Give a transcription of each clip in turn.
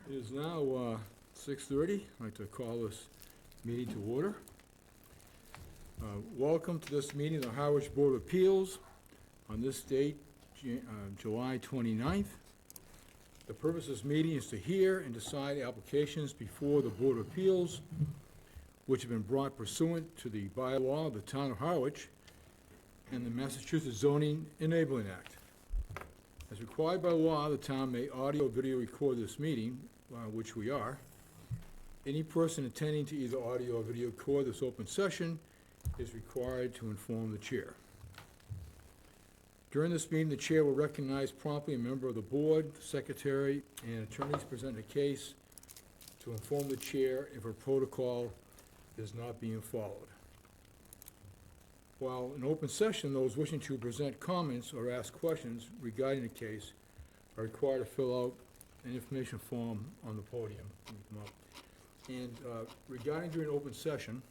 It is now 6:30. I'd like to call this meeting to order. Welcome to this meeting of the Harwich Board of Appeals on this date, July 29th. The purpose of this meeting is to hear and decide applications before the Board of Appeals, which have been brought pursuant to the bylaw of the Town of Harwich and the Massachusetts Zoning Enabling Act. As required by law, the town may audio-video record this meeting, which we are. Any person intending to either audio or video record this open session is required to inform the chair. During this meeting, the chair will recognize promptly a member of the board, secretary, and attorneys presenting a case to inform the chair if a protocol is not being followed. While in open session, those wishing to present comments or ask questions regarding the case are required to fill out an information form on the podium. And regarding during open session,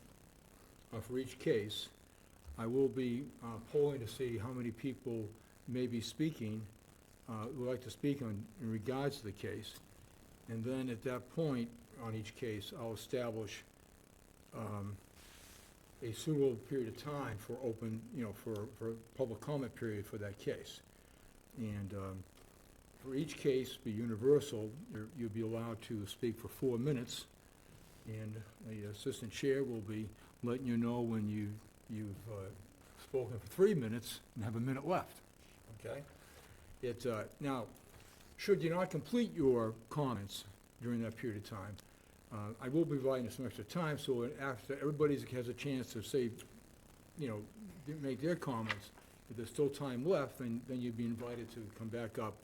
for each case, I will be polling to see how many people may be speaking, would like to speak in regards to the case. And then at that point, on each case, I'll establish a suitable period of time for open, for public comment period for that case. And for each case, be universal, you'll be allowed to speak for 4 minutes, and the assistant chair will be letting you know when you've spoken for 3 minutes and have a minute left, okay? Now, should you not complete your comments during that period of time, I will be providing some extra time, so after everybody has a chance to say, make their comments, if there's still time left, then you'd be invited to come back up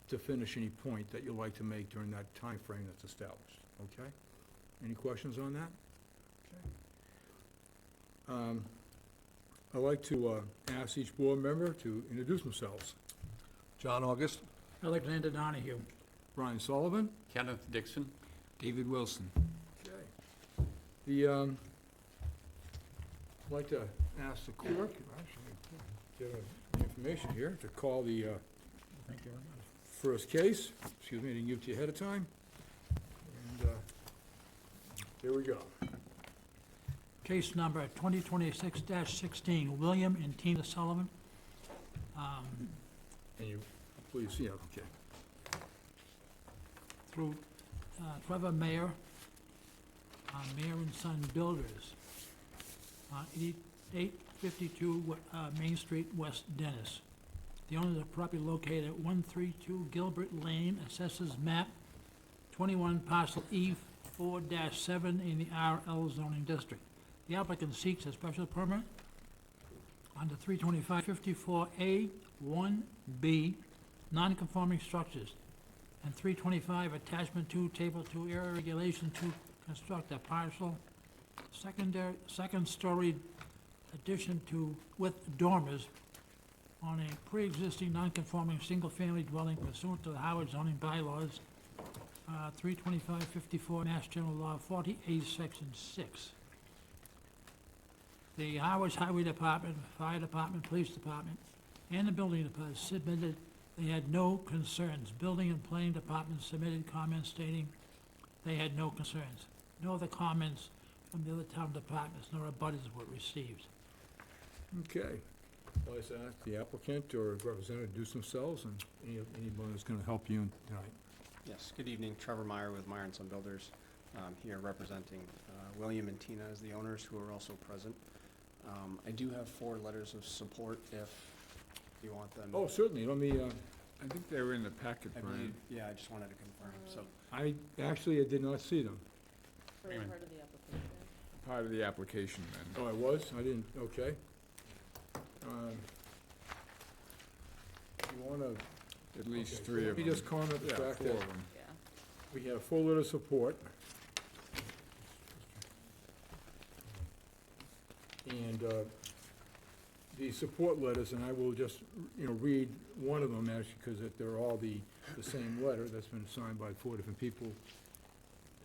to finish any point that you'd like to make during that time frame that's established, okay? Any questions on that? Okay. I'd like to ask each board member to introduce themselves. John August. Alexander Donahue. Brian Sullivan. Kenneth Dixon. David Wilson. Okay. I'd like to ask the clerk, actually, give the information here, to call the Thank you. first case. Excuse me, I didn't give it to you ahead of time. And here we go. Case number 2026-16, William and Tina Sullivan. And you, please, yeah, okay. Through Trevor Mayer, Mayer and Son Builders, 852 Main Street, West Dennis. The owner of the property located at 132 Gilbert Lane, assesses map 21 parcel E4-7 in the RL zoning district. The applicant seeks a special permit under 325-54A 1B, non-conforming structures, and 325 attachment 2, table 2, area regulation to construct a partial second-story addition with dormers on a pre-existing non-conforming single-family dwelling pursuant to the Howard zoning bylaws, 325-54 Mass General Law 40A, Section 6. The Howard Highway Department, Fire Department, Police Department, and the Building Department submitted they had no concerns. Building and Planning Department submitted comments stating they had no concerns. No other comments from the other town departments nor abutters were received. Okay. I'll just ask the applicant or representative to introduce themselves, and anyone that's going to help you tonight. Yes, good evening. Trevor Meyer with Meyer and Son Builders, here representing William and Tina as the owners, who are also present. I do have 4 letters of support if you want them. Oh, certainly. Let me, I think they were in the packet, I Brian. believe, yeah, I just wanted to confirm, so. I did not see them. For Hang on. part of the application. Part of the application then. Oh, I was? I didn't, okay. You want to... At least okay, 3 so of them. Let me just comment the Yeah, fact 4 that of them. Yeah. we have 4 letters of support. And the support letters, and I will just, read one of them actually, because they're all the same letter that's been signed by 4 different people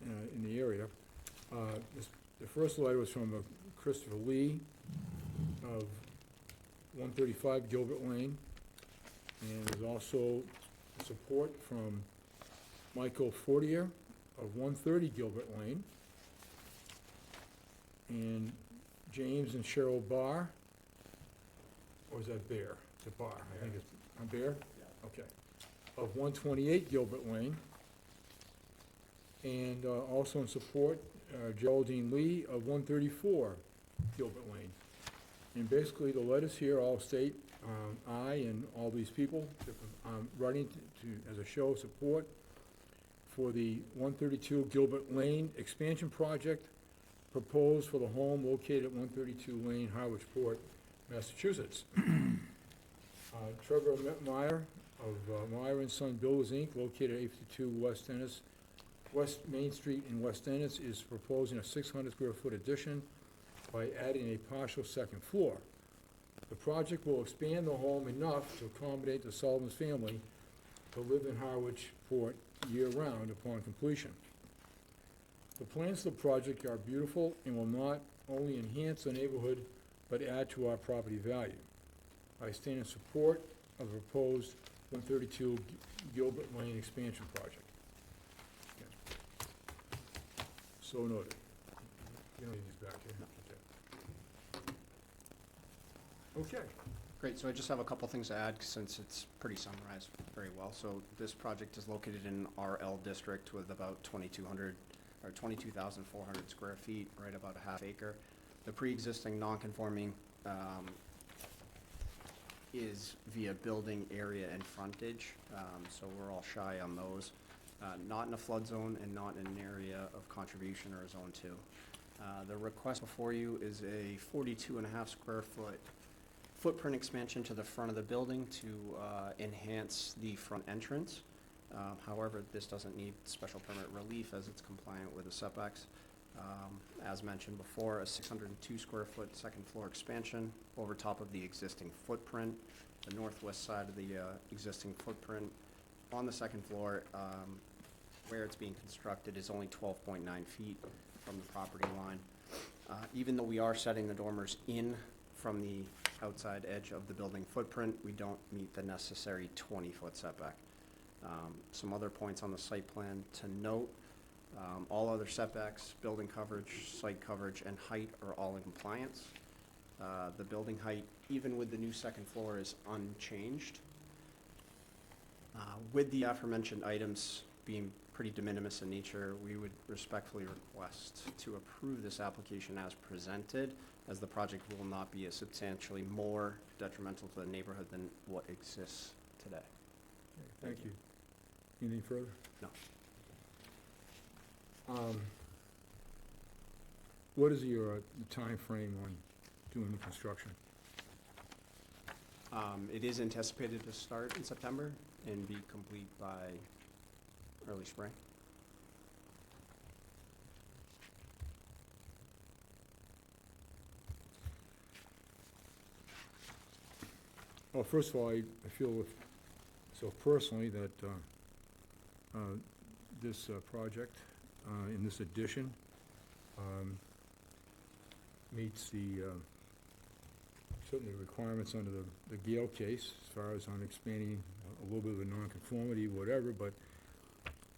in the area. The first letter was from Christopher Lee of 135 Gilbert Lane. And there's also support from Michael Fortier of 130 Gilbert Lane. And James and Cheryl Barr, or is that Bear? The Barr, I think it's, Bear? Okay. Of 128 Gilbert Lane. And also in support, Geraldine Lee of 134 Gilbert Lane. And basically, the letters here all state, I and all these people, writing as a show of support for the 132 Gilbert Lane expansion project proposed for the home located at 132 Lane, Harwich Port, Massachusetts. Trevor Meyer of Meyer and Son Builders, Inc., located at 852 West Main Street in West Ennis, is proposing a 600 square foot addition by adding a partial second floor. The project will expand the home enough to accommodate the Sullivan's family to live in Harwich Port year-round upon completion. The plans for the project are beautiful and will not only enhance the neighborhood, but add to our property value. I stand in support of the proposed 132 Gilbert Lane expansion project. So noted. You don't need these back here. Okay. Great, so I just have a couple things to add, since it's pretty summarized very well. So this project is located in RL district with about 22,400 square feet, right about a half acre. The pre-existing non-conforming is via building area and frontage, so we're all shy on those. Not in a flood zone and not in an area of contribution or a zone 2. The request before you is a 42.5 square foot footprint expansion to the front of the building to enhance the front entrance. However, this doesn't need special permit relief as it's compliant with the setbacks. As mentioned before, a 602 square foot second floor expansion over top of the existing footprint. The northwest side of the existing footprint on the second floor, where it's being constructed, is only 12.9 feet from the property line. Even though we are setting the dormers in from the outside edge of the building footprint, we don't meet the necessary 20-foot setback. Some other points on the site plan to note: all other setbacks, building coverage, site coverage, and height are all in compliance. The building height, even with the new second floor, is unchanged. With the aforementioned items being pretty de minimis in nature, we would respectfully request to approve this application as presented, as the project will not be substantially more detrimental to the neighborhood than what exists today. Thank you. Anything further? No. What is your time frame on doing the construction? It is anticipated to start in September and be complete by early spring. Well, first of all, I feel so personally that this project in this addition meets the certainly requirements under the Gale case, as far as on expanding a little bit of a nonconformity, whatever, but,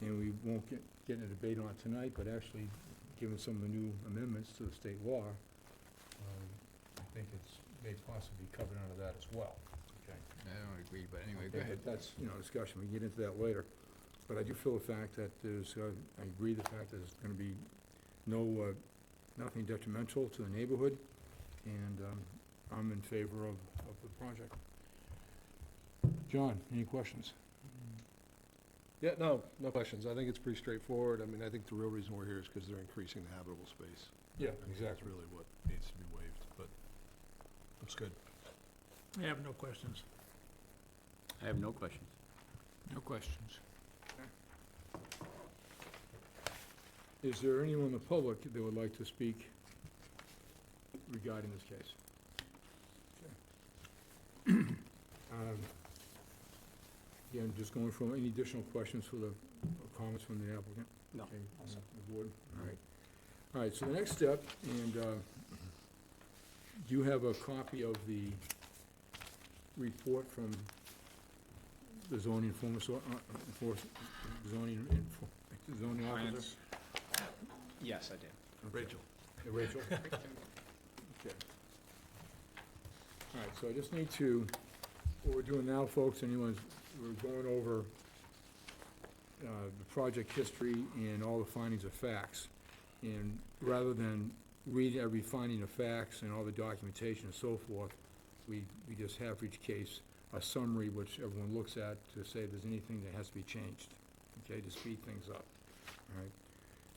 and we won't get in a debate on it tonight, but actually, given some of the new amendments to the state law, I think it's may possibly be covered under that as well. Okay. I don't agree, but anyway, go Okay, ahead. but that's, discussion, we can get into that later. But I do feel the fact that there's, I agree the fact that there's gonna be nothing detrimental to the neighborhood, and I'm in favor of the project. John, any questions? Yeah, no questions. I think it's pretty straightforward. I mean, I think the real reason we're here is because they're increasing the habitable space. Yeah, I mean, that's really what needs to be waived, but looks good. I have no questions. I have no questions. No questions. Is there anyone in the public that would like to speak regarding this case? Okay. Again, just going from any additional questions for the comments from the applicant? No. Okay, the board, all right. All right, so the next step, and do you have a copy of the report from zoning officer? comments? Yes, I did. Rachel. Hey, Rachel? Okay. All right, so I just need to, what we're doing now, folks, we're going over the project history and all the findings of facts. And rather than read every finding of facts and all the documentation and so forth, we just have for each case a summary which everyone looks at to say if there's anything that has to be changed, okay, to speed things up, all right?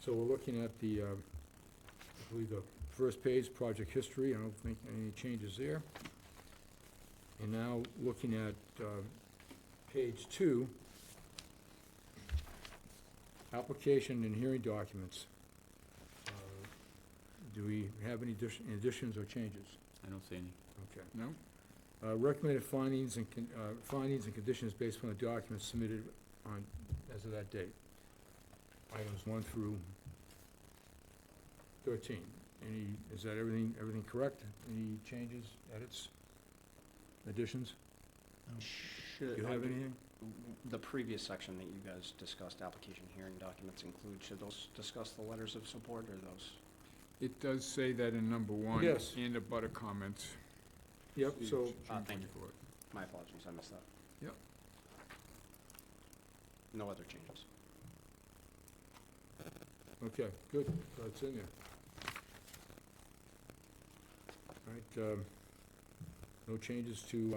So we're looking at the, I believe the first page, project history. I don't think any changes there. And now looking at page 2, application and hearing documents. Do we have any additions or changes? I don't see any. Okay. No? Recommended findings and conditions based upon the documents submitted on, as of that date. Items 1 through 13. Is that everything correct? Any changes, edits, additions? Should, Do you have anything? the previous section that you guys discussed, application hearing documents include, should those discuss the letters of support or those? It does say that in number 1. Yes. And the butter comments. Yep, so, June Thank you. 24th. My apologies, I missed that. Yep. No other changes. okay, good, so it's in there. All right, no changes to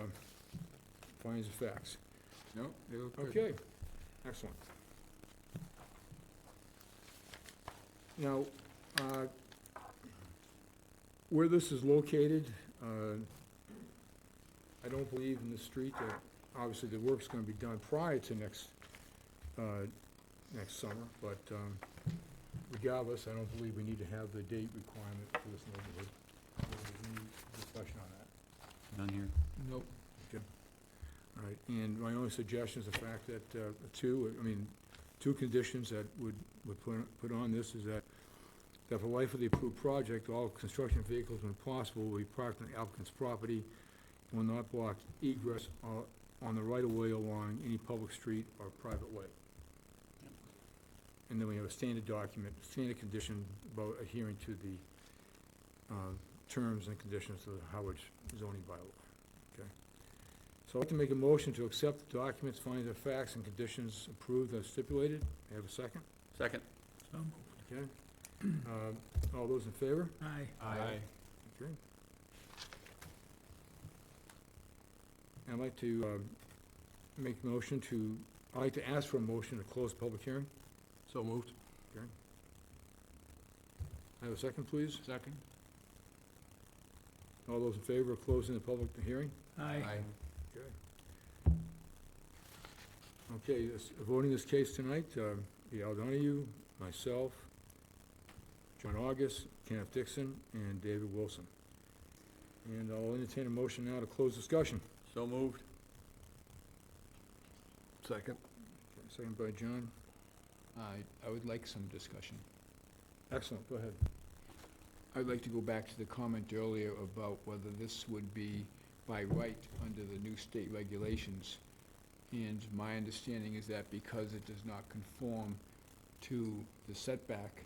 findings of facts. No, they look good. Okay, excellent. Now, where this is located, I don't believe in the street that, obviously, the work's gonna be done prior to next summer, but regardless, I don't believe we need to have the date requirement for this neighborhood. Any discussion on that? None here. Nope. All right, and my only suggestion is the fact that, two conditions that would put on this is that for the life of the approved project, all construction vehicles, when possible, will be parked on the applicant's property, and will not block egress on the right-of-way along any public street or private way. And then we have a standard standard condition about adhering to the terms and conditions of the Harwich zoning bylaw, okay? So I'd like to make a motion to accept the documents, findings of facts, and conditions approved as stipulated. May I have a second? Second. So moved. Okay. All those in favor? Aye. Aye. Okay. I'd like to make a motion to, I'd like to ask for a motion to close the public hearing. So moved. I have a second, please. Second? All those in favor of closing the public hearing? Aye. Okay. Okay, voting this case tonight, Al Donahue, myself, John August, Kenneth Dixon, and David Wilson. And I'll entertain a motion now to close discussion. So moved. Second. Okay, second by John. I would like some discussion. Excellent, go ahead. I'd like to go back to the comment earlier about whether this would be by right under the new state regulations. And my understanding is that because it does not conform to the setback,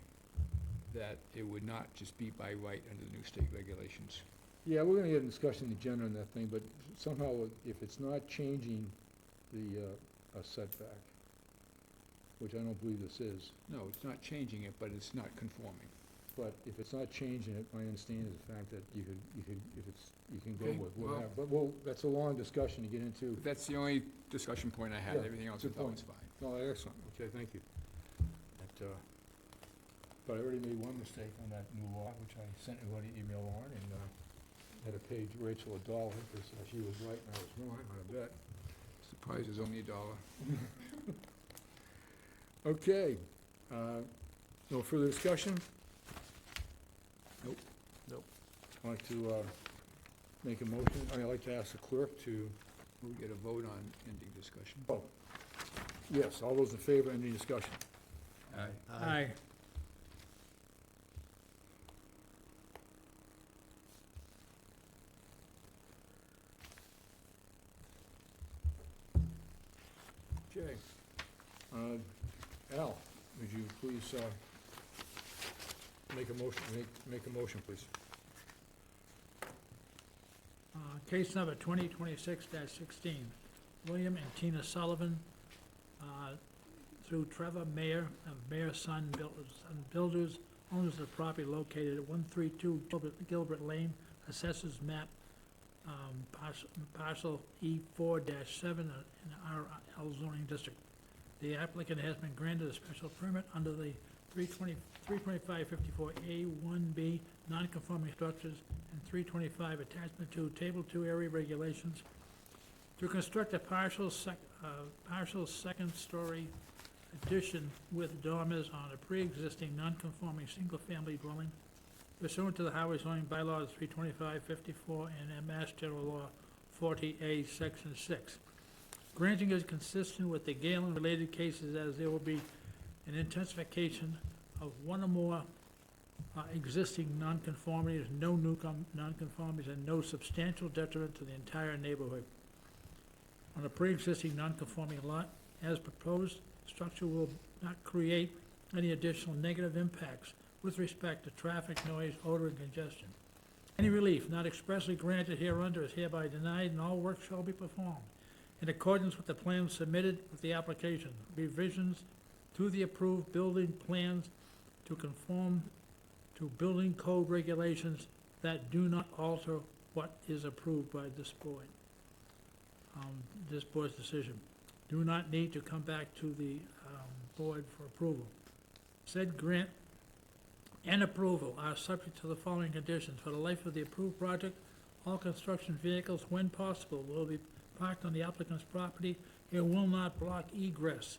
that it would not just be by right under the new state regulations. Yeah, we're gonna get a discussion in the agenda on that thing, but somehow, if it's not changing the a setback, which I don't believe this is, No, it's not changing it, but it's not conforming. but if it's not changing it, my understanding is the fact that you could, if it's, you can go Okay, with well- whatever. But that's a long discussion to get into. That's the only discussion point I had. Yeah, Everything else I good thought point. was fine. No, excellent, okay, thank you. But I already made one mistake on that new law, which I sent everybody an email on, and had to pay Rachel $1, because she was right and I was wrong, I bet. Surprised it's only $1. Okay, no further discussion? Nope. Nope. I'd like to make a motion, I'd like to ask the clerk to, We'll get a vote on ending discussion. oh, yes, all those in favor, any discussion? Aye. Aye. Okay. Al, would you please make a motion, make a motion, please? Case number 2026-16, William and Tina Sullivan, through Trevor Mayer of Mayer Son Builders, owners of the property located at 132 Gilbert Lane, assessors map, parcel E4-7 in RL zoning district. The applicant has been granted a special permit under the 325-54A1B non-conforming structures and 325 attachment to Table 2 area regulations to construct a partial second-story addition with dormers on a pre-existing non-conforming single-family dwelling pursuant to the Harwich zoning bylaws 325-54 and Mass General Law 40A, Section 6. Granting is consistent with the Gale and related cases as there will be an intensification of one or more existing nonconformities, no new nonconformities, and no substantial detriment to the entire neighborhood. On a pre-existing nonconforming lot, as proposed, structure will not create any additional negative impacts with respect to traffic, noise, odor, and congestion. Any relief not expressly granted hereunder is hereby denied, and all work shall be performed in accordance with the plans submitted with the application. Revisions to the approved building plans to conform to building code regulations that do not alter what is approved by this board. This board's decision. Do not need to come back to the board for approval. Said grant and approval are subject to the following conditions. For the life of the approved project, all construction vehicles, when possible, will be parked on the applicant's property. It will not block egress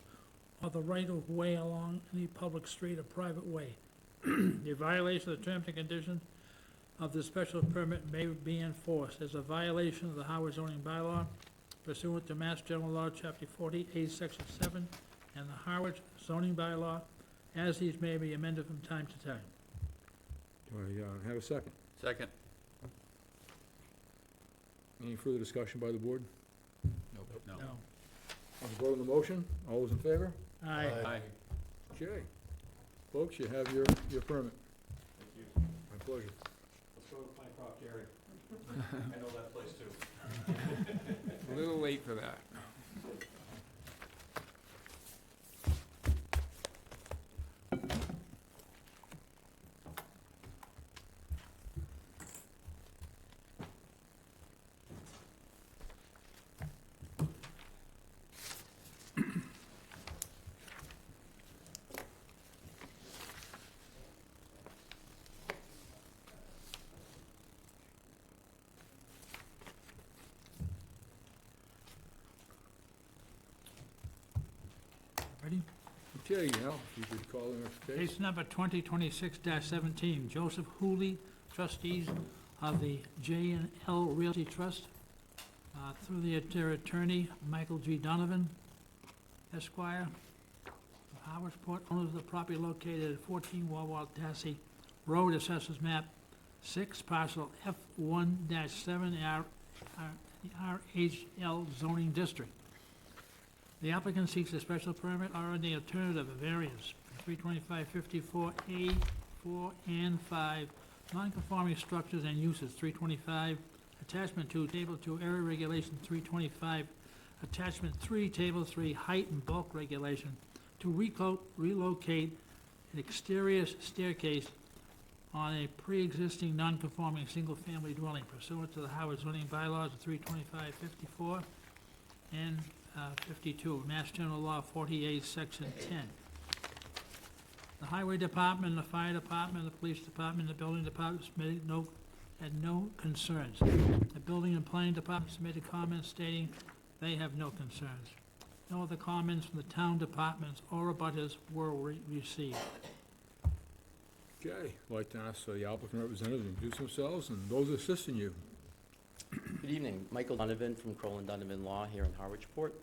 or the right-of-way along any public street or private way. The violation of the terms and conditions of the special permit may be enforced as a violation of the Howard zoning bylaw pursuant to Mass General Law, Chapter 40A, Section 7, and the Howard zoning bylaw, as these may be amended from time to time. Do I have a second? Second. Any further discussion by the board? No. On the vote on the motion, all those in favor? Aye. Aye. Okay. Folks, you have your permit. Thank you. My pleasure. Let's go to Pinecroft area. I know that place too. A little late for that. Ready? Okay, now, if you could call in next case. Case number 2026-17, Joseph Hooley, trustees of the J&L Realty Trust, through their attorney, Michael G. Donovan, Esquire, of Howardsport, owners of the property located at 14 Wawaltassi Road, assessors map 6, parcel F1-7, RHL zoning district. The applicant seeks a special permit or the alternative, a variance, 325-54A, 4 and 5, non-conforming structures and uses, 325, attachment 2, table 2, area regulation, 325, attachment 3, table 3, height and bulk regulation, to relocate an exterior staircase on a pre-existing non-conforming single-family dwelling pursuant to the Howard zoning bylaws of 325-54 and 52, Mass General Law 48, Section 10. The Highway Department, the Fire Department, the Police Department, the Building Department had no concerns. The Building and Planning Department submitted comments stating they have no concerns. No other comments from the town departments or abutters were received. Okay, I'd like to ask the applicant representative to introduce themselves and those assisting you. Good evening, Michael Donovan from Crowell & Donovan Law here in Harwichport.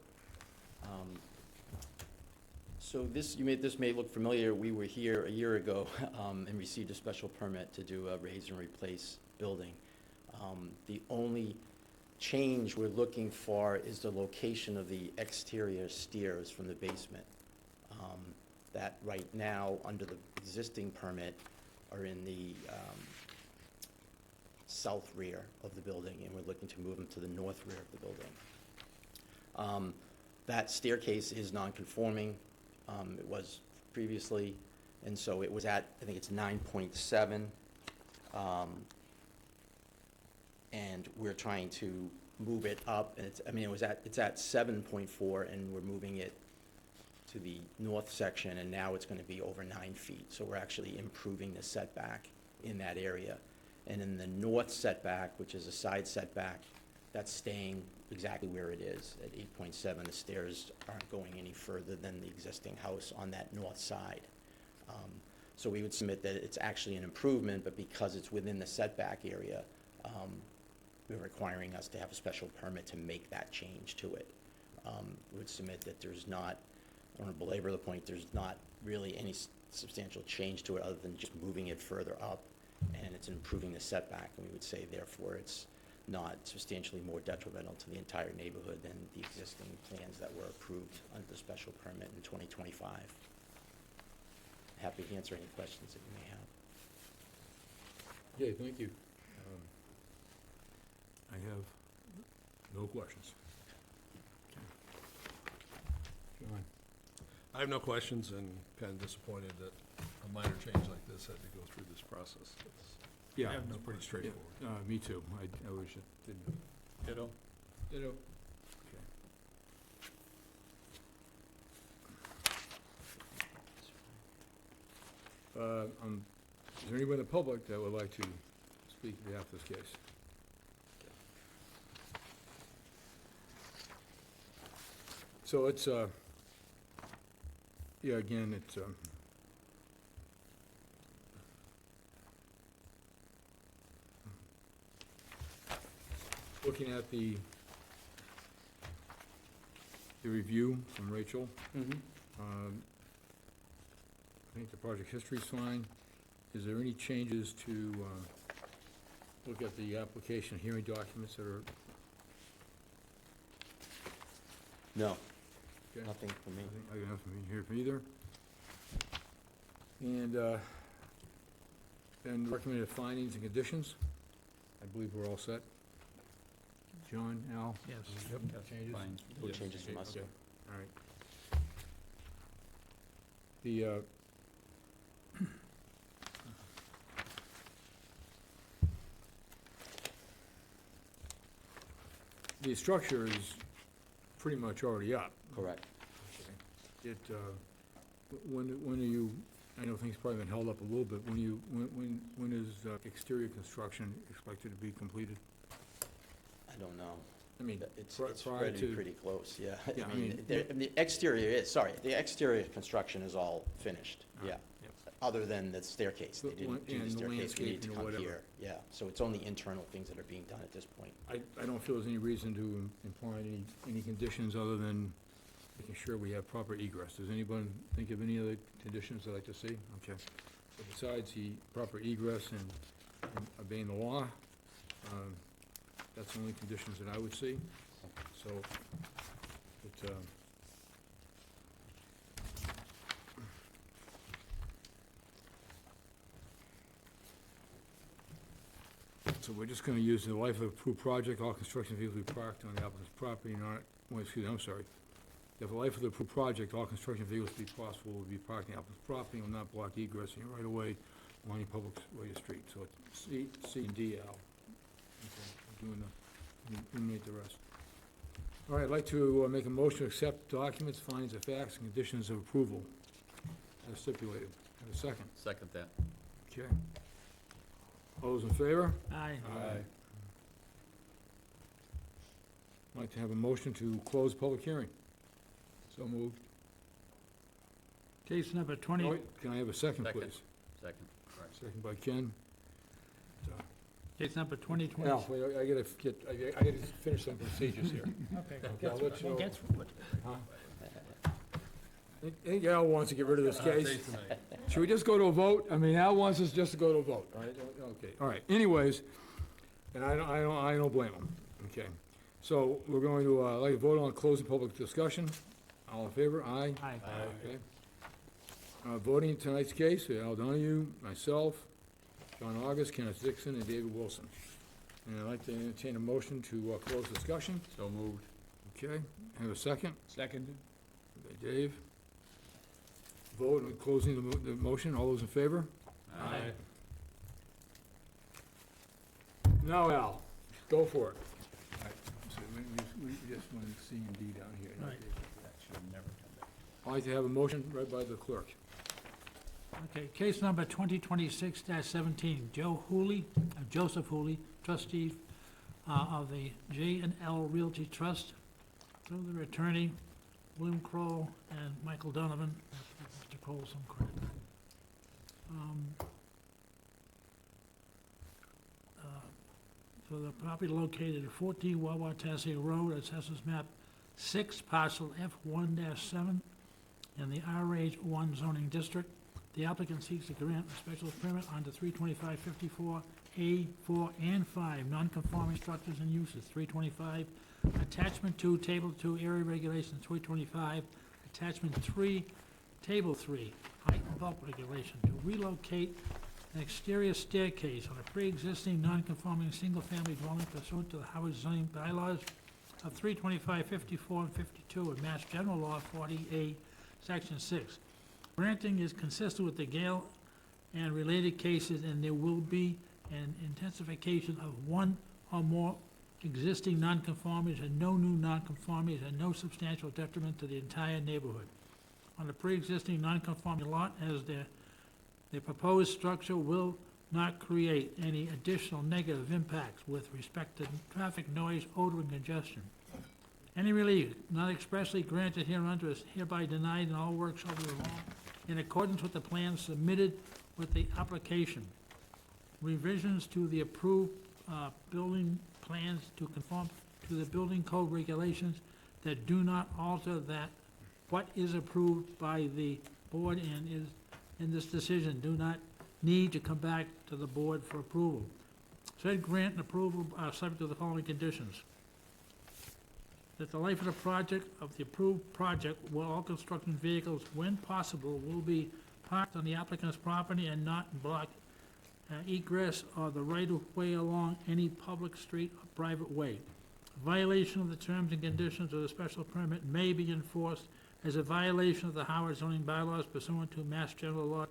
So this may look familiar. We were here a year ago and received a special permit to do a raise and replace building. The only change we're looking for is the location of the exterior stairs from the basement. that right now, under the existing permit, are in the south rear of the building, and we're looking to move them to the north rear of the building. That staircase is non-conforming. It was previously, and so it was at, I think it's 9.7. And we're trying to move it up, and it's at 7.4, and we're moving it to the north section, and now it's gonna be over 9 feet. So we're actually improving the setback in that area. And in the north setback, which is a side setback, that's staying exactly where it is at 8.7. The stairs aren't going any further than the existing house on that north side. So we would submit that it's actually an improvement, but because it's within the setback area, they're requiring us to have a special permit to make that change to it. We would submit that there's not, I don't want to belabor the point, there's not really any substantial change to it other than just moving it further up, and it's improving the setback, and we would say therefore it's not substantially more detrimental to the entire neighborhood than the existing plans that were approved under the special permit in 2025. Happy to answer any questions that you may have. Okay, thank you. I have no questions. John? I have no questions and kind of disappointed that a minor change like this had to go through this process. Yeah. It's pretty straightforward. Me too. I wish it didn't. Ditto. Ditto. Okay. Is there anyone in the public that would like to speak on behalf of this case? So it's, yeah, again, it's, looking at the review from Rachel, I think the project history's fine. Is there any changes to, look at the application hearing documents that are, No, okay? nothing for me. I got nothing here for either. And recommended findings and conditions. I believe we're all set. John, Al? Yes. Yep. Changes? Fine. No changes from us. Okay, all right. The structure is pretty much already up. Correct. It, when are you, I know things probably been held up a little bit, when is exterior construction expected to be completed? I don't know. I mean, It's prior ready to, pretty close, yeah. Yeah, I mean, the exterior construction is all finished, Ah, yeah. yep. Other than the staircase. They But didn't do and the the staircase, we need landscaping to or come whatever. here. Yeah, so it's only internal things that are being done at this point. I don't feel there's any reason to imply any conditions other than making sure we have proper egress. Does anyone think of any other conditions they'd like to see? Okay. So besides the proper egress and obeying the law, that's the only conditions that I would see. So, it, so we're just gonna use the life of the approved project, all construction vehicles be parked on the applicant's property, not, well, excuse me, I'm sorry. If the life of the approved project, all construction vehicles be possible will be parked on the applicant's property, will not block egress in your right of way, along any public way or street. So it's C and D, Al. Okay, we're doing eliminate the rest. All right, I'd like to make a motion to accept documents, findings of facts, and conditions of approval as stipulated. Have a second? Second that. Okay. All those in favor? Aye. I'd like to have a motion to close public hearing. So moved. Case number 20, Oh, wait, can I have a second, Second. please? Second. Right. Second by Ken. case number 2020. Now, wait, I gotta finish some procedures here. Okay. Okay, I'll let you know. Get through it. Huh? I think Al wants to get rid of this case. Should we just go to a vote? I mean, Al wants us just to go to a vote, all right? Okay, all right. Anyways, and I don't blame him, okay? So we're going to, like to vote on closing public discussion. All in favor? Aye? Aye. Okay. Voting in tonight's case, Al Donahue, myself, John August, Kenneth Dixon, and David Wilson. And I'd like to entertain a motion to close discussion. So moved. Okay, have a second? Seconded. By Dave. Vote on closing the motion. All those in favor? Aye. Now, Al, go for it. All right, so we just want C and D down here. Right. That should never come back. I'd like to have a motion read by the clerk. Okay, case number 2026-17, Joseph Hooley, trustee of the J&L Realty Trust, through their attorney, William Kroll and Michael Donovan. Mr. Kroll, some credit. For the property located at 14 Wawatasi Road, assessors map 6, parcel F1-7, in the RH1 zoning district. The applicant seeks to grant a special permit under 325-54A, 4, and 5, non-conforming structures and uses. 325, attachment 2, table 2, area regulations. 325, attachment 3, table 3, height and bulk regulation, to relocate an exterior staircase on a pre-existing non-conforming single-family dwelling pursuant to the Howard zoning bylaws of 325, 54, and 52 of Mass General Law 40A, Section 6. Granting is consistent with the Gale and related cases, and there will be an intensification of one or more existing nonconformities and no new nonconformities and no substantial detriment to the entire neighborhood. On the pre-existing nonconforming lot, as the proposed structure will not create any additional negative impacts with respect to traffic, noise, odor, and congestion. Any relief not expressly granted hereunder is hereby denied, and all work shall be performed in accordance with the plans submitted with the application. Revisions to the approved building plans to conform to the building code regulations that do not alter that what is approved by the board and is in this decision do not need to come back to the board for approval. Said grant and approval are subject to the following conditions: that the life of the project, of the approved project, will all construction vehicles, when possible, will be parked on the applicant's property and not block egress or the right-of-way along any public street or private way. Violation of the terms and conditions of the special permit may be enforced as a violation of the Howard zoning bylaws pursuant to Mass General Law,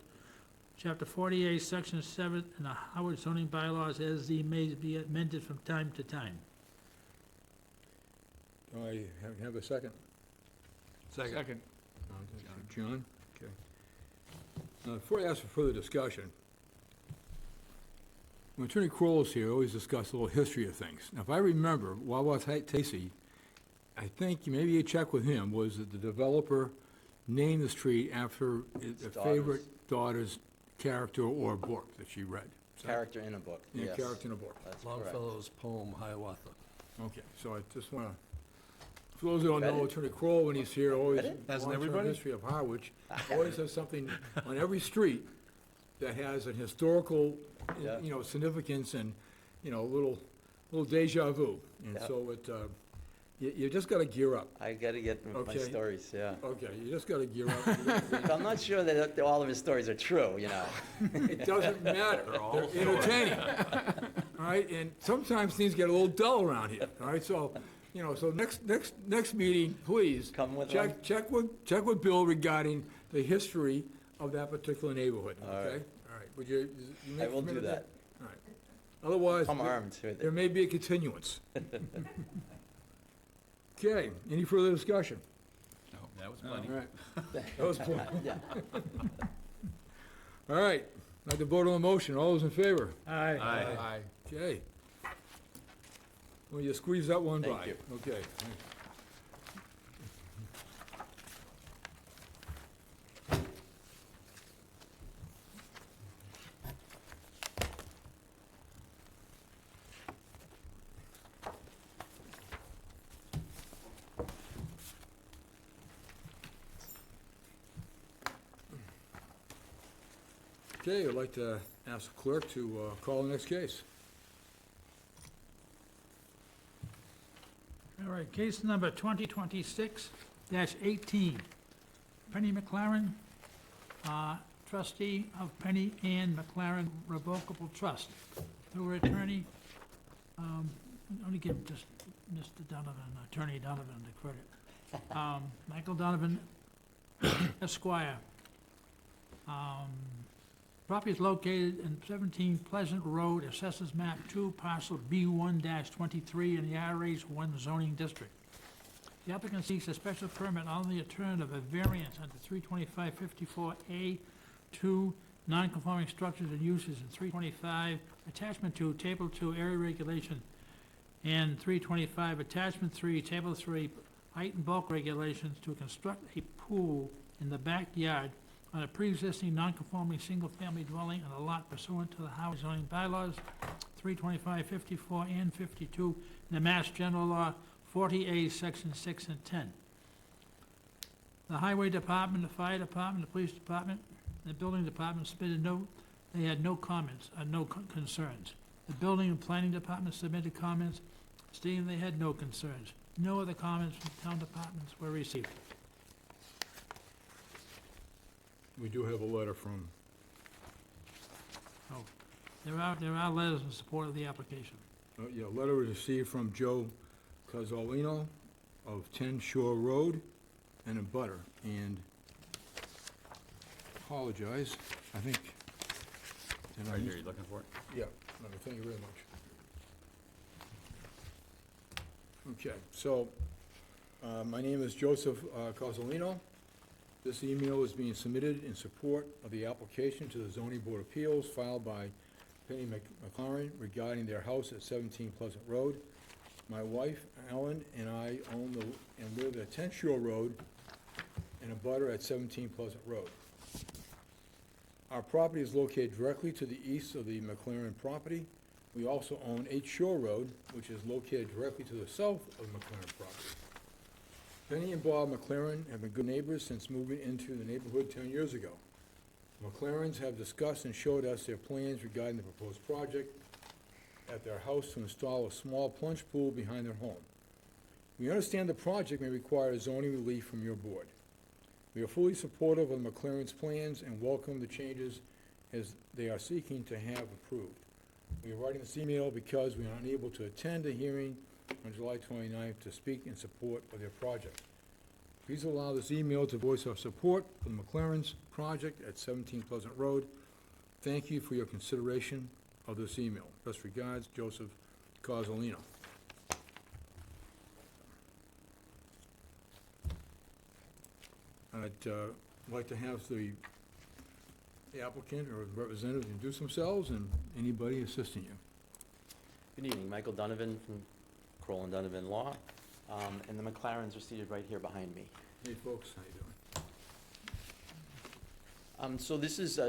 Chapter 48, Section 7, and the Howard zoning bylaws as they may be amended from time to time. Do I have a second? Second. John? Okay. Now, before I ask for further discussion, when Attorney Kroll is here, we always discuss a little history of things. Now, if I remember, Wawatasi, I think maybe you check with him, was that the developer named the street after a favorite daughter's character or book that she read. Is that- Character in a book, Yeah, yes. character in a book. That's correct. Longfellow's poem, Hiawatha. Okay, so I just want to, for those who don't know, Read it? Attorney Kroll, when he's here, always, Read it? Hasn't long-term everybody? history of Harwich, always has something on every street that has an historical, Yeah. significance and, little deja vu. And Yeah. so you just got to gear up. I gotta get my Okay. stories, yeah. Okay, you just got to gear up. But I'm not sure that all of his stories are true, you know. It doesn't matter. They're entertaining. All right, and sometimes things get a little dull around here, all right? So, so next meeting, please, Come with one. check with Bill regarding the history of that particular neighborhood, All okay? right. All right, would you I make a will do commitment to that. All right. Otherwise, I'm armed with there it. may be a continuance. Okay, any further discussion? That was All plenty. right. That was plenty. Yeah. All right, I'd like to vote on the motion. All those in favor? Aye. Aye. Okay. Well, you squeeze that one Thank by. you. Okay. Okay, I'd like to ask the clerk to call the next case. All right, case number 2026-18. Penny McLaren, trustee of Penny Ann McLaren Revocable Trust. Through her attorney, I'm gonna give just Mr. Donovan, Attorney Donovan, the credit. Michael Donovan, Esquire. Property is located in 17 Pleasant Road, Assessors Map 2, Parcel B1-23 in the RH1 zoning district. The applicant seeks a special permit on the alternative of variance under 325-54A2, non-conforming structures and uses, and 325, Attachment 2, Table 2, Area Regulation, and 325, Attachment 3, Table 3, Height and Bulk Regulations to construct a pool in the backyard on a pre-existing non-conforming single-family dwelling on a lot pursuant to the Harwich zoning bylaws, 325, 54, and 52, and the Mass General Law, 40A, Section 6 and 10. The Highway Department, the Fire Department, the Police Department, and the Building Department submitted they had no comments, no concerns. The Building and Planning Department submitted comments stating they had no concerns. No other comments from town departments were received. We do have a letter from, There are letters in support of the application. yeah, a letter was received from Joe Cozzolino of 10 Shore Road and a butter, and apologize, I think. did I Right here, miss- you looking for it? Yeah, thank you very much. Okay, so, my name is Joseph Cozzolino. This email is being submitted in support of the application to the Zoning Board of Appeals filed by Penny McLaren regarding their house at 17 Pleasant Road. My wife, Ellen, and I own and live at 10 Shore Road and a butter at 17 Pleasant Road. Our property is located directly to the east of the McLaren property. We also own 8 Shore Road, which is located directly to the south of McLaren property. Penny and Bob McLaren have been good neighbors since moving into the neighborhood 10 years ago. McLarens have discussed and showed us their plans regarding the proposed project at their house to install a small plunge pool behind their home. We understand the project may require zoning relief from your board. We are fully supportive of McLaren's plans and welcome the changes as they are seeking to have approved. We are writing this email because we are unable to attend a hearing on July 29th to speak in support of their project. Please allow this email to voice our support for the McLaren's project at 17 Pleasant Road. Thank you for your consideration of this email. Best regards, Joseph Cozzolino. I'd like to have the applicant or representative introduce themselves and anybody assisting you. Good evening, Michael Donovan from Kroll and Donovan Law, and the McLarens are seated right here behind me. Hey, folks, how you doing? So this is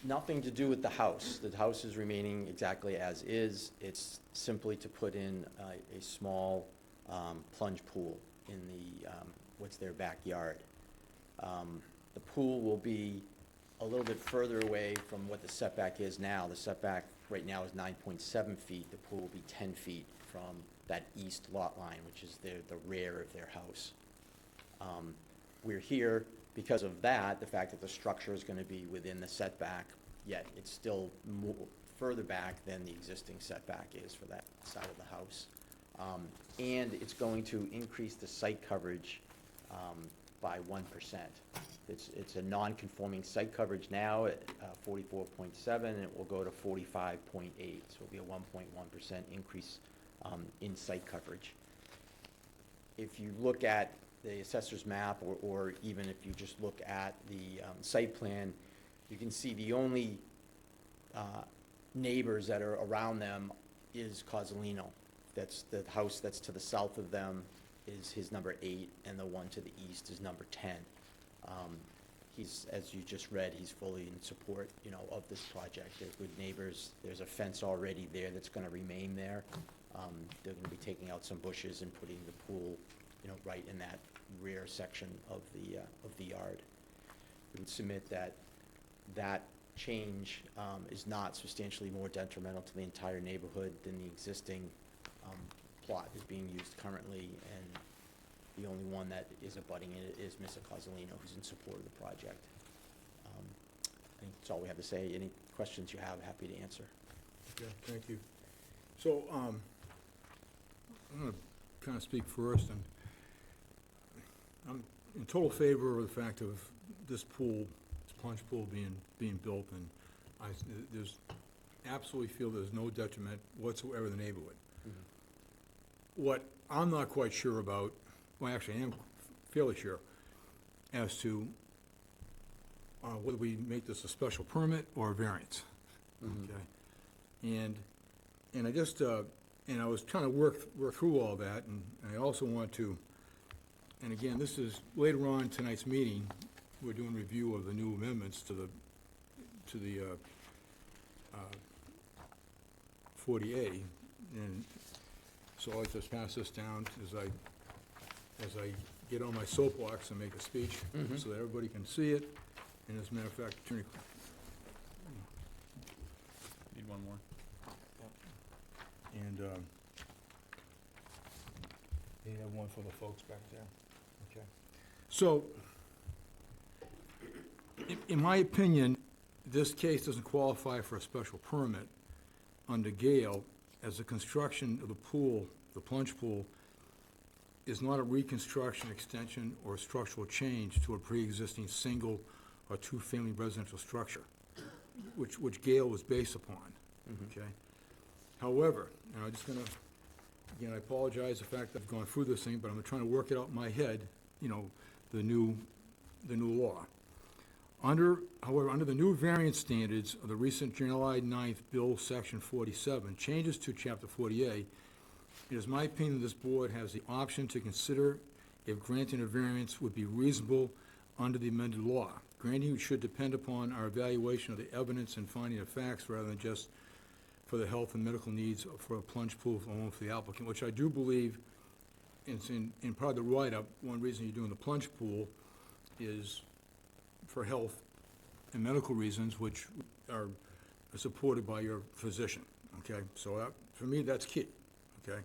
nothing to do with the house. The house is remaining exactly as is. It's simply to put in a small plunge pool in the, what's their backyard. The pool will be a little bit further away from what the setback is now. The setback right now is 9.7 feet. The pool will be 10 feet from that east lot line, which is the rear of their house. We're here because of that, the fact that the structure is going to be within the setback, yet it's still further back than the existing setback is for that side of the house. And it's going to increase the site coverage by 1%. It's a non-conforming site coverage now at 44.7, and it will go to 45.8, so it'll be a 1.1% increase in site coverage. If you look at the assessor's map, or even if you just look at the site plan, you can see the only neighbors that are around them is Cozzolino. That's the house that's to the south of them is his number 8, and the one to the east is number 10. He's, as you just read, he's fully in support, of this project. They're good neighbors. There's a fence already there that's going to remain there. They're going to be taking out some bushes and putting the pool, right in that rear section of the yard. We would submit that change is not substantially more detrimental to the entire neighborhood than the existing plot is being used currently, and the only one that is abutting it is Mr. Cozzolino, who's in support of the project. That's all we have to say. Any questions you have, happy to answer. Okay, thank you. So, I'm gonna kind of speak first, and I'm in total favor of the fact of this pool, this plunge pool being built, and there's absolutely feel there's no detriment whatsoever to the neighborhood. What I'm not quite sure about, well, actually, I am fairly sure, as to whether we make this a special permit or a variance. Okay? And I just, and I was trying to work through all that, and I also want to, and again, this is later on tonight's meeting, we're doing review of the new amendments to the 40A, and so I'll just pass this down as I get on my soapbox and make a speech, so that everybody can see it. And as a matter of fact, Attorney, Need one more. and they have one for the folks back there. Okay. So, in my opinion, this case doesn't qualify for a special permit under Gale, as the construction of the pool, the plunge pool, is not a reconstruction, extension, or structural change to a pre-existing single or two-family residential structure, which Gale was based upon, okay? However, and I'm just gonna, again, I apologize the fact that I've gone through this thing, but I'm trying to work it out in my head, you know, the new law. However, under the new variance standards of the recent July 9th Bill, Section 47, changes to Chapter 40A, it is my opinion this board has the option to consider if granting a variance would be reasonable under the amended law. Granting should depend upon our evaluation of the evidence and finding of facts rather than just for the health and medical needs for a plunge pool alone for the applicant, which I do believe, it's in part of the write-up, one reason you're doing the plunge pool is for health and medical reasons, which are supported by your physician, okay? So that, for me, that's key, okay?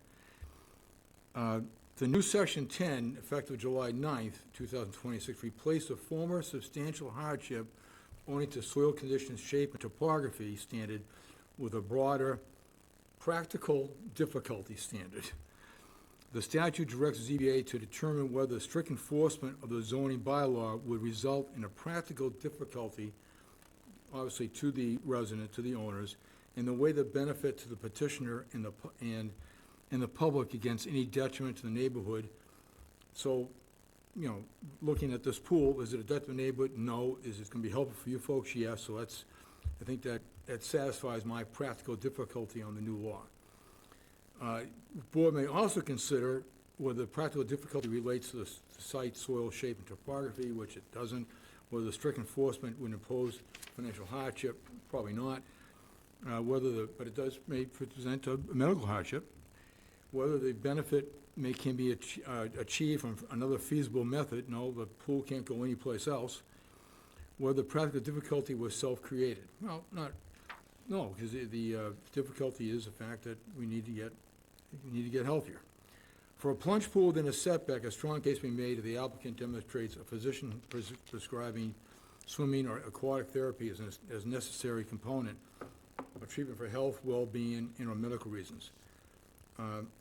The new Section 10, effective July 9th, 2026, replaced a former substantial hardship owing to soil conditions, shape, and topography standard with a broader practical difficulty standard. The statute directs ZBA to determine whether strict enforcement of the zoning bylaw would result in a practical difficulty, obviously to the resident, to the owners, in the way that benefit to the petitioner and the public against any detriment to the neighborhood. So, you know, looking at this pool, is it a detriment to the neighborhood? No. Is it gonna be helpful for you folks? Yes. So that's, I think that satisfies my practical difficulty on the new law. The board may also consider whether the practical difficulty relates to the site, soil, shape, and topography, which it doesn't. Whether the strict enforcement would impose financial hardship, probably not. But it may present a medical hardship. Whether the benefit can be achieved from another feasible method, no, the pool can't go anyplace else. Whether the practical difficulty was self-created. Well, no, because the difficulty is the fact that we need to get healthier. For a plunge pool within a setback, a strong case may be made if the applicant demonstrates a physician prescribing swimming or aquatic therapy as necessary component of treatment for health, well-being, and/or medical reasons.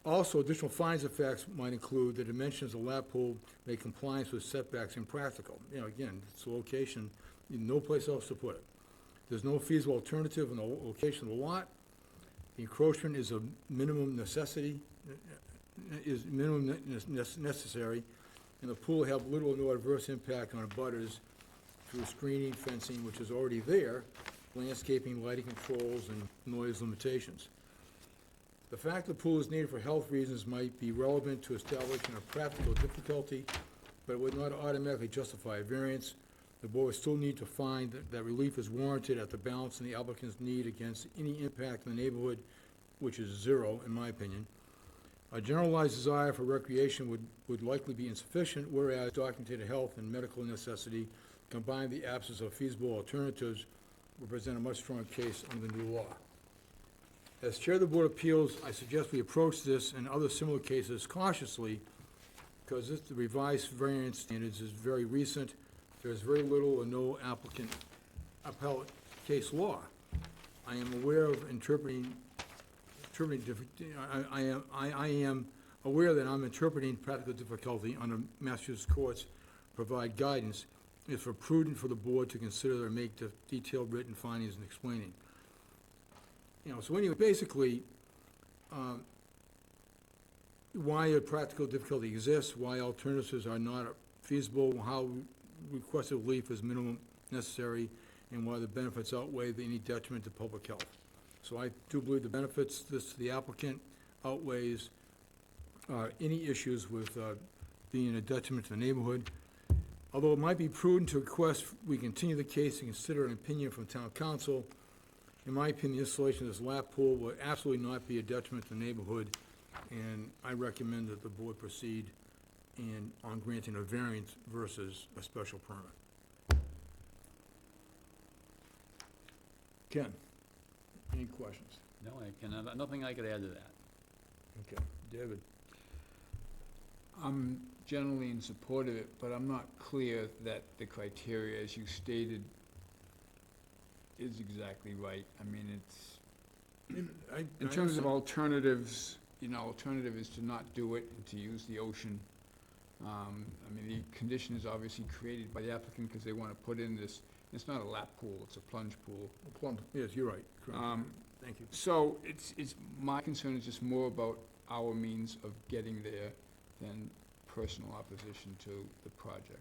Also, additional findings of facts might include the dimensions of the lap pool make compliance with setbacks impractical. You know, again, it's a location, no place else to put it. There's no feasible alternative in the location of the lot. The encroachment is a minimum necessary, necessary, and the pool will have little or no adverse impact on abutters through screening, fencing, which is already there, landscaping, lighting controls, and noise limitations. The fact the pool is needed for health reasons might be relevant to establishing a practical difficulty, but it would not automatically justify a variance. The board would still need to find that relief is warranted at the balance in the applicant's need against any impact in the neighborhood, which is zero, in my opinion. A generalized desire for recreation would likely be insufficient, whereas documented health and medical necessity, combined with the absence of feasible alternatives, would present a much stronger case under the new law. As Chair of the Board of Appeals, I suggest we approach this and other similar cases cautiously, because the revised variance standards is very recent. There's very little or no appellate case law. I am aware of interpreting, I am aware that I'm interpreting practical difficulty under Massachusetts courts provide guidance if it prudent for the board to consider and make the detailed written findings and explaining. You know, so anyway, basically, why a practical difficulty exists, why alternatives are not feasible, how requested relief is minimum necessary, and why the benefits outweigh any detriment to public health. So I do believe the benefits this to the applicant outweighs any issues with being a detriment to the neighborhood. Although it might be prudent to request we continue the case and consider an opinion from town council, in my opinion, the installation of this lap pool will absolutely not be a detriment to the neighborhood, and I recommend that the board proceed on granting a variance versus a special permit. Ken, any questions? No, nothing I could add to that. Okay, David? I'm generally in support of it, but I'm not clear that the criteria, as you stated, is exactly right. I mean, it's, in terms of alternatives, you know, alternative is to not do it and to use the ocean. I mean, the condition is obviously created by the applicant because they want to put in this, it's not a lap pool, it's a plunge pool. Yes, you're right, correct. Thank you. So it's, my concern is just more about our means of getting there than personal opposition to the project.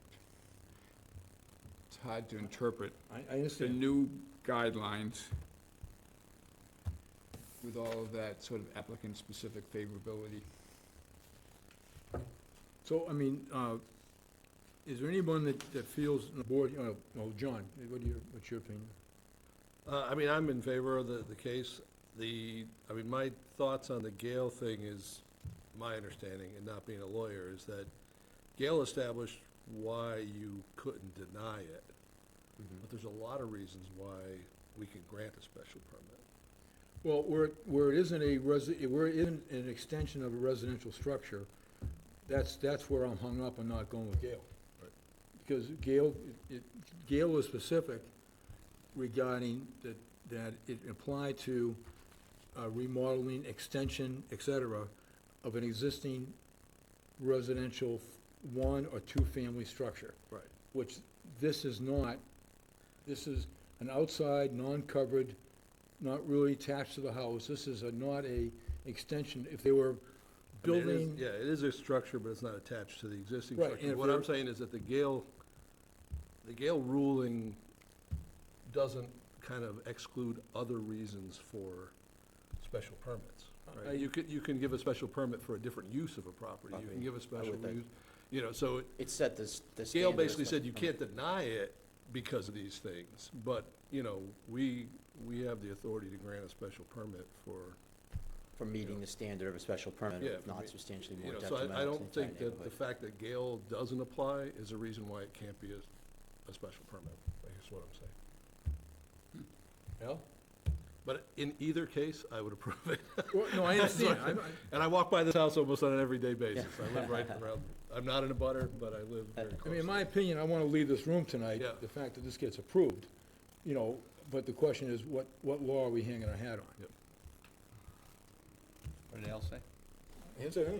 It's hard to interpret I the understand. new guidelines with all of that sort of applicant-specific favorability. So, I mean, is there anyone that feels on the board, well, John, what's your opinion? I mean, I'm in favor of the case. I mean, my thoughts on the Gale thing is, my understanding, and not being a lawyer, is that Gale established why you couldn't deny it. But there's a lot of reasons why we can grant a special permit. Well, where it isn't where it isn't an extension of a residential structure, that's where I'm hung up on not going with Gale. Right. Because Gale was specific regarding that it applied to remodeling, extension, et cetera, of an existing residential one or two family structure. Right. Which this is not. This is an outside, non-covered, not really attached to the house. This is not a extension. If they were I mean, building. it is a structure, but it's not attached to the existing Right, structure. and if What I'm they're- saying is that the Gale ruling doesn't kind of exclude other reasons for special permits, right? You can give a special permit for a different use of a property. You can give a special would think. use, you know, so It set the standard. Gale of basically special said you permit. can't deny it because of these things, but, you know, we have the authority to grant a special permit for, For meeting the standard of a special permit, Yeah, if for not me- substantially you more know, so detrimental I to the don't entire think that the neighborhood. fact that Gale doesn't apply is a reason why it can't be a special permit, I guess what I'm saying. Al? But in either case, I would approve it. Well, no, I understand. And I walk by this house almost on an everyday basis. I live right around, I'm not in a butter, but I live very I close. mean, in my opinion, I want to leave this room tonight, Yeah. the fact that this gets approved, you know, but the question is, what law are we hanging our hat on? Yep. What did Al say?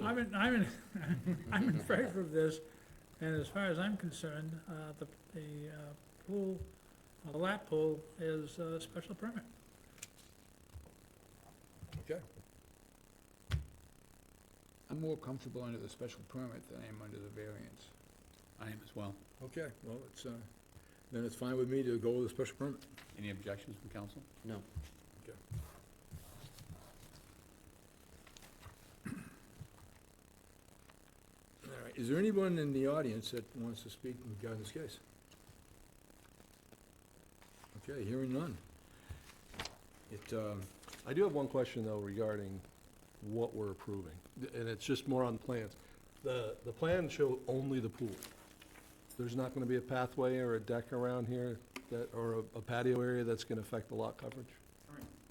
I'm in favor of this, and as far as I'm concerned, the pool, the lap pool is a special permit. Okay. I'm more comfortable under the special permit than I am under the variance. I am as well. Okay, well, then it's fine with me to go with a special permit. Any objections from council? No. Okay. All right, is there anyone in the audience that wants to speak regarding this case? Okay, hearing none. I do have one question, though, regarding what we're approving, and it's just more on the plans. The plans show only the pool. There's not gonna be a pathway or a deck around here that, or a patio area that's gonna affect the lot coverage?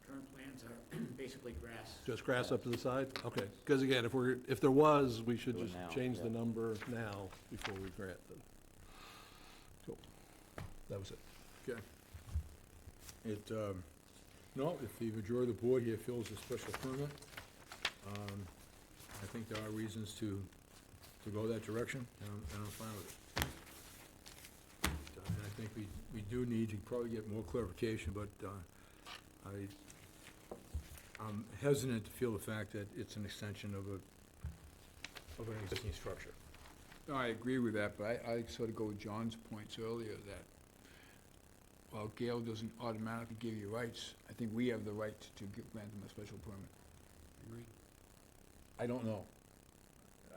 Current plans are basically grass. Just grass up to the side? Okay, because again, if there was, we should Do it just now, change the yeah. number now before we grant them. Cool. That was it. Okay. No, if the majority of the board here feels a special permit, I think there are reasons to go that direction, and I'm fine with it. And I think we do need to probably get more clarification, but I'm hesitant to feel the fact that it's an extension of an existing structure. No, I agree with that, but I sort of go with John's points earlier that while Gail doesn't automatically give you rights, I think we have the right to grant them a special permit. Agree. I don't know.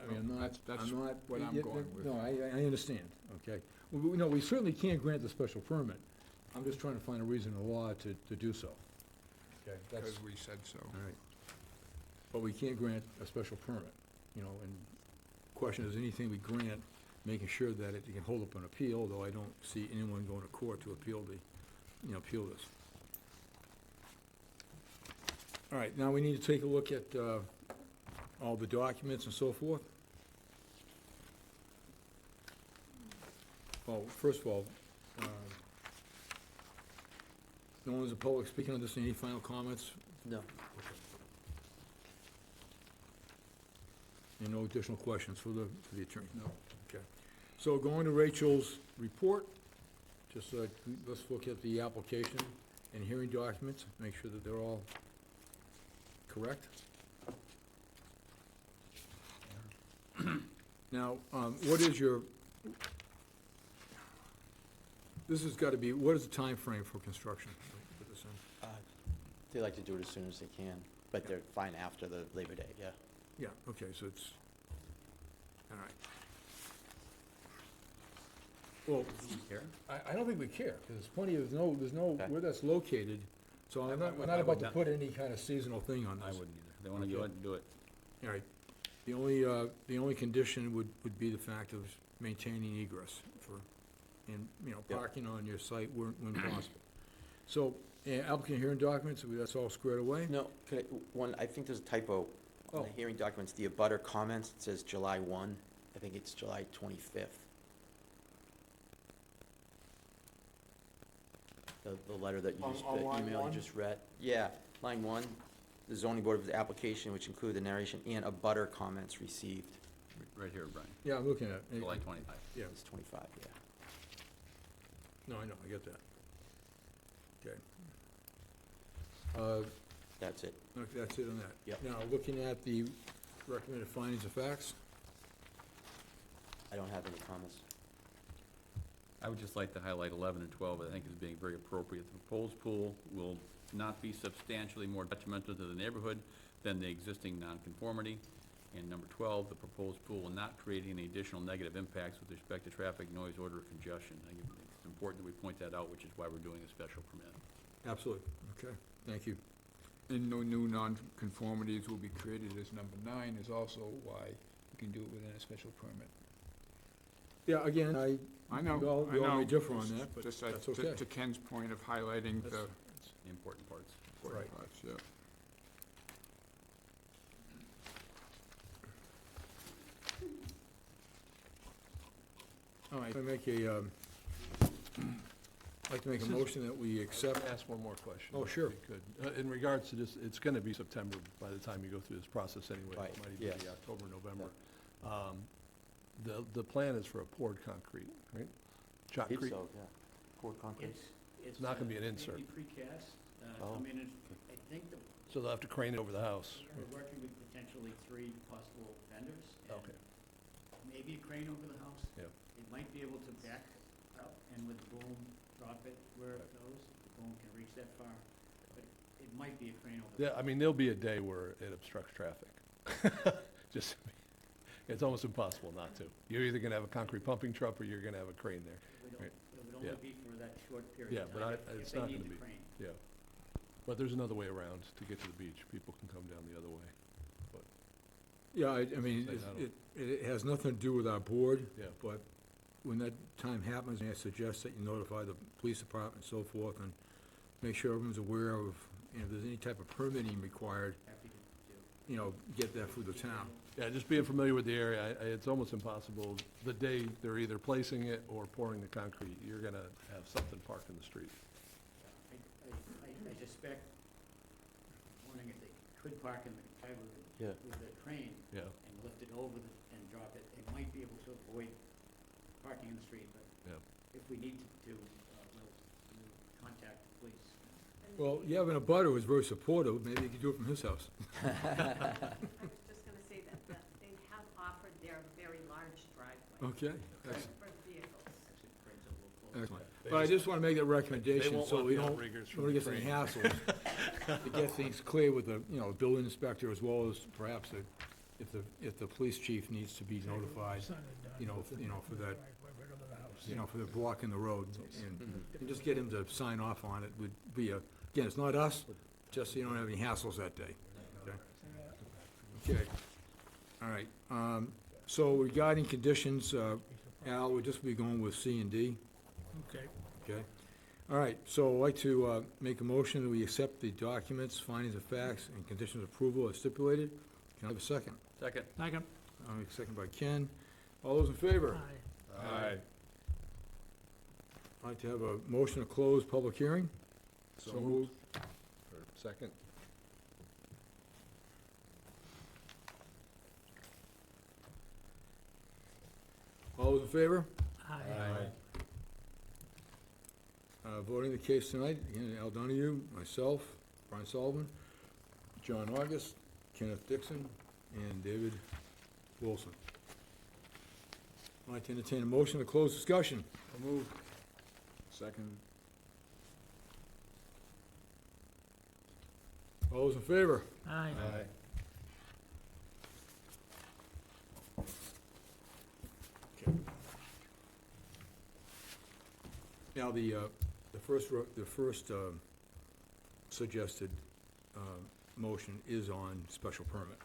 I mean, That's I'm not. what I'm going with. No, I understand, okay? No, we certainly can't grant the special permit. I'm just trying to find a reason in the law to do so. Okay, that's, Because we said so. all right. But we can't grant a special permit, and question is, anything we grant, making sure that it can hold up an appeal, though I don't see anyone going to court to appeal appeal this. All right, now we need to take a look at all the documents and so forth. Well, first of all, no one's a public speaking on this. Any final comments? No. And no additional questions for the attorney? No. Okay. So going to Rachel's report, just let's look at the application and hearing documents, make sure that they're all correct. Now, what is your, this has got to be, what is the time frame for construction? Put this in. They like to do it as soon as they can, but they're fine after the Labor Day, yeah. Yeah, okay, so it's, all right. Well, Care? I don't think we care, because there's plenty of, there's no, Okay. where that's located, so we're not I about would to not- put any kind of seasonal thing on I this. wouldn't either. They want to do Okay. it, do it. All right. The only condition would be the fact of maintaining egress and, Yep. parking on your site when possible. So, applicant hearing documents, that's all squared away? No, I think there's a typo on Oh. the hearing documents, the abutter comments, it says July 1, I think it's July 25th. The letter that you On- just, on the line email you one? just read. Yeah, line 1, the zoning board of the application, which include the narration and abutter comments received. Right here, Brian. Yeah, I'm looking at it. July 25. Yeah, It's 25, yeah. no, I know, I get that. Okay. That's it. Okay, that's it on that. Yep. Now, looking at the recommended findings of facts, I don't have any comments. I would just like to highlight 11 and 12, I think is being very appropriate. The proposed pool will not be substantially more detrimental to the neighborhood than the existing nonconformity. And number 12, the proposed pool will not create any additional negative impacts with respect to traffic, noise, odor, or congestion. I think it's important that we point that out, which is why we're doing a special permit. absolutely, okay, thank you. And no new nonconformities will be created as number 9 is also why you can do it within a special permit. Yeah, again, I know, we all I know. may differ on Just- that, but just that's to- okay. To Ken's point of highlighting the That's- The important parts. important Right. parts, yeah. All right, I make a, I'd like to make a motion that we accept. Ask one more question. Oh, if sure. we could. In regards to this, it's going to be September by the time you go through this process anyway. Right, It might even be yes. October, November. The plan is for a poured concrete, right? I Shotcrete? think so, yeah. Poured concrete. It's not gonna be an insert. Maybe precast. Oh. I mean, I think that So they'll have to crane it over the house. we're working with potentially 3 possible vendors. and Okay. Maybe a crane over the house. Yeah. It might be able to back up and with the boom, drop it where it goes. The boom can reach that far, but it might be a crane over the Yeah, I mean, there'll be a day where it obstructs traffic. Just, it's almost impossible not to. You're either gonna have a concrete pumping truck or you're gonna have a crane there. It would Yeah. only be for that short period Yeah, of but time. it's if they not need gonna the be- crane. Yeah. But there's another way around to get to the beach. People can come down the other way. Yeah, I mean, Say that'll- it has nothing to do with our board, Yeah. but when that time happens, I suggest that you notify the police department and so forth, and make sure everyone's aware of, if there's any type of permitting required, Happy to do. get that through the town. Yeah, just being familiar with the area, it's almost impossible. The day they're either placing it or pouring the concrete, you're gonna have something parked in the street. I inspect, wondering if they could park in the driveway Yeah. with the train Yeah. and lift it over and drop it. It might be able to avoid parking in the street, but Yeah. if we need to, we'll contact the police. Well, you have an abutter who's very supportive, maybe you could do it from his house. I was just gonna say that they have offered their very large driveway Okay, for excellent, vehicles. Actually, brings it a little closer. excellent. They But I just- just wanna make that They recommendation, won't so want we the don't, outriggers from nobody the gets any train. hassles. To get things clear with the, building inspector as well as perhaps if the police chief needs to be notified, for that, for the block in the road. And just get him to sign off on it would be again, it's not us, just so you don't have any hassles that day. Okay, all right. So regarding conditions, Al, we'll just be going with C and D, Okay. okay? All right, so I'd like to make a motion that we accept the documents, findings of facts, and conditions of approval as stipulated. Can I have a second? Second. Second. Second by Ken. All those in favor? Aye. Aye. I'd like to have a motion to close public hearing. So moved. Or second. All those in favor? Aye. Voting the case tonight, again, Al Donahue, myself, Brian Sullivan, John August, Kenneth Dixon, and David Wilson. I'd like to entertain a motion to close discussion. Move. Second. All those in favor? Aye. Now, the first suggested motion is on special permit,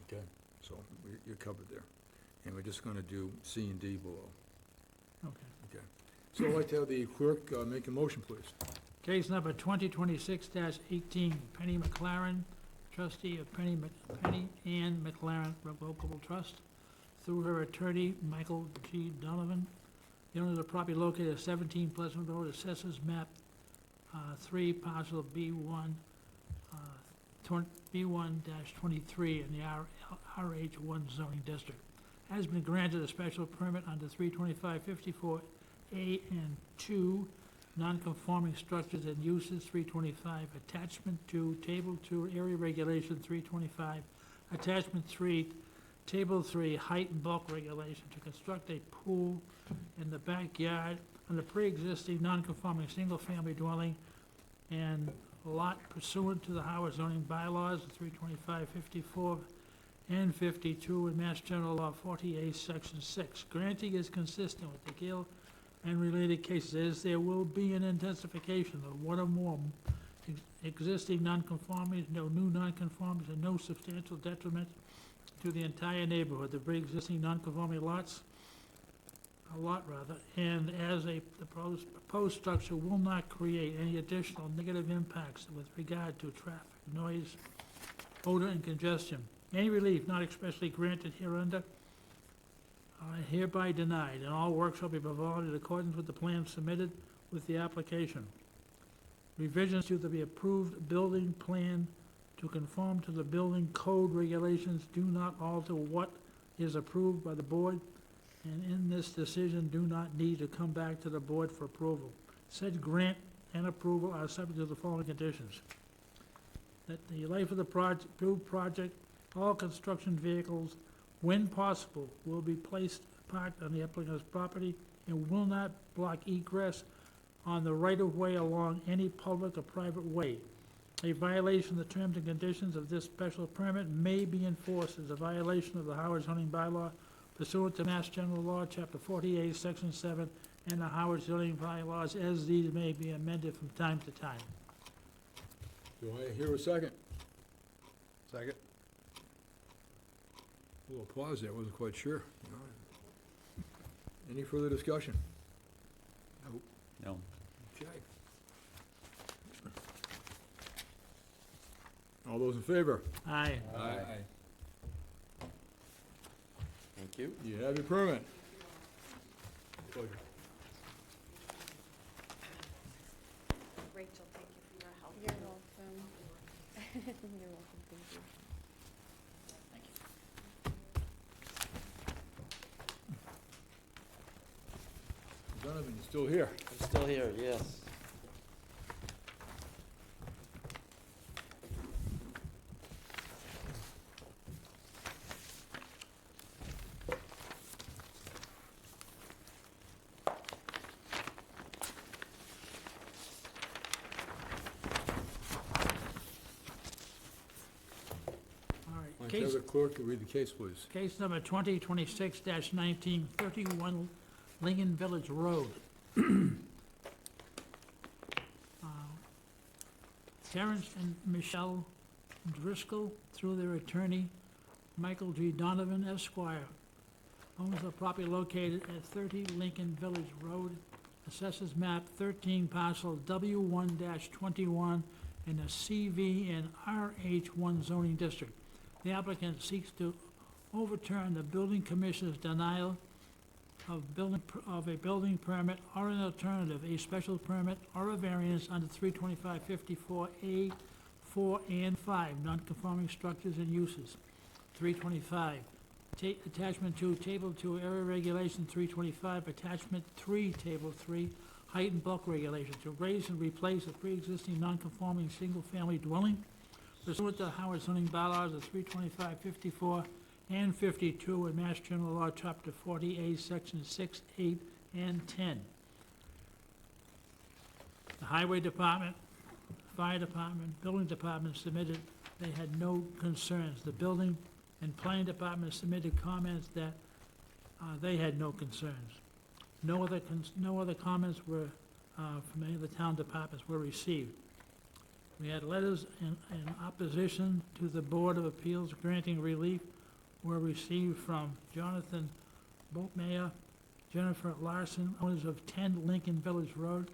okay? So you're covered there. And we're just gonna do C and D below, Okay. okay? So I'd like to have the clerk make a motion, please. Case number 2026-18, Penny McLaren, trustee of Penny Ann McLaren Revocable Trust, through her attorney, Michael G. Donovan. The owner of the property located at 17 Pleasant Road, assessors map 3, parcel B1, B1-23 in the RH1 zoning district. Has been granted a special permit under 325-54A and 2, non-conforming structures and uses, 325, attachment 2, table 2, area regulation, 325, attachment 3, table 3, height and bulk regulation, to construct a pool in the backyard on the pre-existing non-conforming single-family dwelling and lot pursuant to the Howard zoning bylaws, 325, 54, and 52, and Mass General Law 48, Section 6. Granting is consistent with the Gill and related cases, as there will be an intensification of one or more existing nonconformities, no new nonconformities, and no substantial detriment to the entire neighborhood. The pre-existing nonconforming lot, and as the proposed structure will not create any additional negative impacts with regard to traffic, noise, odor, and congestion. Any relief not expressly granted hereunder hereby denied, and all work shall be performed in accordance with the plan submitted with the application. Revisions to the approved building plan to conform to the building code regulations do not alter what is approved by the board, and in this decision do not need to come back to the board for approval. Said grant and approval are subject to the following conditions: that the life of the approved project, all construction vehicles, when possible, will be parked on the applicant's property and will not block egress on the right-of-way along any public or private way. A violation of the terms and conditions of this special permit may be enforced as a violation of the Howard zoning bylaw pursuant to Mass General Law, Chapter 48, Section 7, and the Howard zoning bylaws, as these may be amended from time to time. Do I hear a second? Second. A little pause there, wasn't quite sure. Any further discussion? No. Okay. All those in favor? Aye. Thank you. You have your permit. Pleasure. Rachel, thank you for your help. You're welcome. You're welcome, thank you. Thank you. Donovan, you still here? I'm still here, yes. All right, Why don't you case, have the clerk to read the case, please? case number 2026-19, 31 Lincoln Village Road. Terrence and Michelle Driscoll, through their attorney, Michael G. Donovan Esquire, owns the property located at 30 Lincoln Village Road, assesses map 13 parcel W1-21 in the CV and RH1 zoning district. The applicant seeks to overturn the building commissioner's denial of a building permit or an alternative, a special permit or a variance under 325-54A, 4 and 5, non-conforming structures and uses. 325, attachment 2, table 2, area regulation 325, attachment 3, table 3, height and bulk regulation, to raise and replace a pre-existing non-conforming single-family dwelling pursuant to Howard zoning bylaws of 325-54 and 52 and Mass General Law, Chapter 40A, Sections 6, 8, and 10. The Highway Department, Fire Department, Building Department submitted, they had no concerns. The Building and Planning Department submitted comments that they had no concerns. No other comments were, from any of the town departments were received. We had letters in opposition to the Board of Appeals granting relief were received from Jonathan Boatmeyer, Jennifer Larson, owners of 10 Lincoln Village Road,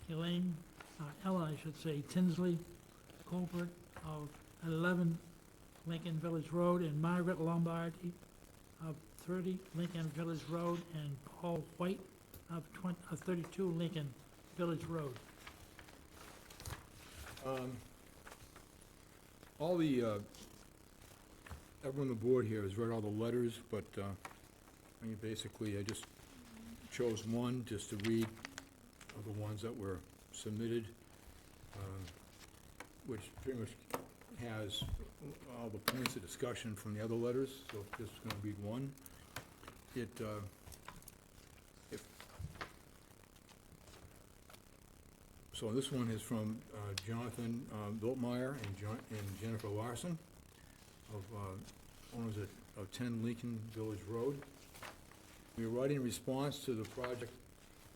Ellen, I should say, Tinsley Colbert of 11 Lincoln Village Road, and Margaret Lombardi of 30 Lincoln Village Road, and Paul White of 32 Lincoln Village Road. All the, everyone on the board here has read all the letters, but, I mean, basically, I just chose one just to read of the ones that were submitted, which pretty much has all the points of discussion from the other letters, so just gonna read one. So this one is from Jonathan Biltmeyer and Jennifer Larson of owners of 10 Lincoln Village Road. We are writing in response to the project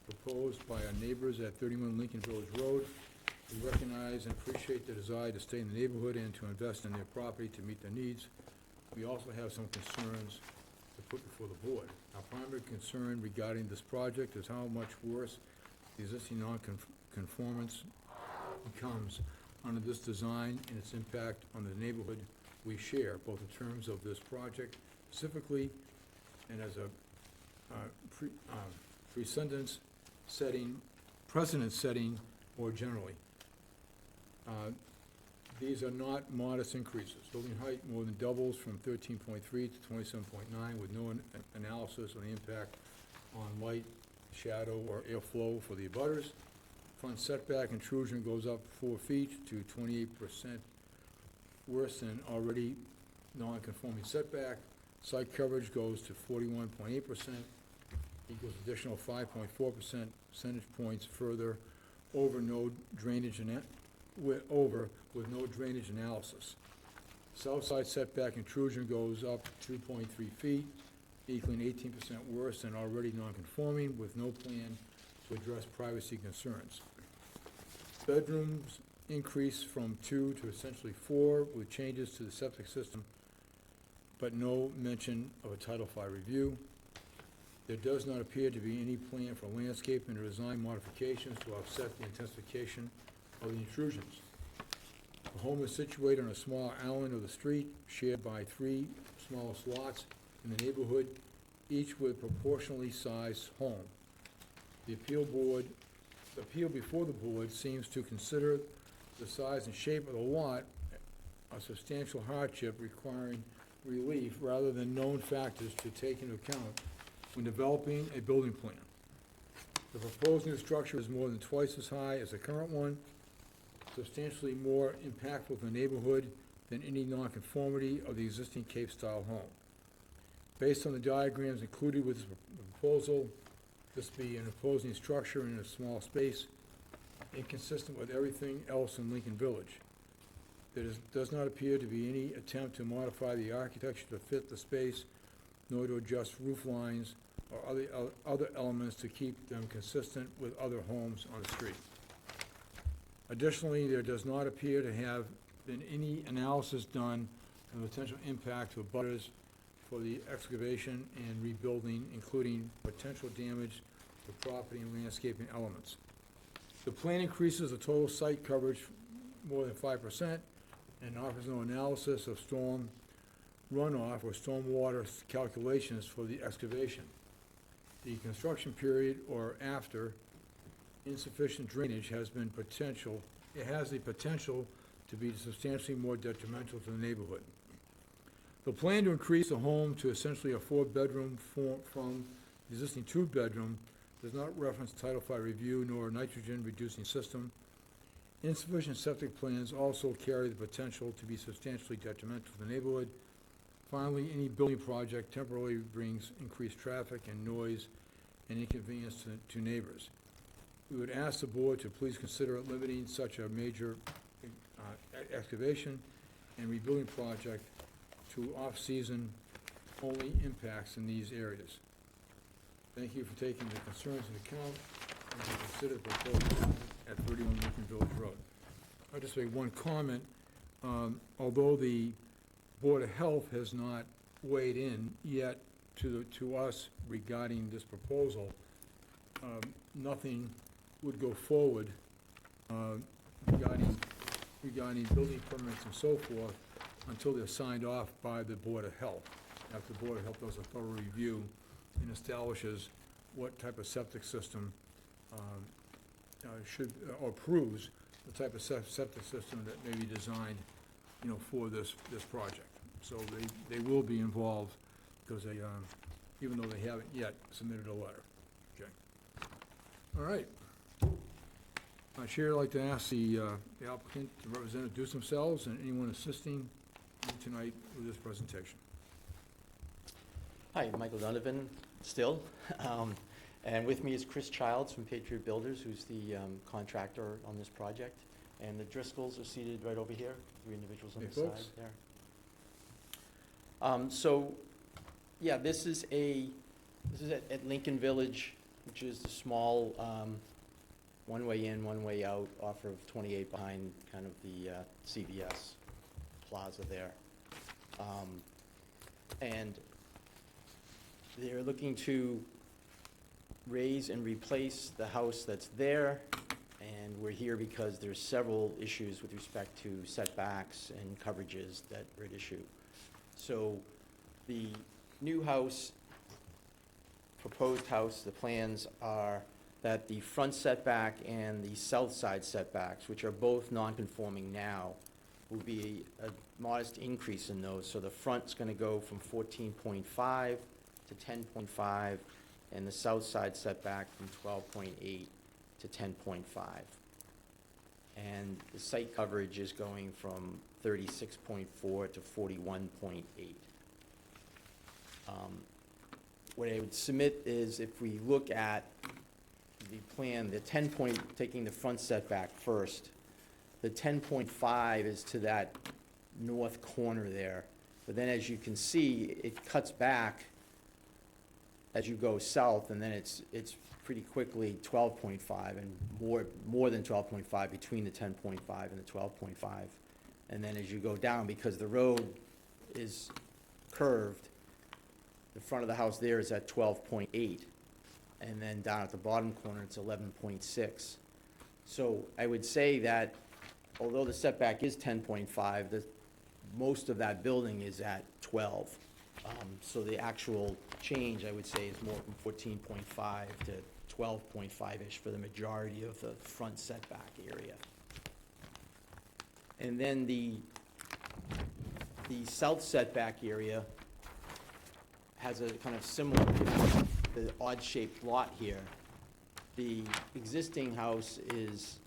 proposed by our neighbors at 31 Lincoln Village Road. We recognize and appreciate the desire to stay in the neighborhood and to invest in their property to meet their needs. We also have some concerns to put before the board. Our primary concern regarding this project is how much worse the existing non-conformance becomes under this design and its impact on the neighborhood we share, both in terms of this project specifically and as a precedent setting more generally. These are not modest increases. Building height more than doubles from 13.3 to 27.9 with no analysis on the impact on light, shadow, or airflow for the abutters. Front setback intrusion goes up 4 feet to 28%, worse than already non-conforming setback. Site coverage goes to 41.8%, equals additional 5.4% percentage points further over no drainage with no drainage analysis. South side setback intrusion goes up 2.3 feet, equaling 18% worse than already non-conforming with no plan to address privacy concerns. Bedrooms increase from 2 to essentially 4 with changes to the septic system, but no mention of a Title V review. There does not appear to be any plan for landscaping or design modifications to offset the intensification of the intrusions. The home is situated on a small island of the street, shared by 3 smallest lots in the neighborhood, each with proportionally sized home. The appeal before the board seems to consider the size and shape of the lot a substantial hardship requiring relief rather than known factors to take into account when developing a building plan. The proposed new structure is more than twice as high as the current one, substantially more impactful to the neighborhood than any nonconformity of the existing Cape-style home. Based on the diagrams included with this proposal, this be an imposing structure in a small space, inconsistent with everything else in Lincoln Village. There does not appear to be any attempt to modify the architecture to fit the space, nor to adjust roof lines or other elements to keep them consistent with other homes on the street. Additionally, there does not appear to have been any analysis done of the potential impact to abutters for the excavation and rebuilding, including potential damage to property and landscaping elements. The plan increases the total site coverage more than 5% and offers no analysis of storm runoff or stormwater calculations for the excavation. The construction period or after insufficient drainage has the potential to be substantially more detrimental to the neighborhood. The plan to increase the home to essentially a 4-bedroom from the existing 2-bedroom does not reference Title V review nor a nitrogen-reducing system. Insufficient septic plans also carry the potential to be substantially detrimental to the neighborhood. Finally, any building project temporarily brings increased traffic and noise and inconvenience to neighbors. We would ask the board to please consider limiting such a major excavation and rebuilding project to off-season only impacts in these areas. Thank you for taking the concerns into account and to consider the proposal at 31 Lincoln Village Road. I'll just make one comment. Although the Board of Health has not weighed in yet to us regarding this proposal, nothing would go forward regarding building permits and so forth until they're signed off by the Board of Health. After the Board of Health does a thorough review and establishes what type of septic system or approves the type of septic system that may be designed, for this project. So they will be involved because they, even though they haven't yet submitted a letter. Okay. All right. Chair, I'd like to ask the applicant, the representative, introduce themselves and anyone assisting tonight with this presentation. Hi, Michael Donovan, still. And with me is Chris Childs from Patriot Builders, who's the contractor on this project. And the Driscolls are seated right over here, 3 individuals on Hey, the side folks. there. So, yeah, this is at Lincoln Village, which is the small one-way in, one-way out off of 28 behind kind of the CVS plaza there. And they're looking to raise and replace the house that's there, and we're here because there's several issues with respect to setbacks and coverages that are at issue. So the new house, proposed house, the plans are that the front setback and the south side setbacks, which are both non-conforming now, will be a modest increase in those. So the front's gonna go from 14.5 to 10.5, and the south side setback from 12.8 to 10.5. And the site coverage is going from 36.4 to 41.8. What I would submit is if we look at the plan, the taking the front setback first, the 10.5 is to that north corner there. But then as you can see, it cuts back as you go south, and then it's pretty quickly 12.5 and more than 12.5 between the 10.5 and the 12.5. And then as you go down, because the road is curved, the front of the house there is at 12.8. And then down at the bottom corner, it's 11.6. So I would say that although the setback is 10.5, most of that building is at 12. So the actual change, I would say, is more from 14.5 to 12.5-ish for the majority of the front setback area. And then the south setback area has a kind of similar, the odd-shaped lot here. The existing house is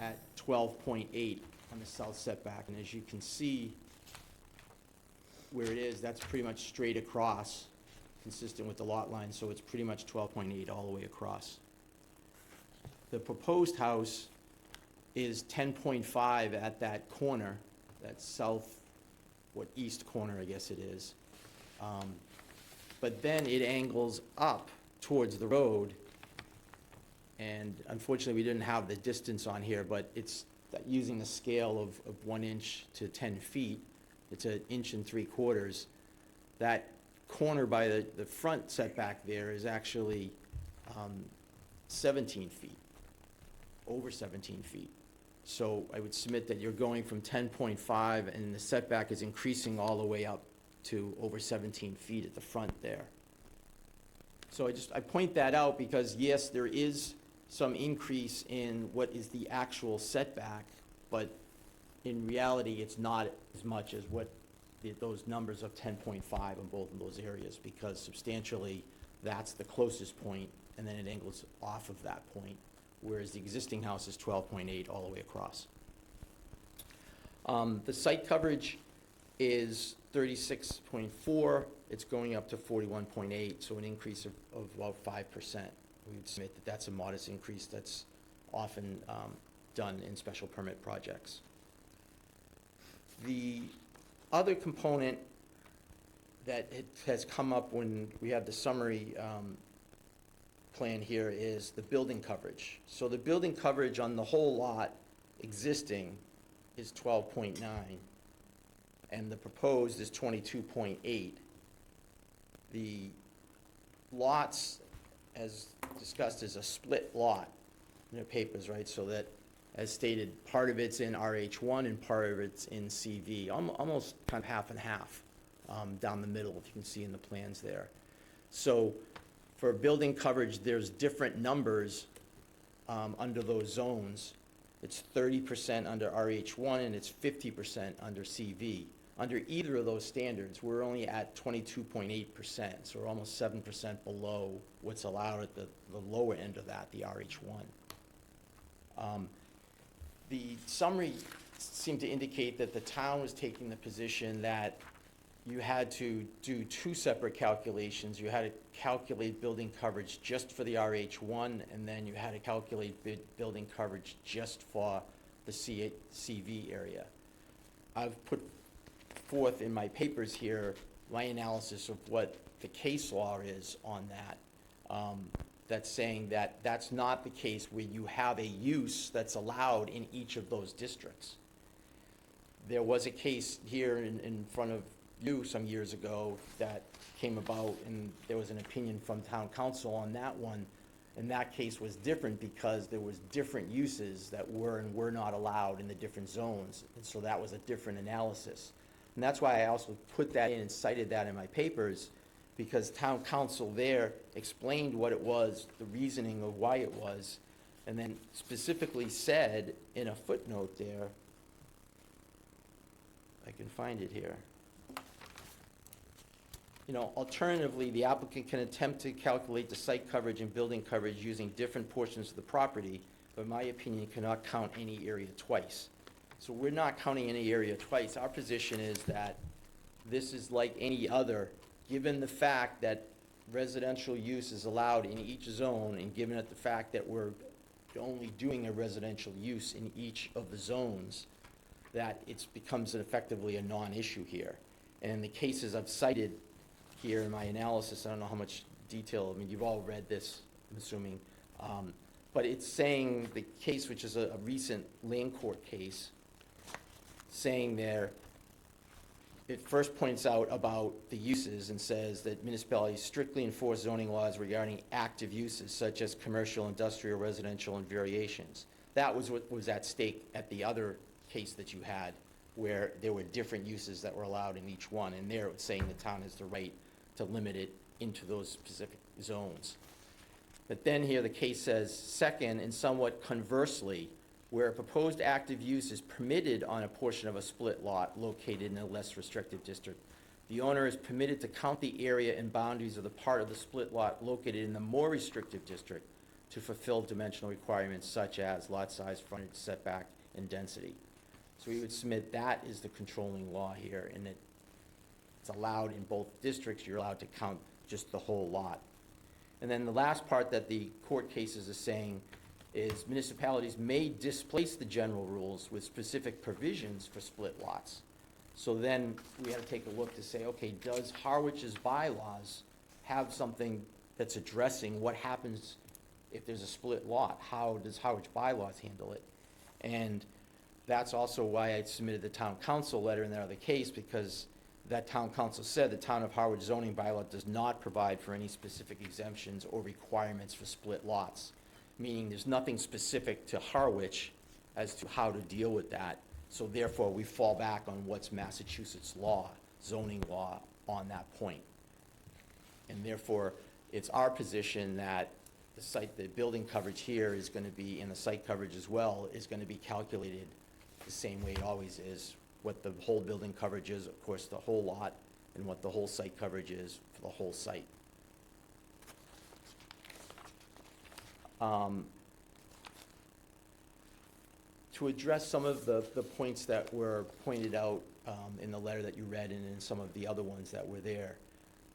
at 12.8 on the south setback, and as you can see where it is, that's pretty much straight across, consistent with the lot line, so it's pretty much 12.8 all the way across. The proposed house is 10.5 at that corner, that south, what, east corner, I guess it is. But then it angles up towards the road, and unfortunately, we didn't have the distance on here, but it's using the scale of 1 inch to 10 feet. It's 1 3/4 inches. That corner by the front setback there is actually 17 feet, over 17 feet. So I would submit that you're going from 10.5, and the setback is increasing all the way up to over 17 feet at the front there. So I point that out because, yes, there is some increase in what is the actual setback, but in reality, it's not as much as what those numbers of 10.5 in both of those areas, because substantially, that's the closest point, and then it angles off of that point, whereas the existing house is 12.8 all the way across. The site coverage is 36.4. It's going up to 41.8, so an increase of about 5%. We would submit that that's a modest increase that's often done in special permit projects. The other component that has come up when we have the summary plan here is the building coverage. So the building coverage on the whole lot existing is 12.9, and the proposed is 22.8. The lots, as discussed, is a split lot in the papers, right? So that, as stated, part of it's in RH1 and part of it's in CV, almost kind of half and half down the middle, if you can see in the plans there. So for building coverage, there's different numbers under those zones. It's 30% under RH1 and it's 50% under CV. Under either of those standards, we're only at 22.8%, so we're almost 7% below what's allowed at the lower end of that, the RH1. The summary seemed to indicate that the town was taking the position that you had to do two separate calculations. You had to calculate building coverage just for the RH1, and then you had to calculate building coverage just for the CV area. I've put forth in my papers here my analysis of what the case law is on that. That's saying that that's not the case where you have a use that's allowed in each of those districts. There was a case here in front of you some years ago that came about, and there was an opinion from town council on that one, and that case was different because there was different uses that were and were not allowed in the different zones, and so that was a different analysis. And that's why I also put that in and cited that in my papers, because town council there explained what it was, the reasoning of why it was, and then specifically said in a footnote there, I can find it here. You know, alternatively, the applicant can attempt to calculate the site coverage and building coverage using different portions of the property, but in my opinion, cannot count any area twice. So we're not counting any area twice. Our position is that this is like any other, given the fact that residential use is allowed in each zone, and given the fact that we're only doing a residential use in each of the zones, that it becomes effectively a non-issue here. And in the cases I've cited here in my analysis, I don't know how much detail, I mean, you've all read this, I'm assuming, but it's saying the case, which is a recent land court case, saying there, it first points out about the uses and says that municipalities strictly enforce zoning laws regarding active uses such as commercial, industrial, residential, and variations. That was what was at stake at the other case that you had, where there were different uses that were allowed in each one, and there it's saying the town has the right to limit it into those specific zones. But then here the case says, second, and somewhat conversely, where a proposed active use is permitted on a portion of a split lot located in a less restrictive district, the owner is permitted to count the area and boundaries of the part of the split lot located in the more restrictive district to fulfill dimensional requirements such as lot size, frontage, setback, and density. So we would submit that is the controlling law here, and it's allowed in both districts, you're allowed to count just the whole lot. And then the last part that the court cases are saying is municipalities may displace the general rules with specific provisions for split lots. So then we had to take a look to say, okay, does Harwich's bylaws have something that's addressing what happens if there's a split lot? How does Harwich bylaws handle it? And that's also why I submitted the town council letter in that other case, because that town council said the town of Harwich zoning bylaw does not provide for any specific exemptions or requirements for split lots, meaning there's nothing specific to Harwich as to how to deal with that. So therefore, we fall back on what's Massachusetts law, zoning law on that point. And therefore, it's our position that the building coverage here is gonna be, and the site coverage as well, is gonna be calculated the same way it always is. What the whole building coverage is, of course, the whole lot, and what the whole site coverage is for the whole site. To address some of the points that were pointed out in the letter that you read and in some of the other ones that were there,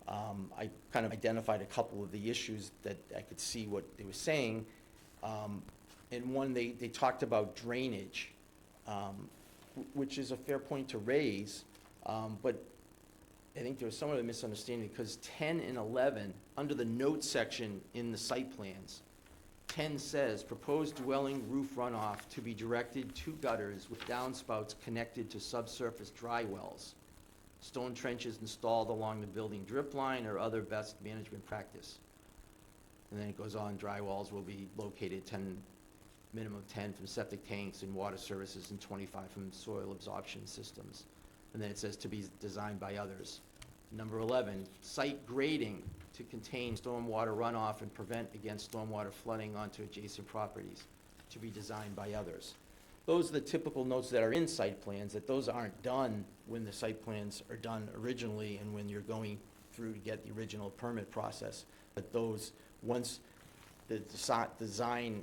I kind of identified a couple of the issues that I could see what they were saying. And one, they talked about drainage, which is a fair point to raise, but I think there was somewhat of a misunderstanding, because 10 and 11, under the notes section in the site plans, 10 says, proposed dwelling roof runoff to be directed to gutters with downspouts connected to subsurface dry wells. Stone trenches installed along the building drip line or other best management practice. And then it goes on, dry wells will be located minimum 10 from septic tanks and water services and 25 from soil absorption systems. And then it says to be designed by others. Number 11, site grading to contain stormwater runoff and prevent against stormwater flooding onto adjacent properties, to be designed by others. Those are the typical notes that are in site plans, that those aren't done when the site plans are done originally and when you're going through to get the original permit process. But those, once the design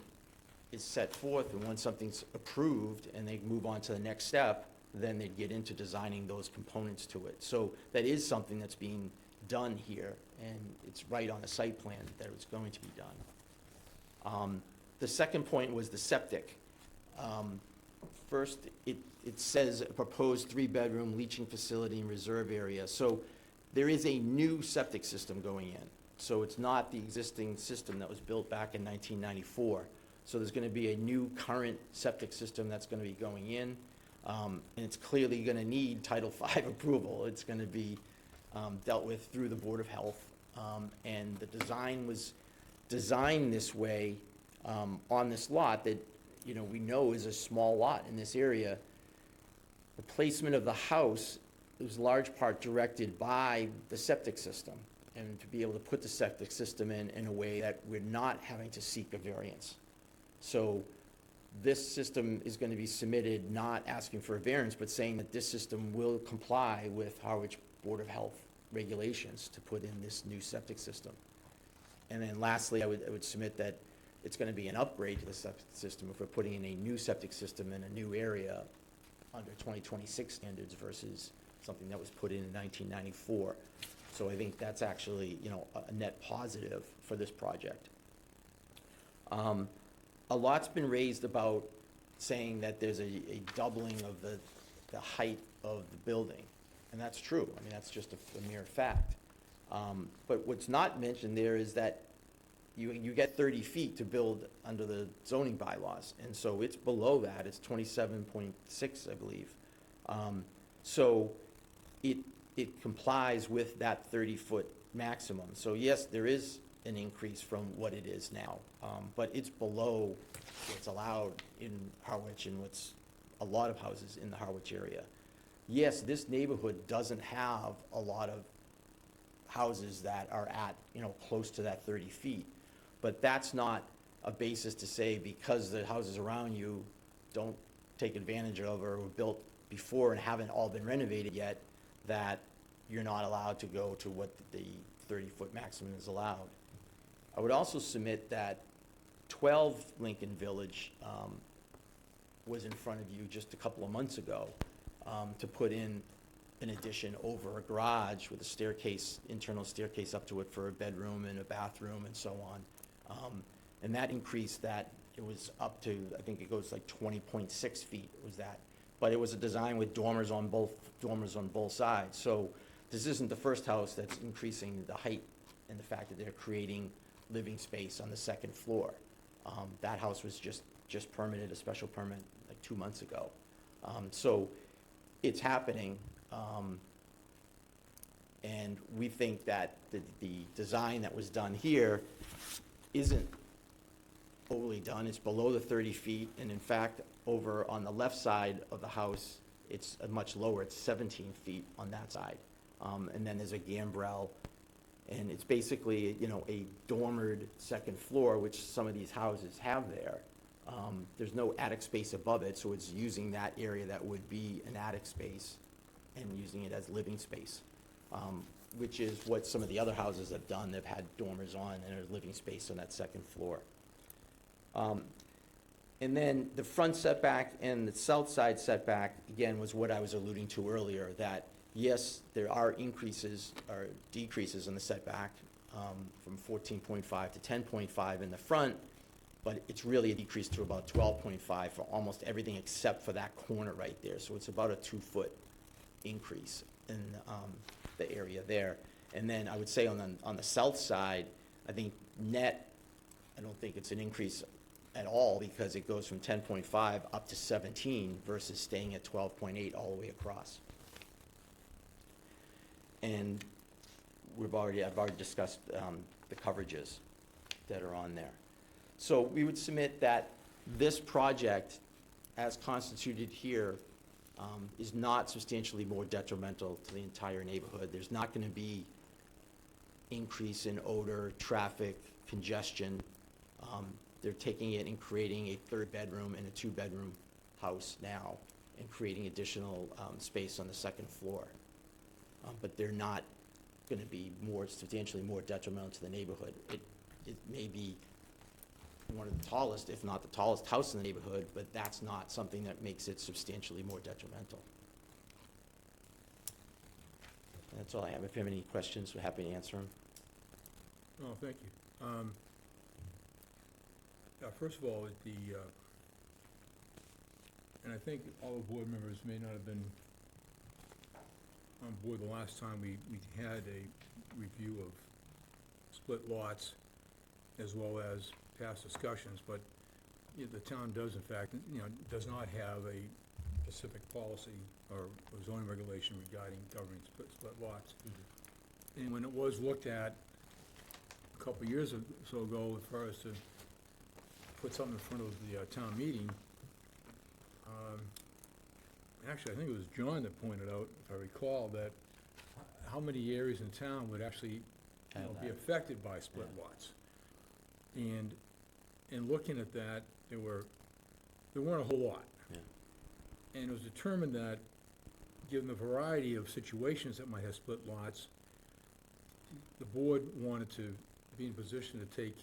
is set forth and once something's approved and they move on to the next step, then they'd get into designing those components to it. So that is something that's being done here, and it's right on the site plan that it's going to be done. The second point was the septic. First, it says a proposed 3-bedroom leaching facility and reserve area. So there is a new septic system going in. So it's not the existing system that was built back in 1994. So there's gonna be a new current septic system that's gonna be going in. And it's clearly gonna need Title V approval. It's gonna be dealt with through the Board of Health. And the design was designed this way on this lot that, we know is a small lot in this area. The placement of the house was large part directed by the septic system, and to be able to put the septic system in a way that we're not having to seek a variance. So this system is going to be submitted not asking for a variance, but saying that this system will comply with Harwich Board of Health regulations to put in this new septic system. And then lastly, I would submit that it's going to be an upgrade to the septic system if we're putting in a new septic system in a new area under 2026 standards versus something that was put in 1994. So I think that's actually, a net positive for this project. A lot's been raised about saying that there's a doubling of the height of the building, and that's true. I mean, that's just a mere fact. But what's not mentioned there is that you get 30 feet to build under the zoning bylaws, and so it's below that. It's 27.6, I believe. So it complies with that 30-foot maximum. So yes, there is an increase from what it is now, but it's below what's allowed in Harwich and what's a lot of houses in the Harwich area. Yes, this neighborhood doesn't have a lot of houses that are at, close to that 30 feet, but that's not a basis to say because the houses around you don't take advantage of or were built before and haven't all been renovated yet, that you're not allowed to go to what the 30-foot maximum is allowed. I would also submit that 12 Lincoln Village was in front of you just a couple of months ago to put in an addition over a garage with a staircase, internal staircase up to it for a bedroom and a bathroom and so on. And that increased that, it was up to, I think it goes like 20.6 feet was that. But it was a design with dormers on both sides. So this isn't the first house that's increasing the height and the fact that they're creating living space on the second floor. That house was just permitted, a special permit, like 2 months ago. So it's happening. And we think that the design that was done here isn't overly done. It's below the 30 feet, and in fact, over on the left side of the house, it's much lower. It's 17 feet on that side. And then there's a gambrel, and it's basically, you know, a dormered second floor, which some of these houses have there. There's no attic space above it, so it's using that area that would be an attic space and using it as living space, which is what some of the other houses have done. They've had dormers on and there's living space on that second floor. And then the front setback and the south side setback, again, was what I was alluding to earlier, that yes, there are increases or decreases in the setback from 14.5 to 10.5 in the front, but it's really a decrease to about 12.5 for almost everything except for that corner right there. So it's about a 2-foot increase in the area there. And then I would say on the south side, I think net, I don't think it's an increase at all, because it goes from 10.5 up to 17 versus staying at 12.8 all the way across. And I've already discussed the coverages that are on there. So we would submit that this project, as constituted here, is not substantially more detrimental to the entire neighborhood. There's not going to be increase in odor, traffic, congestion. They're taking it and creating a 3rd bedroom and a 2-bedroom house now and creating additional space on the second floor. But they're not going to be substantially more detrimental to the neighborhood. It may be one of the tallest, if not the tallest house in the neighborhood, but that's not something that makes it substantially more detrimental. That's all I have. If you have any questions, we're happy to answer them. Oh, thank you. First of all, and I think all the board members may not have been on board the last time we had a review of split lots as well as past discussions, but the town does in fact, does not have a specific policy or zoning regulation regarding governing split lots. Mm-hmm. And when it was looked at a couple of years or so ago, as far as to put something in front of the town meeting, actually, I think it was John that pointed out, if I recall, that how many areas in town would actually be affected by split lots. And in looking at that, there weren't a whole lot. Yeah. And it was determined that, given the variety of situations that might have split lots, the board wanted to be in a position to take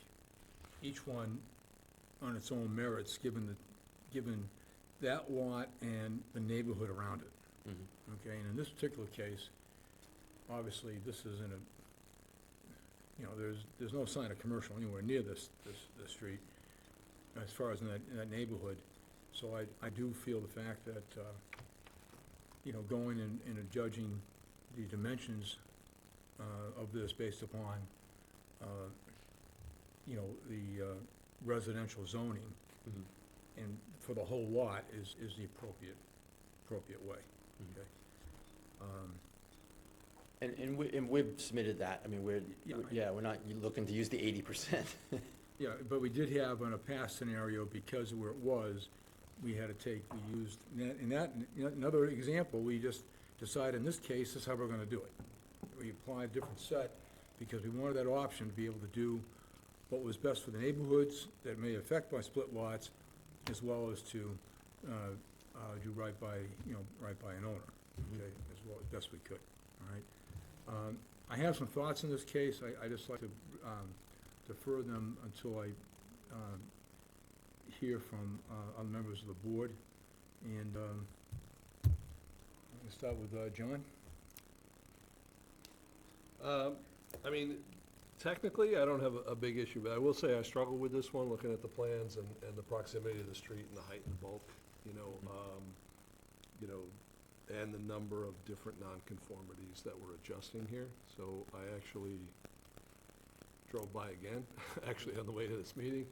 each one on its own merits, given that lot and the neighborhood around it. Mm-hmm. Okay, and in this particular case, obviously, this isn't there's no sign of commercial anywhere near this street, as far as in that neighborhood. So I do feel the fact that, going and judging the dimensions of this based upon, the residential zoning, mm-hmm. and for the whole lot is the appropriate way. Mm-hmm. Okay. And we've submitted that. I mean, we're not looking to use the 80%. Yeah, but we did have on a past scenario, because of where it was, we had to another example, we just decided in this case, this is how we're gonna do it. We applied a different set, because we wanted that option to be able to do what was best for the neighborhoods that may affect by split lots, as well as to do right by, right by an owner, okay, as well, as best we could, all right? I have some thoughts in this case. I just like to defer them until I hear from other members of the board. And I'm going to start with John. I mean, technically, I don't have a big issue, but I will say I struggle with this one, looking at the plans and the proximity to the street and the height and bulk, you know, and the number of different nonconformities that we're adjusting here. So I actually drove by again, actually on the way to this meeting,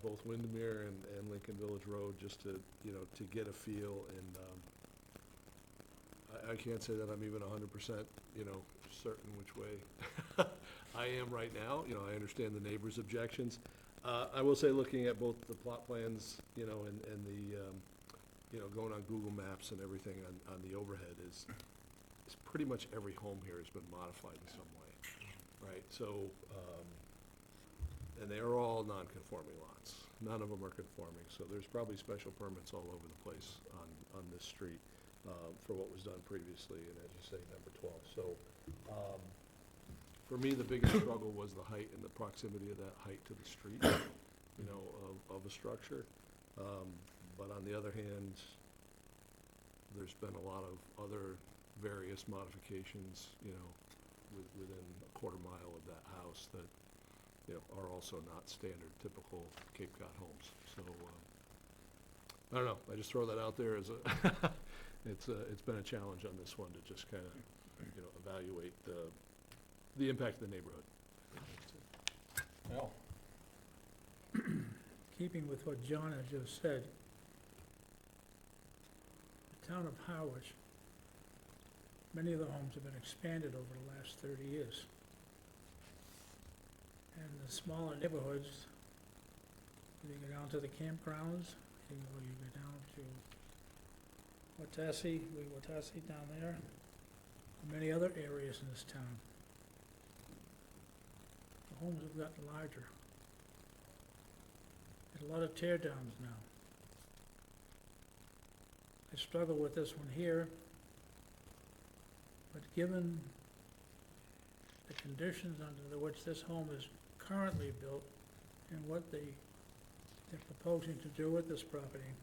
both Windermere and Lincoln Village Road, just to, to get a feel. And I can't say that I'm even 100%, certain which way I am right now. I understand the neighbors' objections. I will say, looking at both the plot plans, and the, going on Google Maps and everything on the overhead is pretty much every home here has been modified in some way, right? So, and they are all non-conforming lots. None of them are conforming, so there's probably special permits all over the place on this street for what was done previously, and as you say, number 12. So, for me, the biggest struggle was the height and the proximity of that height to the street, of a structure. But on the other hand, there's been a lot of other various modifications, within a quarter mile of that house that, are also not standard, typical Cape Cod homes. So, I don't know, I just throw that out there as a, it's been a challenge on this one to just kind of, evaluate the impact of the neighborhood. Al? Keeping with what John has just said, the town of Harwich, many of the homes have been expanded over the last 30 years. And the smaller neighborhoods, you go down to the campgrounds, you go down to Watasse down there, and many other areas in this town. The homes have gotten larger. There's a lot of tear downs now. I struggle with this one here, but given the conditions under which this home is currently built and what they're proposing to do with this property,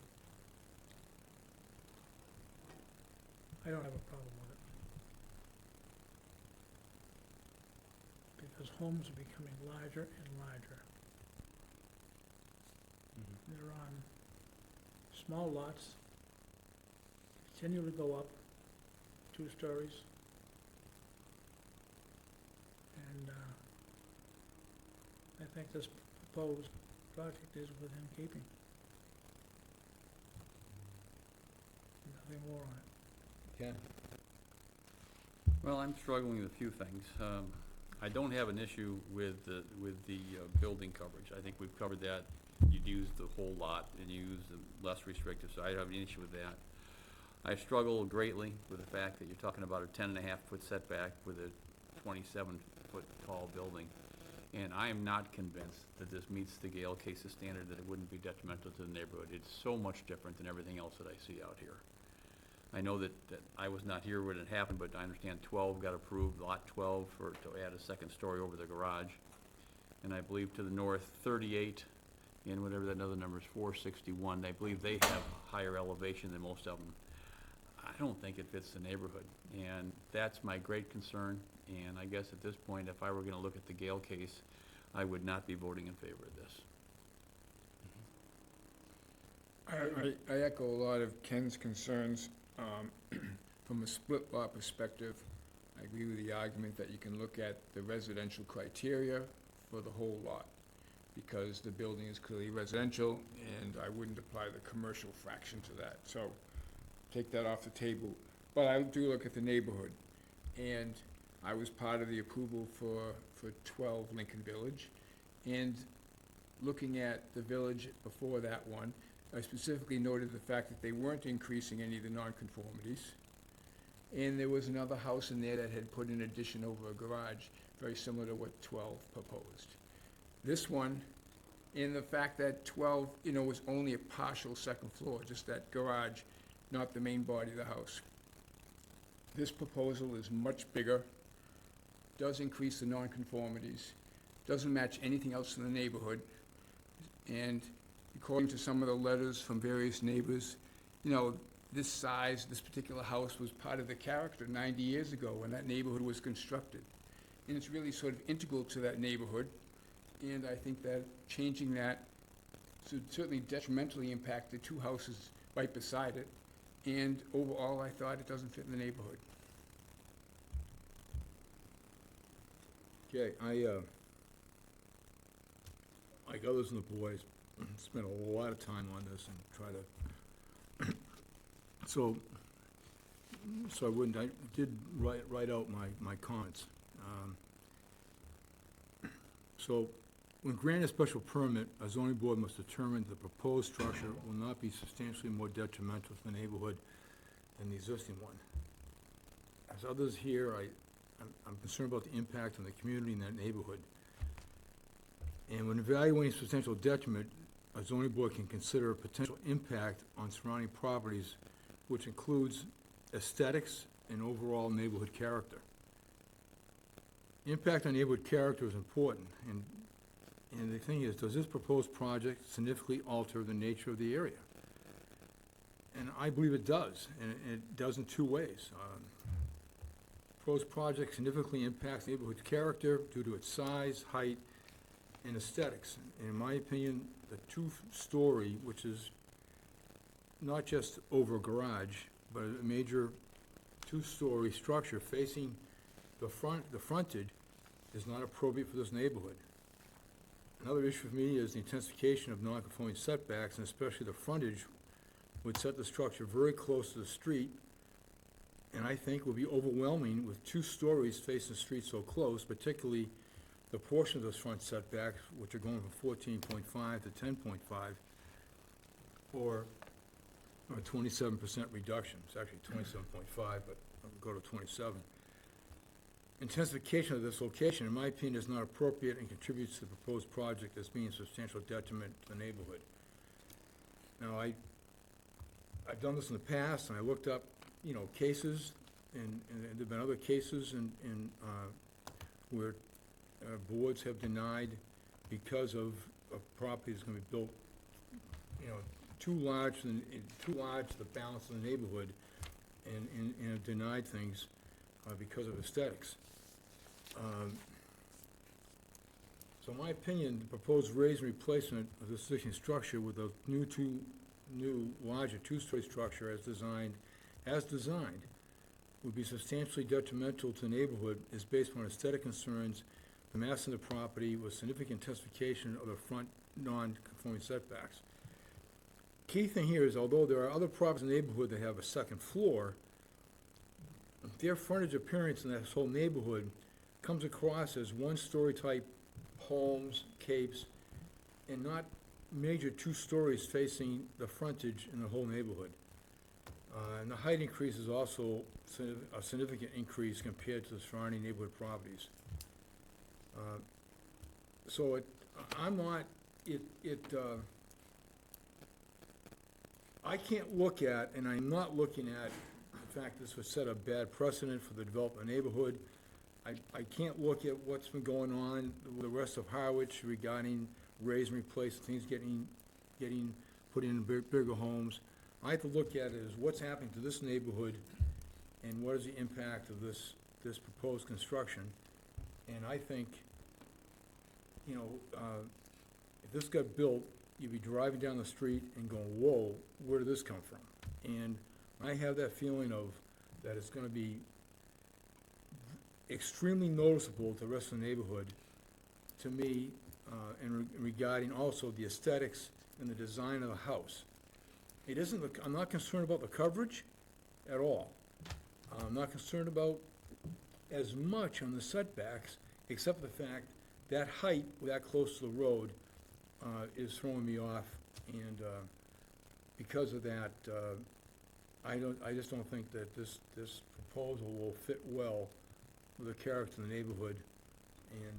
I don't have a problem with it. Because homes are becoming larger and larger. They're on small lots, continue to go up 2 stories. And I think this proposed project is within keeping. Nothing more on it. Ken? Well, I'm struggling with a few things. I don't have an issue with the building coverage. I think we've covered that. You'd use the whole lot and use the less restrictive, so I don't have an issue with that. I struggle greatly with the fact that you're talking about a 10.5-foot setback with a 27-foot tall building. And I am not convinced that this meets the Gale cases standard, that it wouldn't be detrimental to the neighborhood. It's so much different than everything else that I see out here. I know that I was not here when it happened, but I understand 12 got approved, lot 12, to add a second story over the garage. And I believe to the north, 38, and whatever that other number is, 461, I believe they have higher elevation than most of them. I don't think it fits the neighborhood, and that's my great concern. And I guess at this point, if I were gonna look at the Gale case, I would not be voting in favor of this. I echo a lot of Ken's concerns. From a split lot perspective, I agree with the argument that you can look at the residential criteria for the whole lot, because the building is clearly residential, and I wouldn't apply the commercial fraction to that. So take that off the table. But I do look at the neighborhood, and I was part of the approval for 12 Lincoln Village, and looking at the village before that one, I specifically noted the fact that they weren't increasing any of the nonconformities, and there was another house in there that had put an addition over a garage, very similar to what 12 proposed. This one And the fact that 12, was only a partial second floor, just that garage, not the main body of the house. This proposal is much bigger, does increase the nonconformities, doesn't match anything else in the neighborhood. And according to some of the letters from various neighbors, this size, this particular house was part of the character 90 years ago when that neighborhood was constructed. And it's really sort of integral to that neighborhood. And I think that changing that should certainly detrimentally impact the two houses right beside it. And overall, I thought it doesn't fit in the neighborhood. Okay, like others on the board, I spent a lot of time on this and try to, so I did write out my comments. So, when granted a special permit, a zoning board must determine the proposed structure will not be substantially more detrimental to the neighborhood than the existing one. As others here, I'm concerned about the impact on the community in that neighborhood. And when evaluating substantial detriment, a zoning board can consider a potential impact on surrounding properties, which includes aesthetics and overall neighborhood character. Impact on neighborhood character is important, and the thing is, does this proposed project significantly alter the nature of the area? And I believe it does, and it does in two ways. Proposed project significantly impacts neighborhood character due to its size, height, and aesthetics. And in my opinion, the two-story, which is not just over a garage, but a major two-story structure facing the frontage is not appropriate for this neighborhood. Another issue for me is the intensification of non-conforming setbacks, and especially the frontage would set the structure very close to the street, and I think would be overwhelming with two stories facing the street so close, particularly the portion of those front setbacks, which are going from 14.5 to 10.5, or a 27% reduction. It's actually 27.5, but I'll go to 27. Intensification of this location, in my opinion, is not appropriate and contributes to the proposed project as being a substantial detriment to the neighborhood. Now, I've done this in the past, and I looked up, cases, and there've been other cases where boards have denied because of a property that's gonna be built, too large to the balance of the neighborhood, and have denied things because of aesthetics. So in my opinion, the proposed raise and replacement of the existing structure with a new larger two-story structure as designed, would be substantially detrimental to the neighborhood, is based on aesthetic concerns, the mass of the property with significant intensification of the front non-conforming setbacks. Key thing here is, although there are other properties in the neighborhood that have a second floor, their frontage appearance in that whole neighborhood comes across as one-story type homes, capes, and not major two stories facing the frontage in the whole neighborhood. And the height increase is also a significant increase compared to the surrounding neighborhood properties. So I can't look at, and I'm not looking at, in fact, this would set a bad precedent for the development neighborhood. I can't look at what's been going on with the rest of Harwich regarding raise and replace, things getting put in bigger homes. I have to look at it as what's happening to this neighborhood and what is the impact of this proposed construction. And I think, if this got built, you'd be driving down the street and going, whoa, where did this come from? And I have that feeling that it's gonna be extremely noticeable to the rest of the neighborhood, to me, and regarding also the aesthetics and the design of the house. I'm not concerned about the coverage at all. I'm not concerned about as much on the setbacks, except the fact that height, that close to the road, is throwing me off, and because of that, I just don't think that this proposal will fit well with the character of the neighborhood, and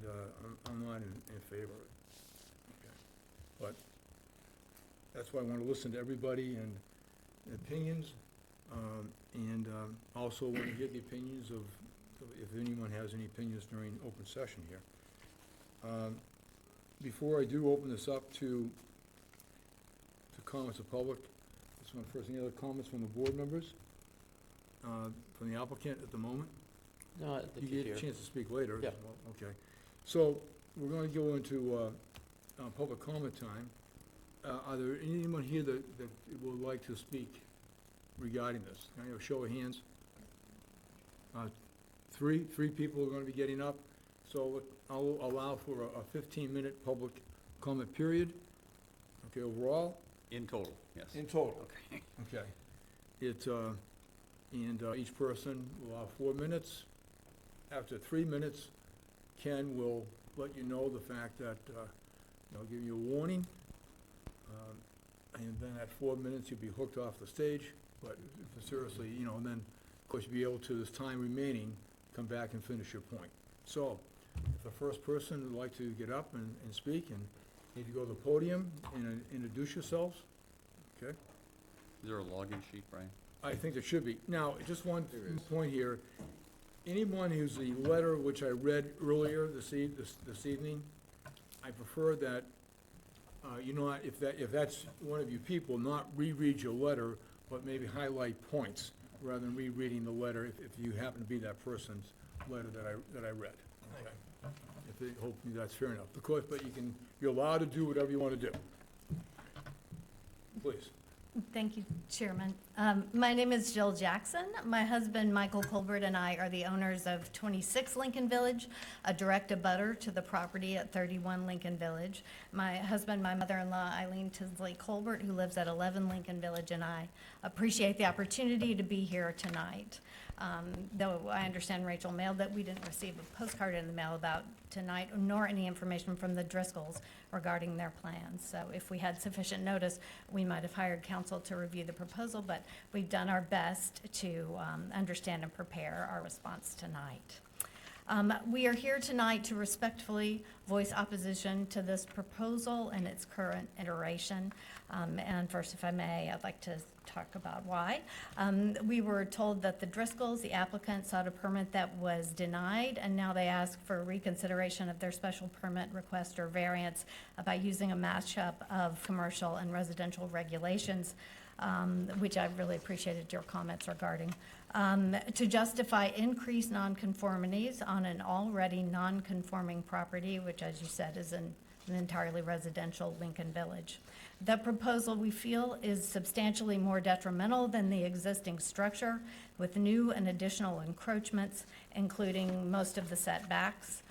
I'm not in favor of it. But that's why I want to listen to everybody and opinions, and also want to hear the opinions of, if anyone has any opinions during open session here. Before I do open this up to comments of public, this one first, any other comments from the board members? From the applicant at the moment? No, I think You you're get a here. chance to speak later. Yeah. Well, okay. So, we're gonna go into public comment time. Are there anyone here that would like to speak regarding this? Can I have a show of hands? Three people are gonna be getting up, so I'll allow for a 15-minute public comment period. Okay, overall? In total, yes. In total. Okay. Okay. Each person will have 4 minutes. After 3 minutes, Ken will let you know the fact that, they'll give you a warning. And then at 4 minutes, you'll be hooked off the stage. But if seriously, and then, of course, you'll be able to, this time remaining, come back and finish your point. So, if the first person would like to get up and speak, and need to go to the podium and introduce yourselves, okay? Is there a login sheet, Brian? I think there should be. Now, just one point here. Anyone who's the letter which I read earlier this evening, I prefer that, if that's one of you people, not reread your letter, but maybe highlight points, rather than rereading the letter, if you happen to be that person's letter that I read. Okay. Hopefully that's fair enough. Of course, but you're allowed to do whatever you want to do. Please. Thank you, Chairman. My name is Jill Jackson. My husband, Michael Colbert, and I are the owners of 26 Lincoln Village, a direct abutter to the property at 31 Lincoln Village. My husband, my mother-in-law, Eileen Tinsley Colbert, who lives at 11 Lincoln Village, and I appreciate the opportunity to be here tonight. Though I understand Rachel mailed that we didn't receive a postcard in the mail about tonight, nor any information from the Driscolls regarding their plans. So if we had sufficient notice, we might have hired counsel to review the proposal, but we've done our best to understand and prepare our response tonight. We are here tonight to respectfully voice opposition to this proposal in its current iteration. And first, if I may, I'd like to talk about why. We were told that the Driscolls, the applicant, sought a permit that was denied, and now they ask for reconsideration of their special permit request or variance by using a mashup of commercial and residential regulations, which I've really appreciated your comments regarding, to justify increased nonconformities on an already nonconforming property, which, as you said, is an entirely residential Lincoln Village. The proposal, we feel, is substantially more detrimental than the existing structure, with new and additional encroachments, including most of the setbacks.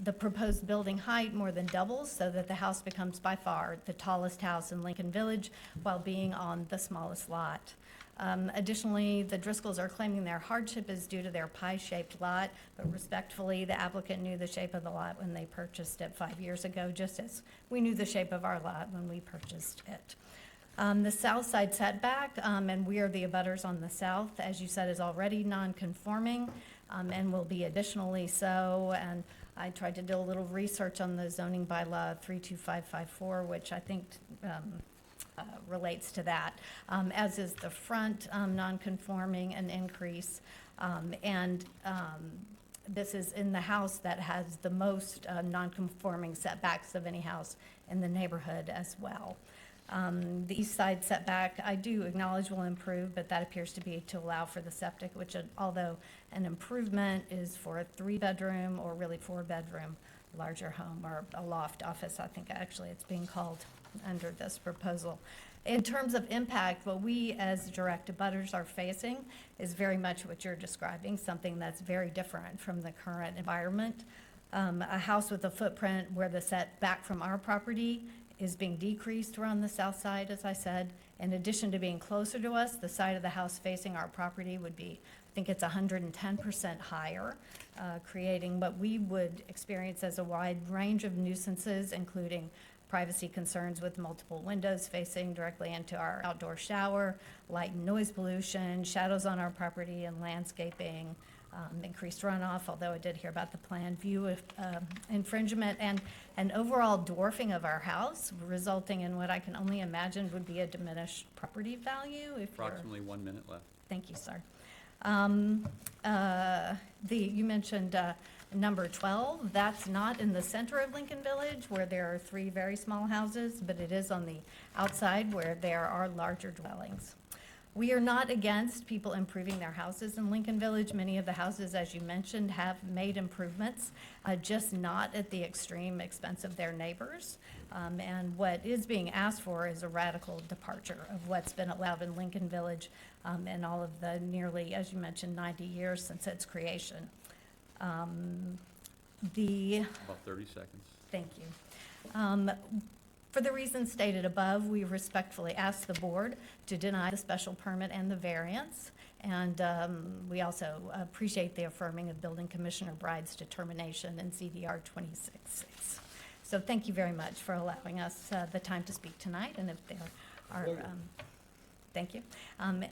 The proposed building height more than doubles, so that the house becomes by far the tallest house in Lincoln Village, while being on the smallest lot. Additionally, the Driscolls are claiming their hardship is due to their pie-shaped lot, but respectfully, the applicant knew the shape of the lot when they purchased it 5 years ago, just as we knew the shape of our lot when we purchased it. The south side setback, and we are the abutters on the south, as you said, is already non-conforming, and will be additionally so. And I tried to do a little research on the zoning bylaw 32554, which I think relates to that, as is the front non-conforming and increase. This is in the house that has the most non-conforming setbacks of any house in the neighborhood as well. The east side setback, I do acknowledge will improve, but that appears to be to allow for the septic, which, although an improvement, is for a 3-bedroom or really 4-bedroom larger home, or a loft office, I think actually it's being called under this proposal. In terms of impact, what we as direct abutters are facing is very much what you're describing, something that's very different from the current environment. A house with a footprint where the setback from our property is being decreased around the south side, as I said. In addition to being closer to us, the side of the house facing our property would be, I think it's 110% higher, creating what we would experience as a wide range of nuisances, including privacy concerns with multiple windows facing directly into our outdoor shower, light and noise pollution, shadows on our property, and landscaping, increased runoff, although I did hear about the plan view of infringement, and an overall dwarfing of our house, resulting in what I can only imagine would be a diminished property value if you're. Approximately 1 minute left. Thank you, sir. You mentioned number 12. That's not in the center of Lincoln Village where there are 3 very small houses, but it is on the outside where there are larger dwellings. We are not against people improving their houses in Lincoln Village. Many of the houses, as you mentioned, have made improvements, just not at the extreme expense of their neighbors. And what is being asked for is a radical departure of what's been allowed in Lincoln Village in all of the nearly, as you mentioned, 90 years since its creation. About 30 seconds. Thank you. For the reasons stated above, we respectfully ask the board to deny the special permit and the variance. And we also appreciate the affirming of Building Commissioner Bride's determination in CDR 26-6. So thank you very much for allowing us the time to speak tonight. And if there are, thank you. Thank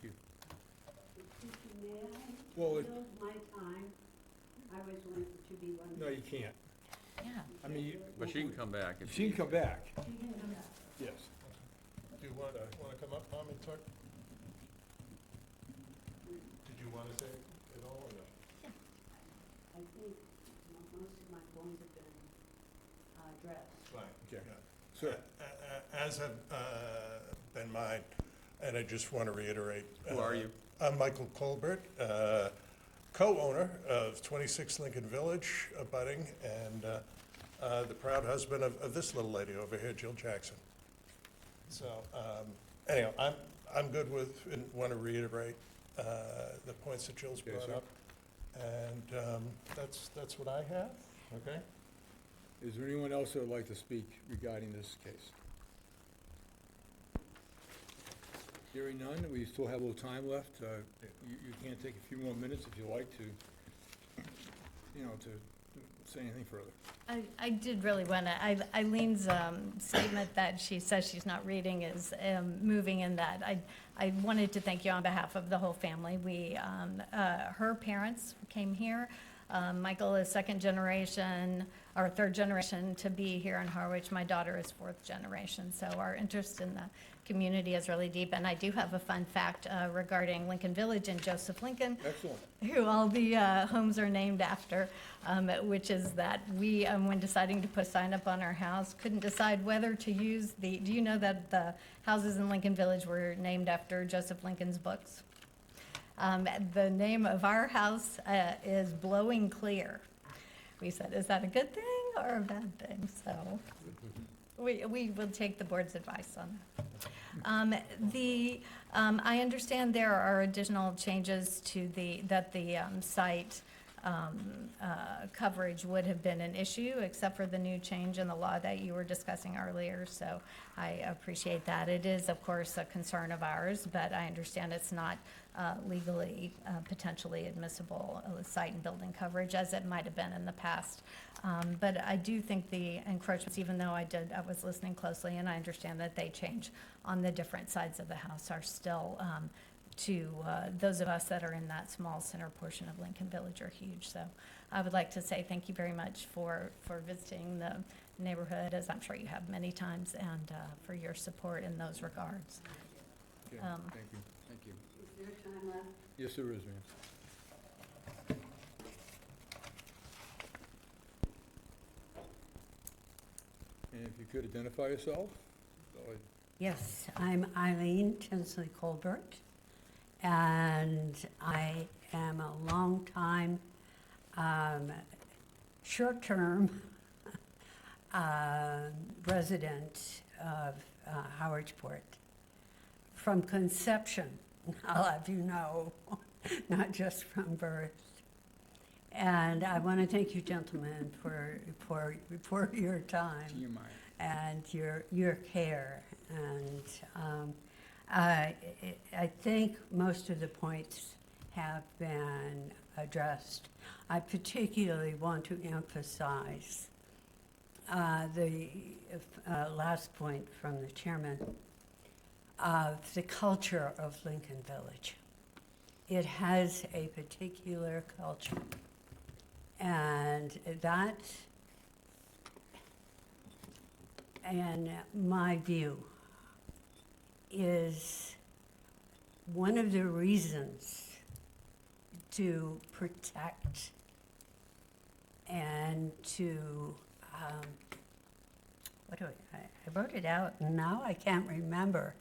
you. May I Well, yield my time? I was wanting to be one. no, you can't. Yeah. I mean, But she can come back. if she can come back, She can come back. yes. Do you want to come up, Tom, and talk? Did you want to say it all, or no? I think most of my points have been addressed. Fine. Okay. Sir. As have been mine, and I just want to reiterate. Who are you? I'm Michael Colbert, co-owner of 26 Lincoln Village, abutting, and the proud husband of this little lady over here, Jill Jackson. So anyhow, I'm good with, and want to reiterate the points that Jill's Yes, brought sir. up. And that's what I have, okay? Is there anyone else that would like to speak regarding this case? Hearing none, we still have a little time left. You can take a few more minutes if you like to, to say anything further. I did really want to, Eileen's statement that she says she's not reading is moving in that. I wanted to thank you on behalf of the whole family. Her parents came here. Michael is second generation, or third generation to be here in Harwich. My daughter is fourth generation, so our interest in the community is really deep. And I do have a fun fact regarding Lincoln Village and Joseph Lincoln, Excellent. who all the homes are named after, which is that we, when deciding to put a sign up on our house, couldn't decide whether to use do you know that the houses in Lincoln Village were named after Joseph Lincoln's books? The name of our house is Blowing Clear. We said, is that a good thing or a bad thing? So we will take the board's advice on that. I understand there are additional changes to that the site coverage would have been an issue, except for the new change in the law that you were discussing earlier, so I appreciate that. It is, of course, a concern of ours, but I understand it's not legally potentially admissible site and building coverage, as it might have been in the past. But I do think the encroachments, even though I was listening closely, and I understand that they change on the different sides of the house, are still to those of us that are in that small center portion of Lincoln Village are huge. So I would like to say thank you very much for visiting the neighborhood, as I'm sure you have many times, and for your support in those regards. Okay, thank you. Thank you. Is there time left? Yes, there is, ma'am. And if you could identify yourself? Yes, I'm Eileen Tinsley Colbert, and I am a longtime short-term resident of Howardsport from conception, I'll have you know, not just from birth. And I want to thank you, gentlemen, for your time and your care. And I think most of the points have been addressed. I particularly want to emphasize the last point from the chairman of the culture of Lincoln Village. it has a particular culture. And that, in my view, is one of the reasons to protect and to, what do I wrote it out and now I can't remember.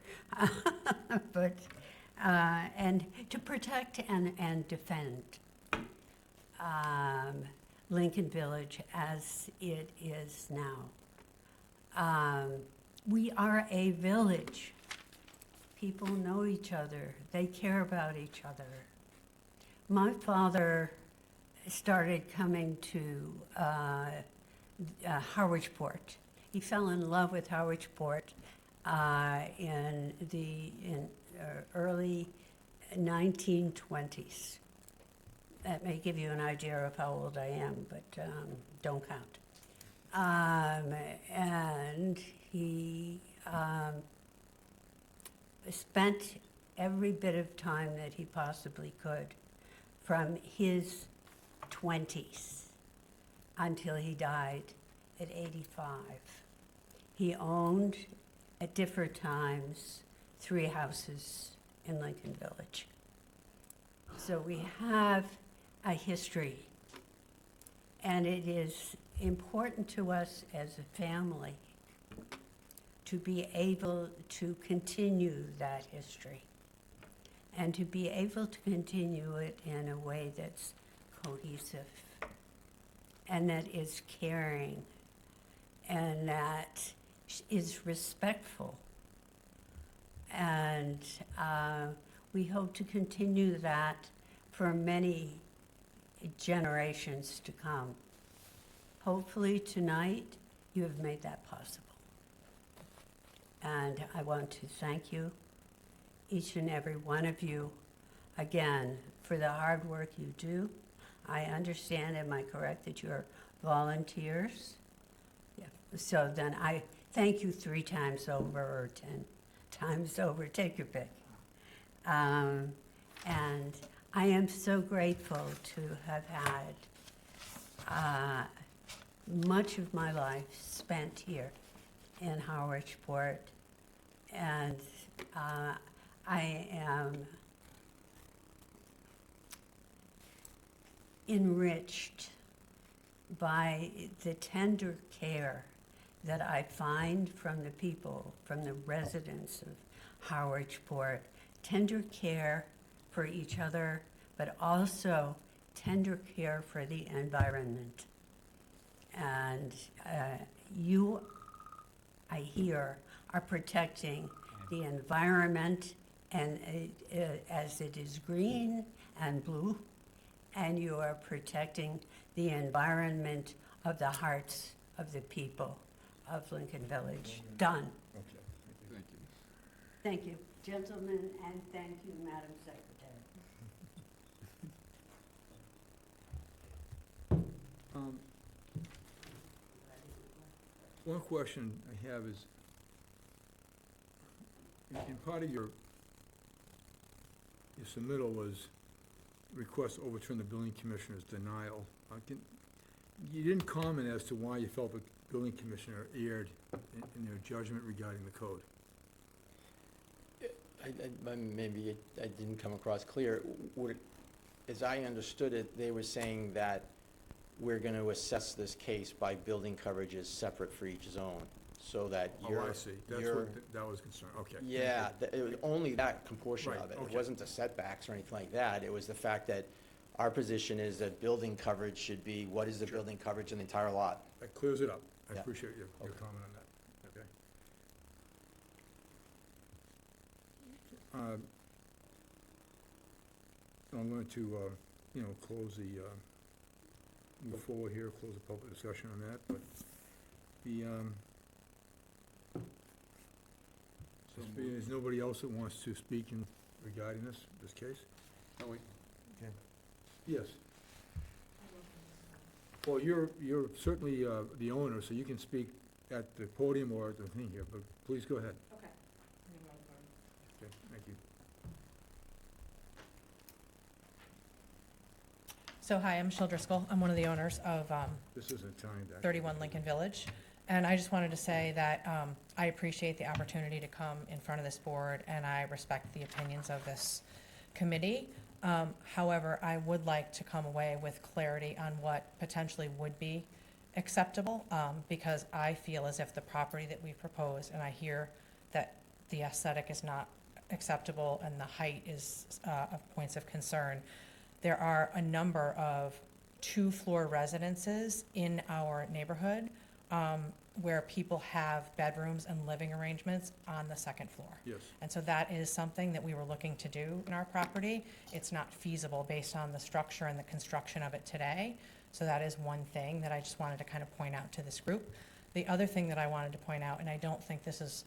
But, and to protect and defend Lincoln Village as it is now. We are a village. People know each other. They care about each other. My father started coming to Harwichport. He fell in love with Harwichport in the early 1920s. That may give you an idea of how old I am, but don't count. And he spent every bit of time that he possibly could from his 20s until he died at 85. He owned, at different times, 3 houses in Lincoln Village. So we have a history, and it is important to us as a family to be able to continue that history and to be able to continue it in a way that's cohesive and that is caring and that is respectful. And we hope to continue that for many generations to come. Hopefully tonight you have made that possible. And I want to thank you, each and every one of you, again, for the hard work you do. I understand, am I correct, that you're volunteers? Yeah. So then I thank you 3 times over or 10 times over, take your pick. And I am so grateful to have had much of my life spent here in Harwichport, and I am enriched by the tender care that I find from the people, from the residents of Harwichport, tender care for each other, but also tender care for the environment. And you, I hear, are protecting the environment and as it is green and blue, and you are protecting the environment of the hearts of the people of Lincoln Village. Done. Okay, thank you. Thank you, gentlemen, and thank you, Madam Secretary. One question I have is, in part of your submittal was request to overturn the building commissioner's denial. You didn't comment as to why you felt the building commissioner erred in their judgment regarding the code. Maybe I didn't come across clear. As I understood it, they were saying that we're going to assess this case by building coverages separate for each zone, so that you're... Oh, I see. That's what, that was concerned, okay. Yeah, it was only that portion Right, of it. okay. It wasn't the setbacks or anything like that. It was the fact that our position is that building coverage should be, what is the building coverage in the entire lot? That clears it up. I Yeah. appreciate your Okay. comment on that, okay? I'm going to, close the, move forward here, close the public discussion on that, but the, there's nobody else that wants to speak regarding this case? Oh, wait. Yes. Well, you're certainly the owner, so you can speak at the podium or at the thing here, but please go ahead. Okay. Okay, thank you. So hi, I'm Michelle Driscoll. I'm one of the owners of This isn't timed, actually. 31 Lincoln Village. And I just wanted to say that I appreciate the opportunity to come in front of this board, and I respect the opinions of this committee. However, I would like to come away with clarity on what potentially would be acceptable, because I feel as if the property that we propose, and I hear that the aesthetic is not acceptable and the height is of points of concern. There are a number of two-floor residences in our neighborhood where people have bedrooms and living arrangements on the second floor. Yes. And so that is something that we were looking to do in our property. It's not feasible based on the structure and the construction of it today. So that is one thing that I just wanted to kind of point out to this group. The other thing that I wanted to point out, and I don't think this is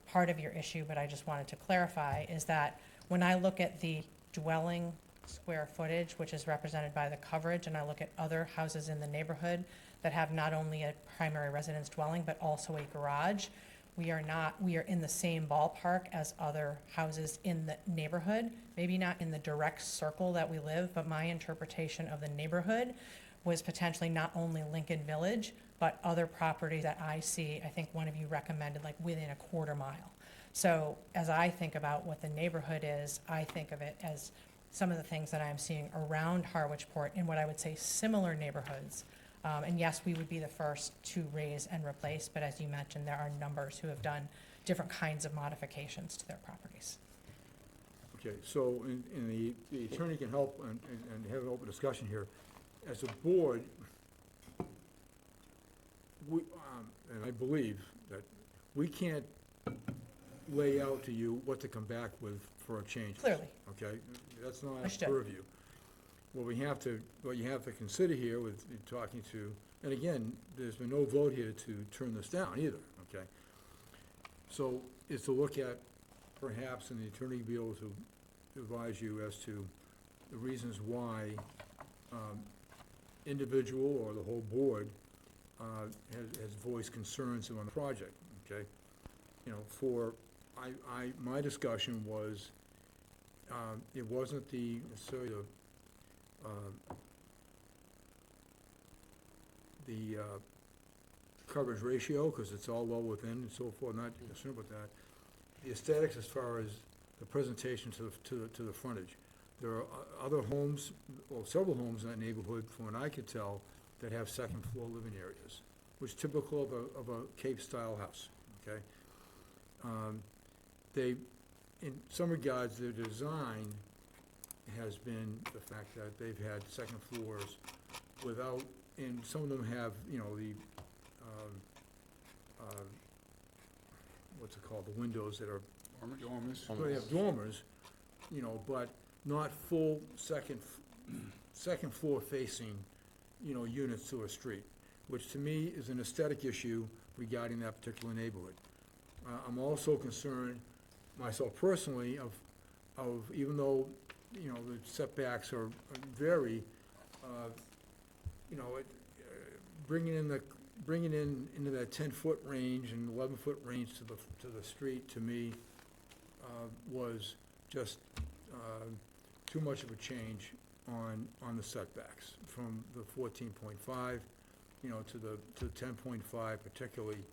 part of your issue, but I just wanted to clarify, is that when I look at the dwelling square footage, which is represented by the coverage, and I look at other houses in the neighborhood that have not only a primary residence dwelling, but also a garage, we are in the same ballpark as other houses in the neighborhood, maybe not in the direct circle that we live, but my interpretation of the neighborhood was potentially not only Lincoln Village, but other properties that I see. I think one of you recommended like within a quarter mile. So as I think about what the neighborhood is, I think of it as some of the things that I'm seeing around Harwich Port in what I would say similar neighborhoods. And yes, we would be the first to raise and replace, but as you mentioned, there are numbers who have done different kinds of modifications to their properties. Okay, so, and the attorney can help and have an open discussion here. As a board, we, and I believe that we can't lay out to you what to come back with for a change. Clearly. Okay, that's not our Understood. purview. What you have to consider here with talking to, and again, there's been no vote here to turn this down either, okay? So, is to look at perhaps, and the attorney be able to advise you as to the reasons why individual or the whole board has voiced concerns on the project, okay? You know, my discussion was, it wasn't necessarily the coverage ratio, because it's all well within and so forth, not concerned with that. The aesthetics as far as the presentation to the frontage. There are other homes, or several homes in that neighborhood, from what I could tell, that have second floor living areas, which is typical of a Cape-style house, okay? In some regards, their design has been the fact that they've had second floors without, and some of them have, you know, the, what's it called, the windows that are, Dormers. well, they have dormers, you know, but not full second floor facing, you know, units to a street, which to me is an aesthetic issue regarding that particular neighborhood. I'm also concerned, myself personally, of even though, you know, the setbacks are very, you know, bringing in into that 10-foot range and 11-foot range to the street, to me, was just too much of a change on the setbacks, from the 14.5, you know, to the 10.5 particularly,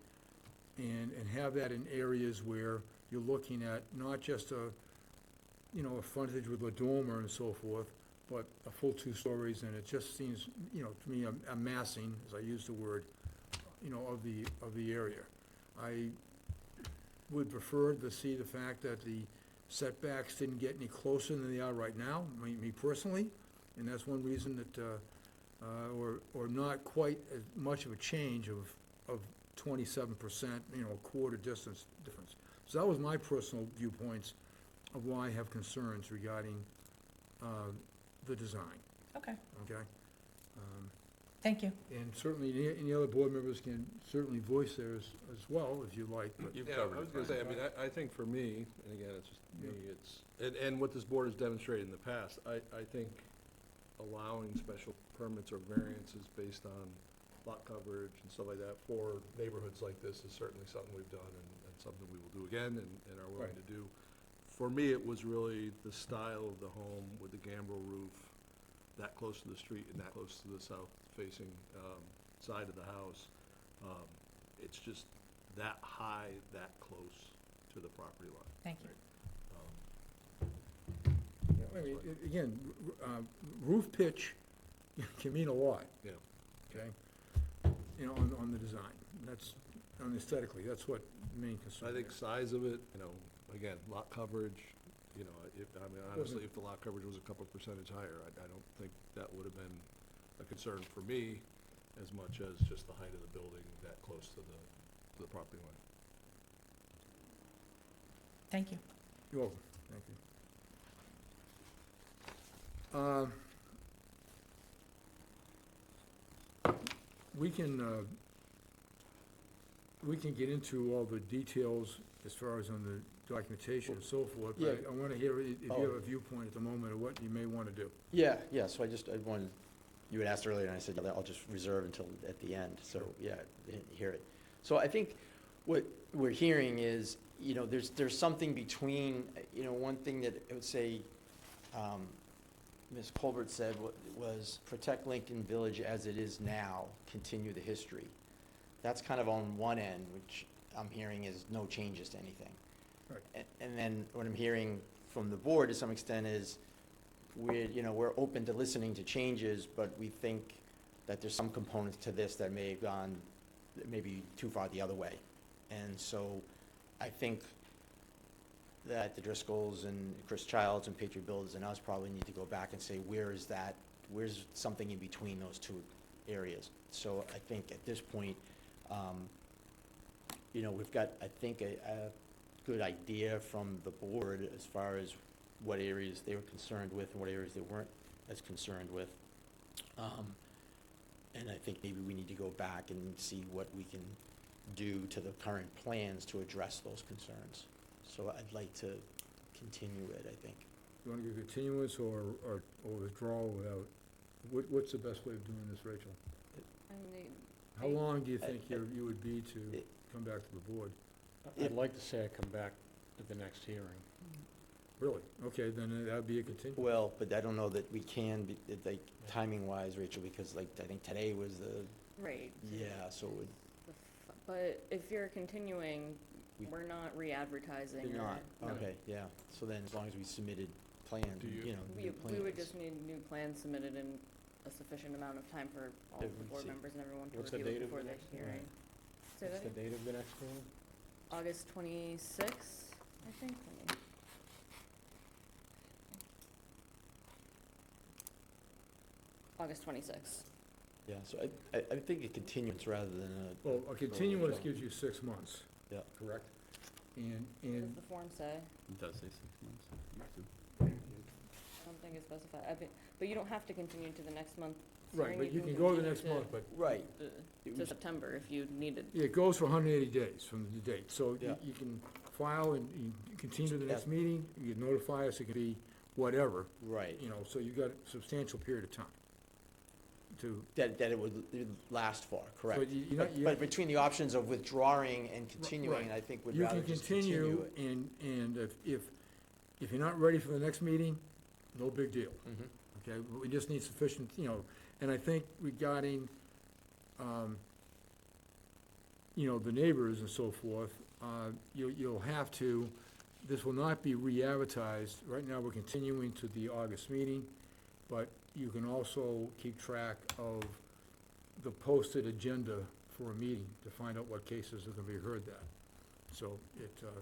and have that in areas where you're looking at not just a frontage with a dormer and so forth, but a full 2 stories, and it just seems, you know, to me, a massing, as I use the word, you know, of the area. I would prefer to see the fact that the setbacks didn't get any closer than they are right now, me personally, and that's one reason that, or not quite as much of a change of 27%, you know, quarter distance difference. So that was my personal viewpoints of why I have concerns regarding the design, Okay, okay? Thank you. And certainly, any other board members can certainly voice theirs as well, if you like, but You've Yeah, covered I was it gonna fine. say, I mean, I think for me, and again, it's just me, and what this board has demonstrated in the past, I think allowing special permits or variances based on lot coverage and stuff like that for neighborhoods like this is certainly something we've done and something we will do again and are willing to do. For me, it was really the style of the home with the gambrel roof, that close to the street and that close to the south-facing side of the house. It's just that high, that close to the property line. Thank you. I mean, again, roof pitch can mean a lot. Yeah. Okay? You know, on the design, that's, on aesthetically, that's what the main concern I think is. size of it, you know, again, lot coverage, you know, I mean, honestly, if the lot coverage was a couple percentage higher, I don't think that would have been a concern for me as much as just the height of the building that close to the property line. Thank you. You're welcome, thank you. We can get into all the details as far as on the documentation and so forth, but Yeah. I want to hear if you Oh. have a viewpoint at the moment of what you may want to do. Yeah, so I wanted, you had asked earlier, and I said, yeah, I'll just reserve until at the end, so, yeah, I didn't hear it. So I think what we're hearing is, you know, there's something between, you know, one thing that I would say, Ms. Colbert said was protect Lincoln Village as it is now, continue the history. That's kind of on one end, which I'm hearing is no changes to anything. Right. And then what I'm hearing from the board to some extent is we're open to listening to changes, but we think that there's some components to this that may have gone maybe too far the other way. And so I think that the Driscolls and Chris Childs and Patriot Builders and us probably need to go back and say, where's something in between those two areas? So I think at this point, you know, we've got, I think, a good idea from the board as far as what areas they were concerned with and what areas they weren't as concerned with. And I think maybe we need to go back and see what we can do to the current plans to address those concerns. So I'd like to continue it, I think. You want to give continuance or withdrawal without, what's the best way of doing this, Rachel? How long do you think you would be to come back to the board? I'd like to say I come back at the next hearing. Really? Okay, then that'd be a continuance. Well, but I don't know that we can, like, timing-wise, Rachel, because like, I think today was the, Right. yeah, so it would, But if you're continuing, We- we're not re-advertising. you're not, No. okay, yeah. So then, as long as we submitted plans, Do you- you know, We new would plans. just need new plans submitted in a sufficient amount of time for all of the Everyone board see. members and everyone to What's the review date it of before the the next hearing. Say What's that the again? date of the next meeting? August 26th, I think. Let me- August 26th. Yeah, so I think a continuance rather than a. Well, a continuance gives you 6 months. Yeah. Correct? And, What does and, the form say? It does say 6 months. I don't think it's specified. But you don't have to continue to the next month. right, but you can go to the next month, but Right. To September if you needed. it goes for 180 days from the date. So Yeah. you can file and you continue to the next meeting, you notify us, it could be whatever, Right. you know, so you've got a substantial period of time to, That it would last for, correct. But you know, But between the options of withdrawing and continuing, I think would you rather can just continue continue, it. and if you're not ready for the next meeting, no big deal. Mhm. Okay, we just need sufficient, you know, and I think regarding, you know, the neighbors and so forth, you'll have to, this will not be re-advertised. Right now, we're continuing to the August meeting, but you can also keep track of the posted agenda for a meeting to find out what cases are gonna be heard that. So you can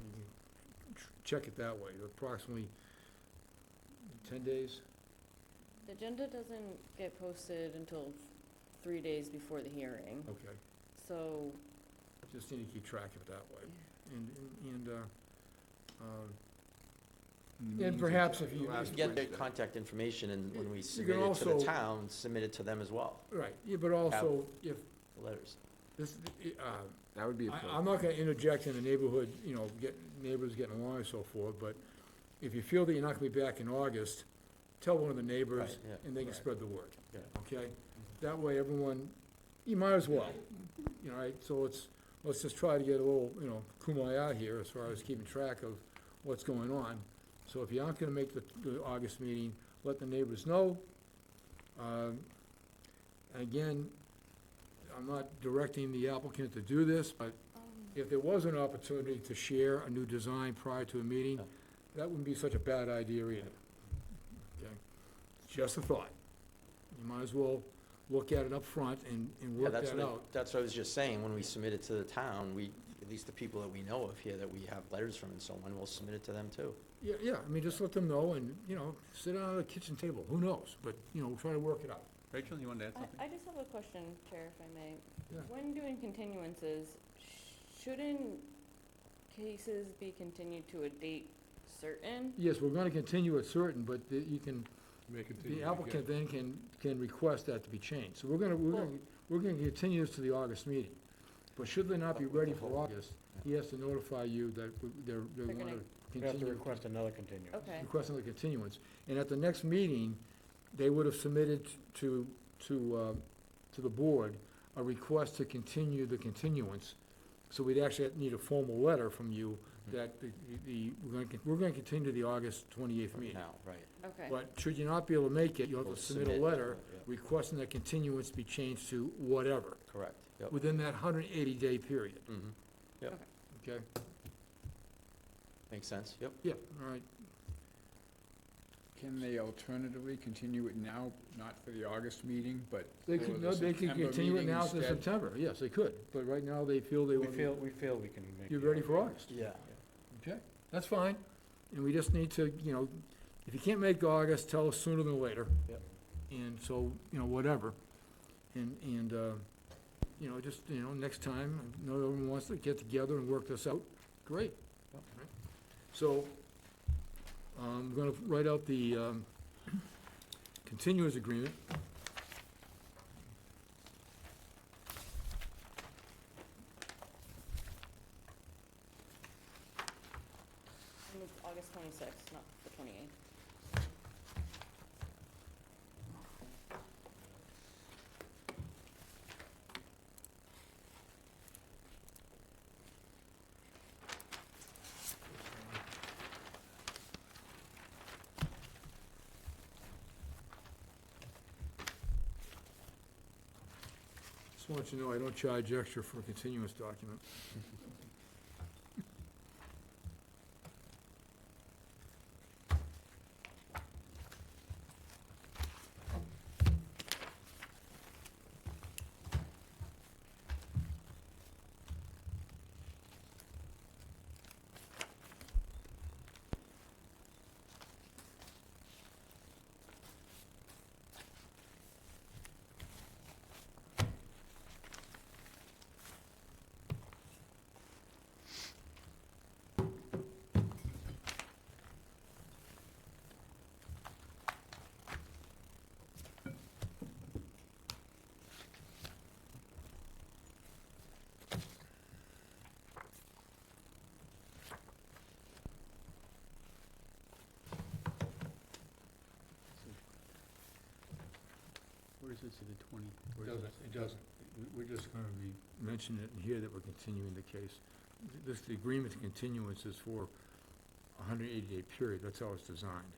check it that way, approximately 10 days. The agenda doesn't get posted until 3 days before the hearing. Okay, So just need to keep track of it that way. And perhaps if you, Last Get their Wednesday. contact information, and when we You submit can it to the also- town, submit it to them as well, right, yeah, but also, if the letters. this, That would be I'm not gonna interject in the neighborhood, you know, neighbors getting along and so forth, but if you feel that you're not gonna be back in August, tell one of the neighbors, Right, yeah. and they can Right. spread the word, Yeah. okay? That way, everyone, you might as well, you know, right, so let's just try to get a little, you know, kumbaya here as far as keeping track of what's going on. So if you aren't gonna make the August meeting, let the neighbors know, Again, I'm not directing the applicant to do this, but if there was an opportunity to share a new design prior to a meeting, that wouldn't be such a bad idea either. Okay? Just a thought. You might as well look at it up front and Yeah, work that's that what, out. that's what I was just saying, when we submit it to the town, we, at least the people that we know of here that we have letters from and so on, we'll submit it to them too. Yeah, I mean, just let them know and, sit down at a kitchen table, who knows? But, we'll try to work it out. Rachel, you wanted to add something? I just have a question, Chair, if I may. Yeah. When doing continuances, shouldn't cases be continued to a date certain? Yes, we're gonna continue it certain, but you can, May continue the to applicant get- then can request that to be changed. So we're gonna continue this to the August meeting. But should they not be ready for August, he has to notify you that they're They're gonna gonna- continue. another continuance. Okay, Request another continuance. And at the next meeting, they would have submitted to the board a request to continue the continuance. So we'd actually need a formal letter from you that we're gonna continue the August 28th meeting. Now, right. okay. But should you not be able to make it, you'll have We'll to submit a submit, letter yeah. requesting that continuance be changed to whatever, Correct, yep. within that 180-day period, Mhm. okay? Makes sense, yep. Yeah, all right. Can they alternatively continue it now, not for the August meeting, but They for could, the no, they could September continue it meeting now to instead? September, yes, they could, but right now they feel they want to. we feel we can make. You're ready for August? Yeah. Okay, that's fine, and we just need to, if you can't make August, tell us sooner than later. Yep. And so, whatever, and, just, next time, I know everyone wants to get together and work this out, great. Yep. Right. So, I'm gonna write out the, continuance agreement. And it's August 26th, not the 28th. Just want you to know, I don't charge extra for a continuance document. Where does it say the 20? It doesn't. We're just gonna be mentioning it in here that we're continuing the case. The agreement to continuance is for a 180-day period, that's how it's designed.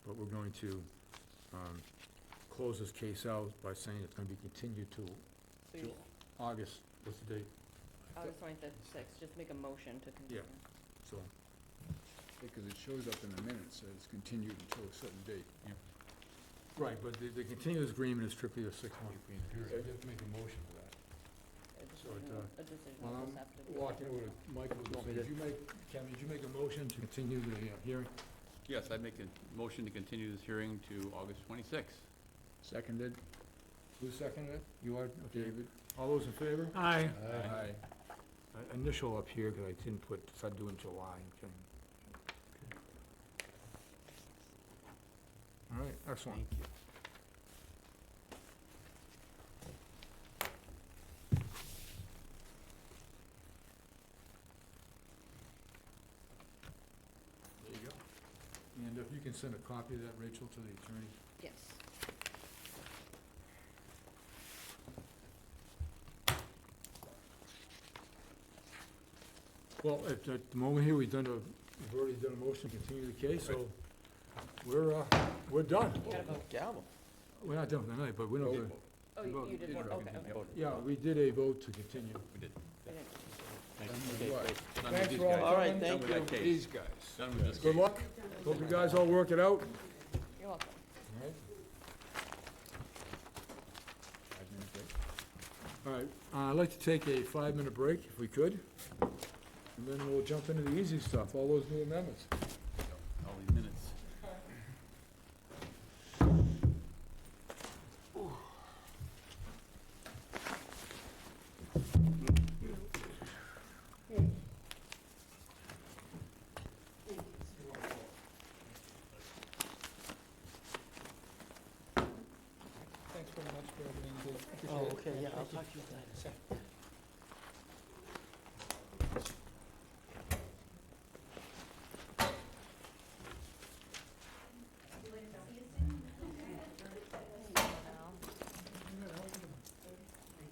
But we're going to, close this case out by saying it's gonna be continued to So you, August, what's the date? August 26th, just make a motion to continue. So, Because it shows up in the minutes, says continued until a certain date. right, but the continuous agreement is strictly a 6-month period. I have to make a motion for that. A decision While will I'm just have to be. walking over to Michael, Kevin, did you make a motion to continue the hearing? Yes, I'd make a motion to continue this hearing to August 26th. Seconded, Who seconded it? You are? Okay. David? All those in favor? Aye. Aye. Initial up here, because I didn't start doing July, okay. All right, excellent. Thank you. There you go. And if you can send a copy of that, Rachel, to the attorney. Yes. Well, at the moment here, we've already done a motion to continue the case, so we're done. You gotta vote. Gavel. We're not done tonight, but we're not gonna, Oh, you did, Voted. okay, okay. yeah, we did a vote to continue. We did. I didn't- Okay, What? great. Done with Thanks these for all guys. All right, coming. thank Done with you. that case. These guys. Done with this Good case. luck. Hope you guys all work it out. You're welcome. All right, I'd like to take a 5-minute break, if we could, and then we'll jump into the easy stuff, all those new amendments. All these minutes. Thanks very much for everything you did. Oh, okay, yeah, I'll talk to you later.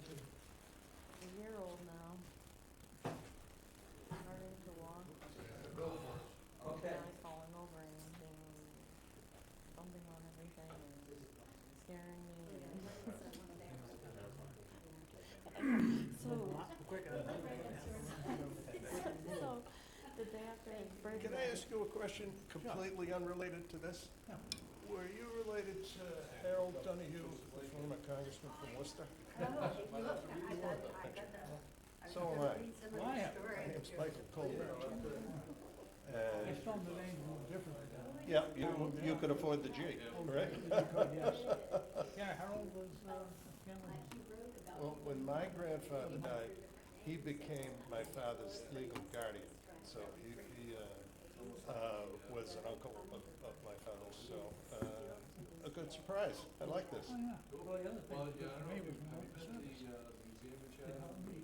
A year old now. Starting to walk. Okay. Now he's falling over and bumping on everything and scaring me. So, did they have to break Can I ask you a question completely unrelated to this? Were you related to Harold Donahue, the former congressman from Worcester? So am I. My name's Michael Colbert. And, spelled the name a little differently. yeah, you could afford the G, right? Yes. Yeah, Harold was, Well, when my grandfather died, he became my father's legal guardian. So he was an uncle of my father's, so a good surprise. I like this. oh, yeah. Well, the other thing, for me was more for service. It helped me.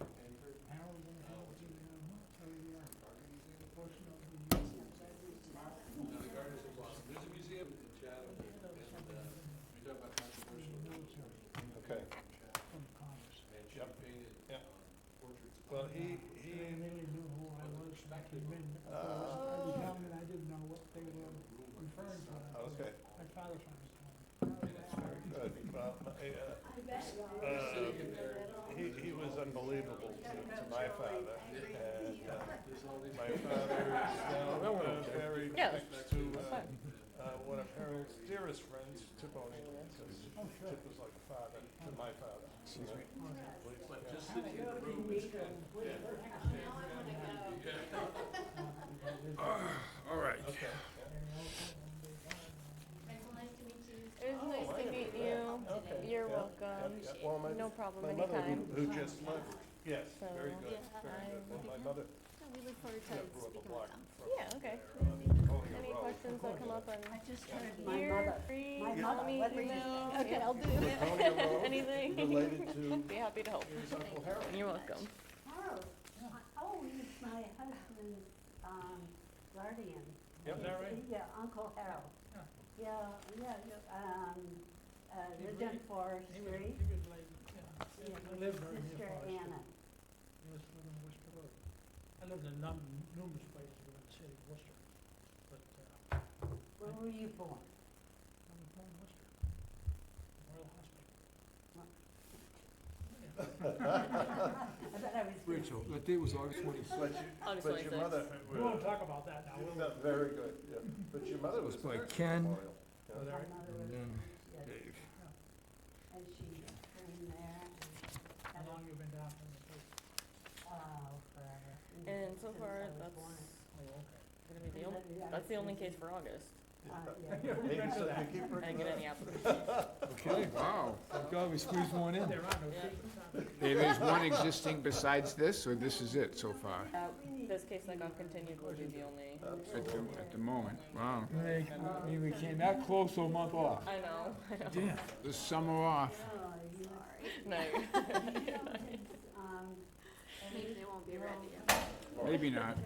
Harold was the military, portion of the. Okay. From Congress. Yep. Yeah. Well, he, They really knew who I was back then. I was young and I didn't know what they were referring to. okay, My father found it. that's very good. Well, he was unbelievable to my father, and my father is now buried Yeah, next to that's fine. one of Harold's dearest friends, Tip O'Neill, because Tip was like a father to my father. All right. Okay. It was nice to meet you. Okay. You're Yeah, welcome. yeah, yeah. Well, No problem, my mother, anytime. who just left, yes, So, very good, yeah, very good. Well, my mother We look forward to grew up a speaking block with them. from Yeah, okay. Collier Any Road. questions that come up on I just heard my here, mother. free, My call mother, me, what did you email. say? Okay, I'll do Collier Road, anything. related to Be happy to help. his Uncle Harold. You're welcome. Harold, oh, he's my husband's, guardian. Yep. Is that right? Yeah, Uncle Harold. Yeah. Lived on Forest He Street. was like, yeah, Yeah, I with lived his very near sister Forest Street. Anna. He was living in Worcester Road. I lived in numerous places around the city of Worcester, but, Where were you born? I was born in Worcester, Royal Hospital. I bet I was. Rachel, that date was August 26th. But your mother. We won't talk about that now, will we? No, very good, yeah. But your mother was by there at the Ken. memorial. Oh, Yeah. there. My mother was, And then yes, Dave. and she trained there. How long you been down in the place? Oh, forever. And so Since far, I was that's born. Oh, okay. gonna be the only, that's the only case for August. Yeah. Maybe so you keep I bringing didn't get it any up. applications. Okay, Wow. thank God we squeezed one in. There are no Yeah. treatments out there. Hey, there's one existing besides this, or this is it so far? This case that got continued will be the only, At the moment, wow. Hey, we came that close to a month off. I know, Damn, the summer off. Oh, you no. Maybe they won't be ready yet. Maybe not.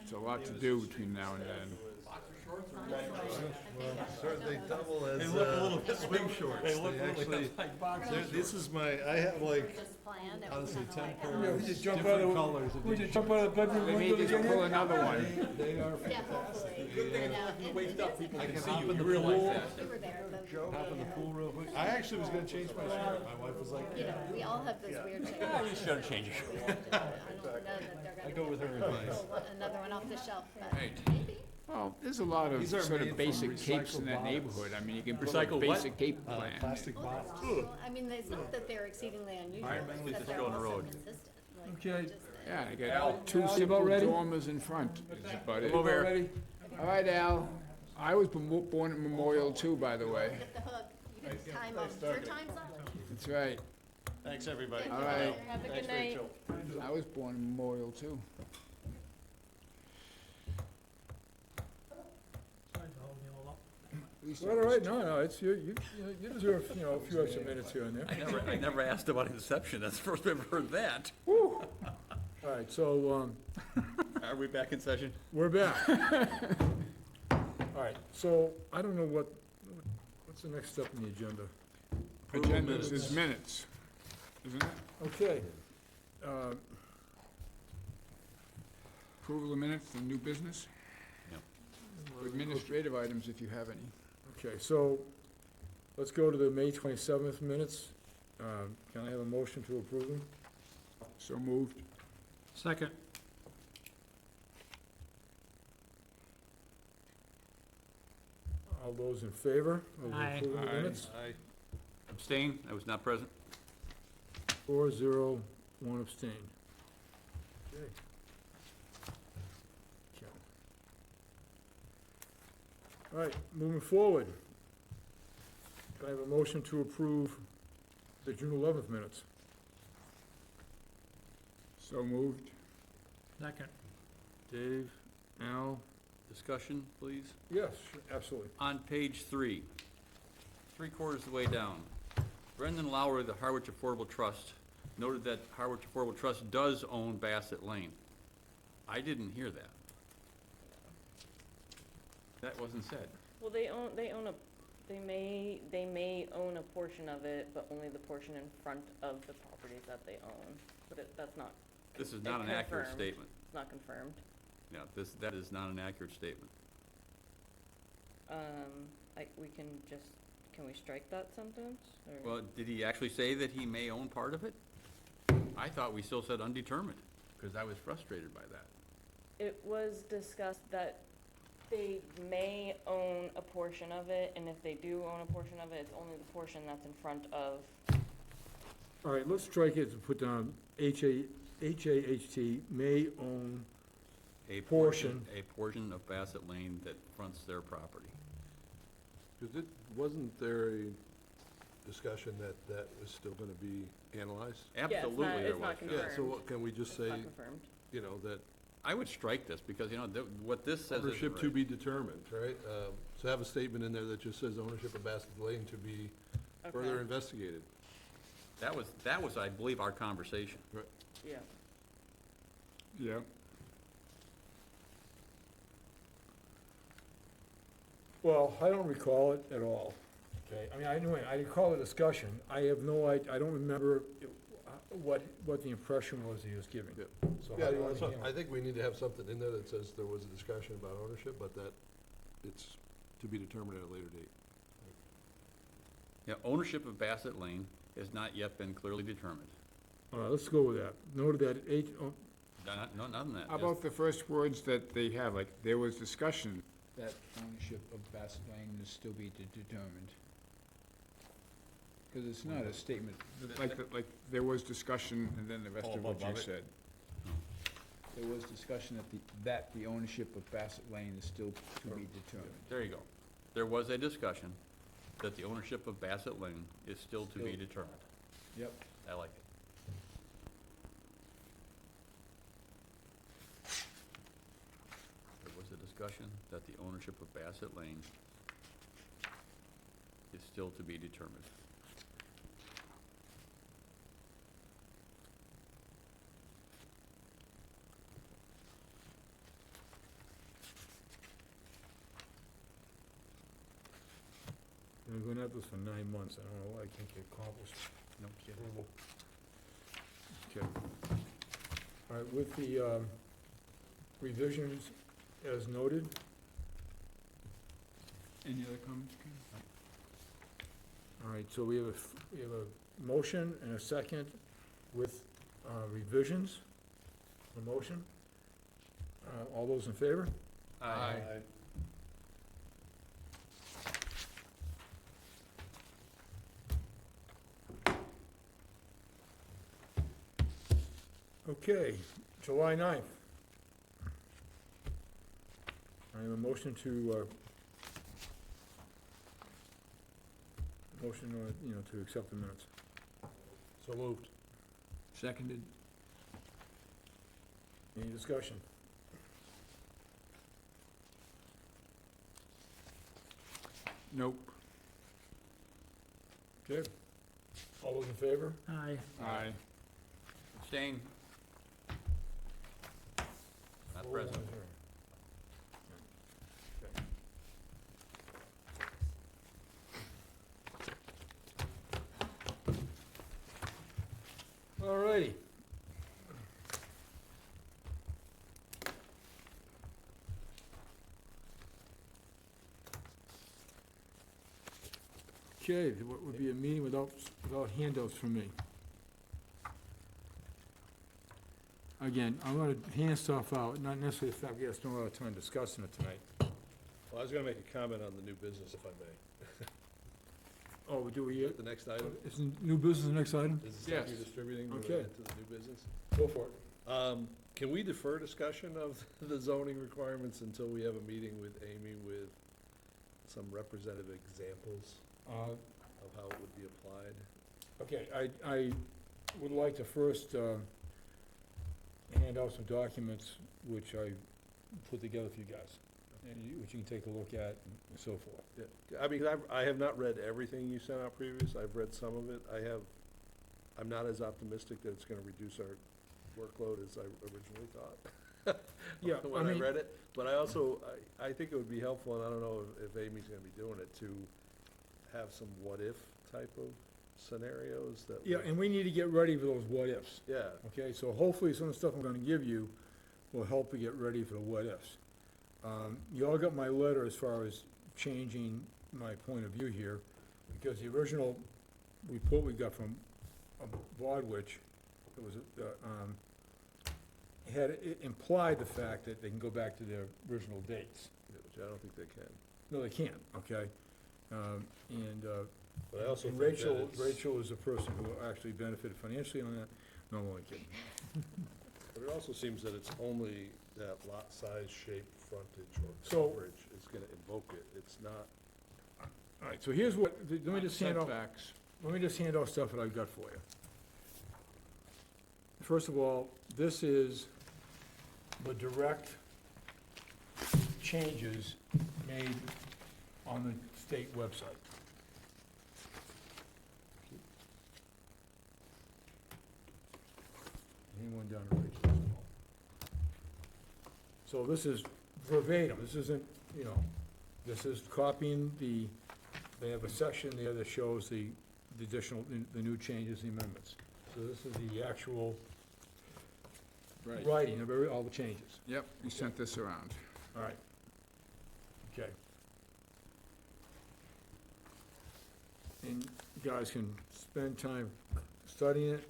It's a lot to do between now and then. They double as, They look a little bit swing shorts. They actually, this is my, I have like, honestly, 10 pairs, different colors of these shorts. They may just pull another one. They are fantastic. Good thing it's not your waist up, people I can can see hop you, in you the realize pool. that. We were there, but, Hop in the pool real quick. I actually was gonna change my shirt. My wife was like, you know, we all have those weird things. Yeah, you should change your We have to- I don't know that they're I gonna go with her advice. pull another one off the shelf, but Right. maybe. Well, there's a lot of These are sort made of from basic capes in recycled that bottles. neighborhood. I mean, you can put a Recycled what? basic cape plan. Plastic bottles. Well, I mean, it's not that they're exceedingly unusual, Environmentally it's that they're destroying the also road. consistent. Like, Okay. just that- Yeah, you Al, got two Al, you simple about ready? dormers in front, is about it. Over here. Ready? All right, Al. I was born at Memorial too, by the way. Get the hook, you can time them, your time's up. That's right. Thanks, everybody. All right. Have a good night. I was born in Memorial too. Sorry for holding you all up. At least I Well, all was right, no, it's, you deserve, a few extra minutes here and there. I never asked about Inception, that's the first I've ever heard that. All right, so, Are we back in session? we're back. All right, so, I don't know what's the next step in the agenda? Agendas is minutes, isn't it? Okay, Approval of minutes, the new business? Yep. Administrative items, if you have any. okay, so, let's go to the May 27th minutes. Can I have a motion to approve them? So moved. Second. All those in favor of Aye. approving the Aye. minutes? Abstain, I was not present. 4-0, 1 abstain. Okay. Okay. All right, moving forward. Can I have a motion to approve the June 11th minutes? So moved. Second. Dave, Al? Discussion, please. Yes, absolutely. On page 3, 3/4 of the way down, Brendan Lowry, the Harwich Affordable Trust, noted that Harwich Affordable Trust does own Bassett Lane. I didn't hear that. That wasn't said. Well, they may own a portion of it, but only the portion in front of the properties that they own. But that's not, This is not an accurate confirmed. statement. it's not confirmed. Yeah, that is not an accurate statement. Can we strike that sentence? Or- Well, did he actually say that he may own part of it? I thought we still said undetermined, because I was frustrated by that. It was discussed that they may own a portion of it, and if they do own a portion of it, it's only the portion that's in front of. All right, let's strike it and put down HAHT may own, A Portion. portion of Bassett Lane that fronts their property. Because wasn't there a discussion that that was still gonna be analyzed? Absolutely there it's was. not Yeah, confirmed. so what, can we just It's say, not confirmed. that I would strike this, because, what this says isn't ownership to right. be determined, right? So have a statement in there that just says ownership of Basket Lane to be further Okay. investigated. That was, I believe, our conversation. Yeah. Yeah. well, I don't recall it at all, okay? I mean, I recall the discussion. I have no, I don't remember what the impression was he was giving. Yep. So Yeah, how do you want to so handle I it? think we need to have something in there that says there was a discussion about ownership, but that it's to be determined at a later date. Yeah, ownership of Bassett Lane has not yet been clearly determined. All right, let's go with that. Noted that No, none of that. How about the first words that they have, like, there was discussion that ownership of Bassett Lane is still be determined? Because it's not a statement, like, there was discussion, and then the rest Oh, of what you above it? said. There was discussion that the ownership of Bassett Lane is still to be determined. There you go. There was a discussion that the ownership of Bassett Lane is still to be determined. Yep. I like it. There was a discussion that the ownership of Bassett Lane is still to be determined. at this for 9 months, I don't know why I can't get accomplished. No kidding. Approval. Okay. All right, with the revisions as noted, Any other comments, Ken? all right, so we have a motion and a second with revisions. A motion. All those in favor? Aye. Okay, July 9th. I have a motion to, to accept the minutes. So moved. Seconded. Any discussion? Nope. Okay. All those in favor? Aye. Aye. Abstain. Not present. All righty. Okay, what would be a meeting without handouts from me? Again, I'm gonna hand stuff out, not necessarily the fact we have to spend a lot of time discussing it tonight. Well, I was gonna make a comment on the new business, if I may. Oh, do we, The next item, is new business the next item? is the stuff you're Yes. distributing Okay. related to the new business? Go for it. Can we defer discussion of the zoning requirements until we have a meeting with Amy with some representative examples of how it would be applied? Okay, I would like to first hand out some documents which I put together for you guys, and which you can take a look at and so forth. Yeah, I mean, I have not read everything you sent out previous, I've read some of it, I'm not as optimistic that it's gonna reduce our workload as I originally thought. Yeah, I When I mean- read it, but I also, I think it would be helpful, and I don't know if Amy's gonna be doing it, to have some what-if type of scenarios that. Yeah, would- and we need to get ready for those what-ifs, Yeah, okay? So hopefully some of the stuff I'm gonna give you will help you get ready for the what-ifs. You all got my letter as far as changing my point of view here, because the original report we got from Bodwich, it was, it implied the fact that they can go back to their original dates. which I don't think they can. No, they can't, okay? And But I also and think that Rachel it's- is the person who actually benefited financially on that. No, I'm only kidding. But it also seems that it's only that lot size, shape, frontage, or So- coverage is gonna invoke it. It's not, All right, so here's what, let me just hand out, Setbacks. let me just hand out stuff that I've got for you. First of all, this is the direct changes made on the state website. Anyone down to Rachel's? So this is verbatim, this isn't, this is copying they have a section there that shows the additional, the new changes, the amendments. So this is the actual Right. writing of all the changes. Yep, we sent this around. All right. Okay. And you guys can spend time studying it.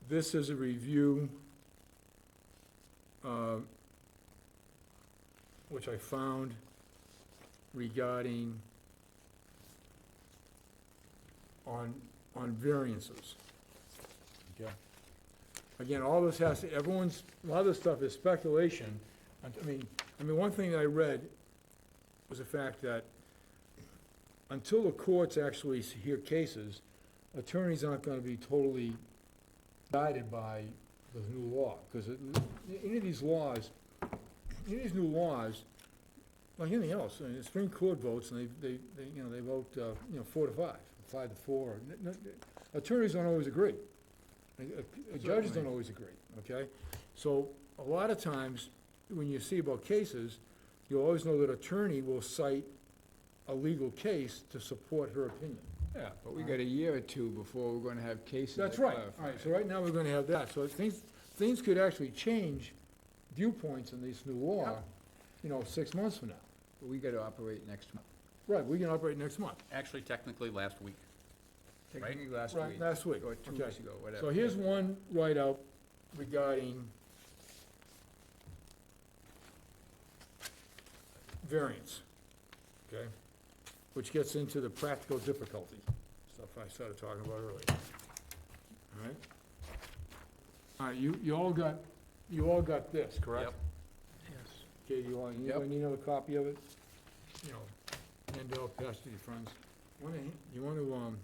This is a review, which I found regarding on variances. Okay. Again, all this has to, a lot of this stuff is speculation. I mean, one thing that I read was the fact that until the courts actually hear cases, attorneys aren't gonna be totally guided by the new law, because any of these new laws, like anything else, I mean, the Supreme Court votes, and they vote, 4-5, 5-4. Attorneys don't always agree. Judges don't always agree, okay? So a lot of times, when you see about cases, you'll always know that attorney will cite a legal case to support her opinion. Yeah, but we got a year or two before we're gonna have cases that That's right. clarify All right, it. so right now, we're gonna have that. So things could actually change viewpoints in this new law, 6 months from now. But we gotta operate next month. Right, we can operate next month. Actually, technically, last week. Technically last Right, week. last week. Or 2 Okay. weeks ago, whatever. So here's one write-up regarding variance, okay? Which gets into the practical difficulty, stuff I started talking about earlier. All right? All right, you all got this, correct? Yep. Yes. Okay, you Yep. need another copy of it? Hand out, pass to your friends. You want to,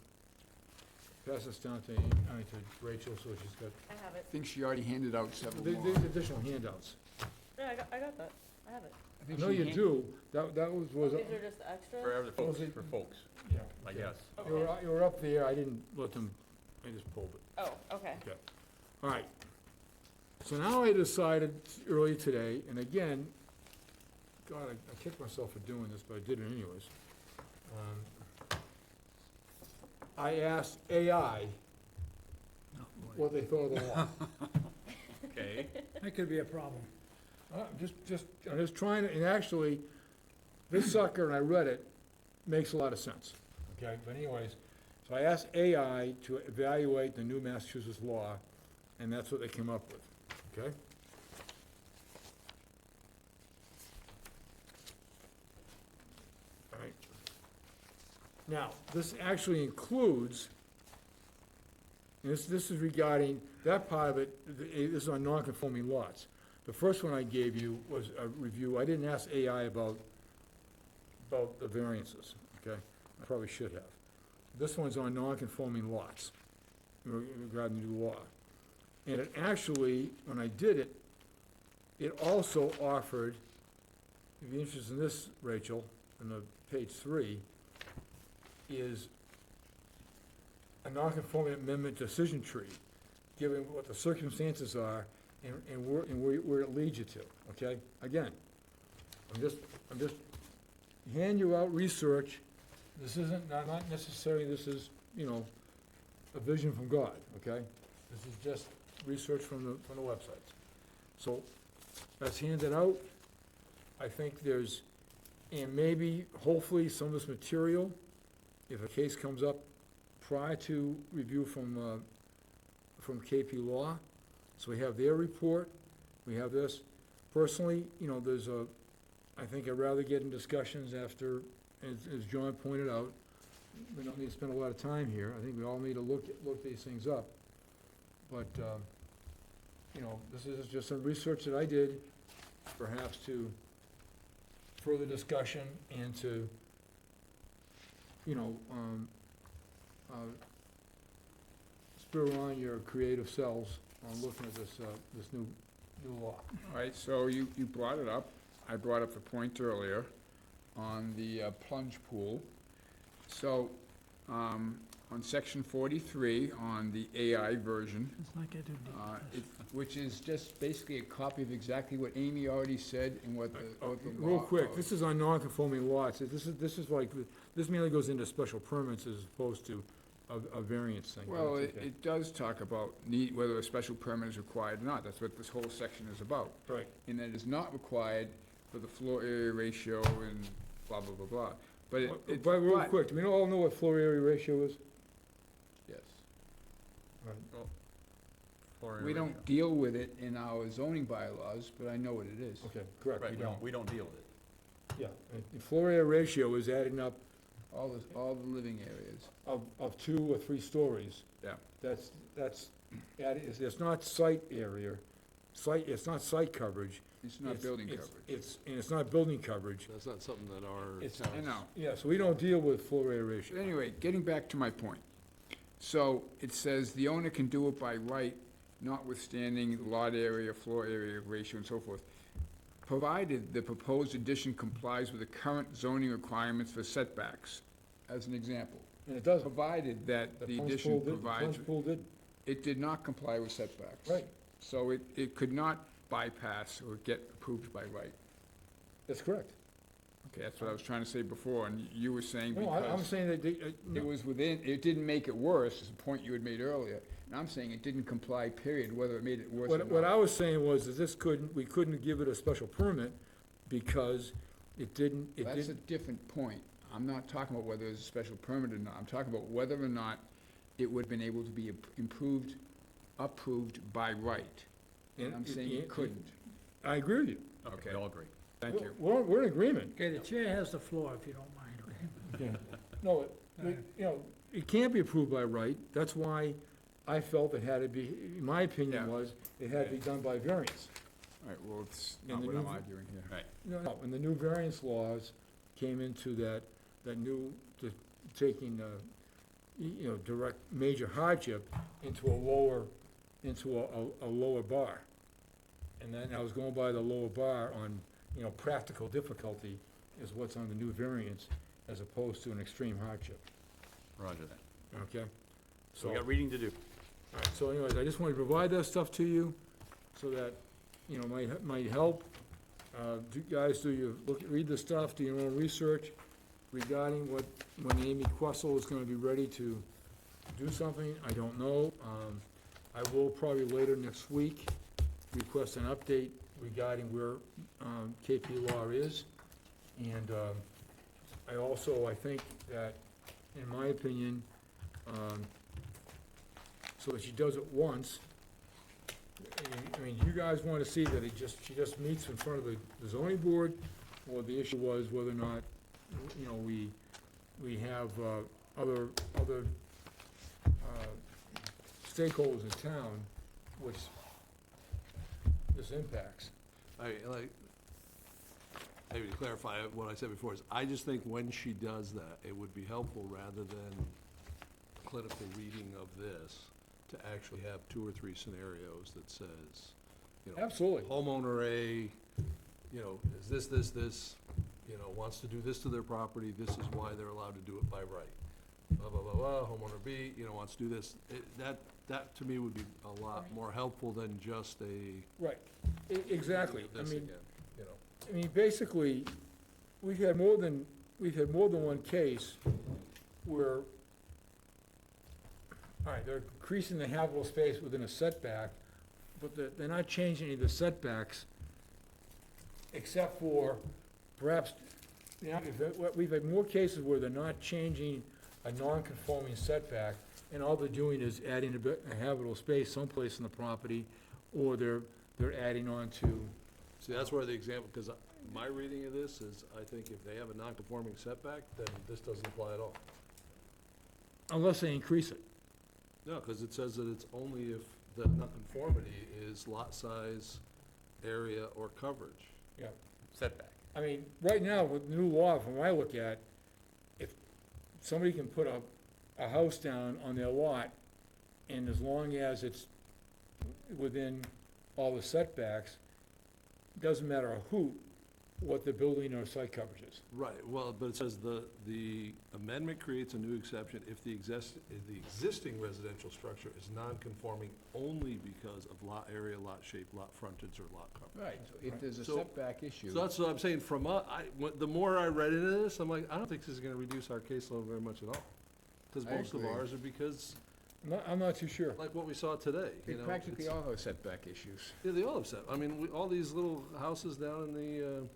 pass this down to Rachel, so she's got, I have it. I think she already handed out several more. there's additional handouts. Yeah, I got that. I have it. I I think know she you hand- do, that was, These are just extra? For other folks, Was it- for folks, yeah. I okay. guess. You were up there, I didn't let them, I just pulled it. Oh, okay. All right. So now I decided earlier today, and again, God, I kicked myself for doing this, but I did it anyways. I asked AI Oh, boy. what they thought of the law. Okay. That could be a problem. I'm just trying to, and actually, this sucker, and I read it, makes a lot of sense, okay? But anyways, so I asked AI to evaluate the new Massachusetts law, and that's what they came up with, okay? All right. Now, this actually includes, and this is regarding, that part of it, this is on non-conforming lots. The first one I gave you was a review, I didn't ask AI about the variances, okay? I probably should have. This one's on non-conforming lots regarding the new law. And it actually, when I did it, it also offered, if you're interested in this, Rachel, on the page 3, is a non-conforming amendment decision tree, given what the circumstances are and where it leads you to, okay? Again, I'm just hand you out research. This isn't, not necessarily, this is, a vision from God, okay? This is just research from the websites. So, that's handed out. I think there's, and maybe, hopefully, some of this material, if a case comes up prior to review from KP Law, so we have their report, we have this. Personally, there's I think I'd rather get in discussions after, as John pointed out, we don't need to spend a lot of time here. I think we all need to look these things up. But, this is just some research that I did, perhaps to further discussion and to, spur on your creative selves on looking at this new law. All right, so you brought it up. I brought up the point earlier on the plunge pool. So, on section 43, on the AI version, Let's not get too deep. which is just basically a copy of exactly what Amy already said and what the law. Real quick, this is on non-conforming lots. This is like, this mainly goes into special permits as opposed to a variance thing. Well, That's okay. it does talk about whether a special permit is required or not. That's what this whole section is about. Right. And that is not required for the floor area ratio and blah, blah, blah, blah. But it. But real quick, do we all know what floor area ratio is? Yes. Floor We area. don't deal with it in our zoning bylaws, but I know what it is. Okay, correct, Right, we don't. we don't deal with it. Yeah, and the floor area ratio is adding up All the living areas. of 2 or 3 stories. Yeah. That's it's not site area, it's not site coverage. It's not building coverage. And it's not building coverage. That's not something that our It's- towns. I know. Yeah, so we don't deal with floor area ratio. Anyway, getting back to my point. So it says the owner can do it by right, notwithstanding the lot area, floor area ratio, and so forth, provided the proposed addition complies with the current zoning requirements for setbacks, as an example. And it doesn't. Provided that the plunge addition pool did- provides, plunge pool did, it did not comply with setbacks. right. So it could not bypass or get approved by right. That's correct. Okay, that's what I was trying to say before, and you were saying No, I'm because saying that, it was within, it didn't make it worse, is the point you had made earlier. And I'm saying it didn't comply, period, whether it made it worse or not. what I was saying was that we couldn't give it a special permit because it didn't. That's a different point. I'm not talking about whether it's a special permit or not. I'm talking about whether or not it would have been able to be approved by right. And I'm saying it couldn't. I agree with you. Okay, we all agree. Thank you. We're in agreement. Okay, the chair has the floor, if you don't mind, okay? No, it can't be approved by right. That's why I felt it had to be, my opinion Yeah. was, it had to be done by variance. All right, well, it's And not the what I'm new- arguing here. Right. No, and the new variance laws came into that taking, direct major hardship into a lower bar. And then I was going by the lower bar on, practical difficulty is what's on the new variance as opposed to an extreme hardship, Roger that. okay? So we got reading to do. All right, so anyways, I just wanted to provide that stuff to you so that, might help. Read the stuff, do your own research regarding when Amy Questle is gonna be ready to do something, I don't know. I will probably later next week request an update regarding where, KP Law is. And, I think that, in my opinion, so that she does it once. I mean, you guys want to see that she just meets in front of the zoning board, or the issue was whether or not, we have, other stakeholders in town which this impacts. Maybe to clarify what I said before, is I just think when she does that, it would be helpful, rather than clinical reading of this, to actually have 2 or 3 scenarios that says, Absolutely. homeowner A, is this, wants to do this to their property, this is why they're allowed to do it by right. Blah, blah, blah, blah, homeowner B, wants to do this. That to me would be a lot more helpful than just a. Right, exactly. I This mean, again, basically, we've had more than one case where, all right, they're increasing the habitable space within a setback, but they're not changing any of the setbacks, except for perhaps, we've had more cases where they're not changing a non-conforming setback, and all they're doing is adding a habitable space someplace in the property, or they're adding on to. See, that's where the example, because my reading of this is, I think if they have a non-conforming setback, then this doesn't apply at all. Unless they increase it. No, because it says that it's only if the nonconformity is lot size, area, or coverage. Yeah. Setback. I mean, right now, with the new law, from what I look at, if somebody can put a house down on their lot, and as long as it's within all the setbacks, doesn't matter what the building or site coverage is. Right, well, but it says the amendment creates a new exception if the existing residential structure is non-conforming only because of lot area, lot shape, lot frontage, or lot coverage. Right, so if there's a So- setback issue. So that's what I'm saying, the more I read into this, I'm like, I don't think this is gonna reduce our caseload very much at all. Because I most of agree. ours are because, I'm not too sure. like what we saw today, They practically all have setback issues. Yeah, they all have set, I mean, all these little houses down in the,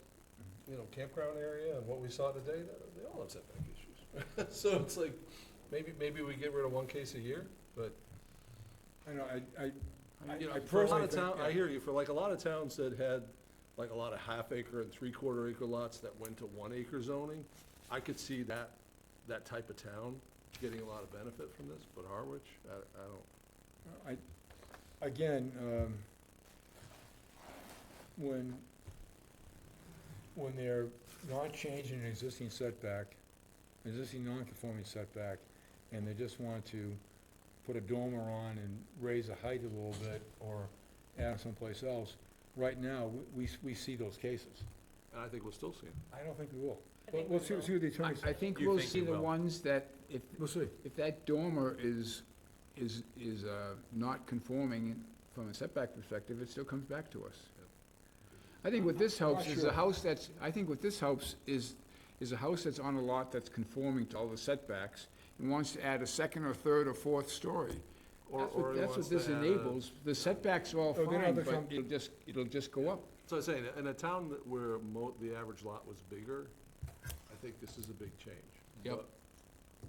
campground area, and what we saw today, they all have setback issues. So it's like, maybe we get rid of one case a year, but, I know, I for a lot personally of think, town, I hear you, for like a lot of towns that had like a lot of half-acre and three-quarter acre lots that went to 1 acre zoning, I could see that type of town getting a lot of benefit from this, but Harwich, I don't. Again, when they're not changing an existing non-conforming setback, and they just want to put a dormer on and raise the height a little bit, or add someplace else, right now, we see those cases. And I think we'll still see them. I don't think we will. I think We'll we see will. what the attorney I says. think You we'll think see you the will? ones that, We'll see. if that dormer is not conforming from a setback perspective, it still comes back to us. I think what this helps Not is sure. a house that's, I think what this helps is a house that's on a lot that's conforming to all the setbacks and wants to add a second or third or fourth story. That's what this enables. The setbacks are all Oh, they don't fine, become- but it'll just go up. So I'm saying, in a town where the average lot was bigger, I think this is a big change. Yep. But,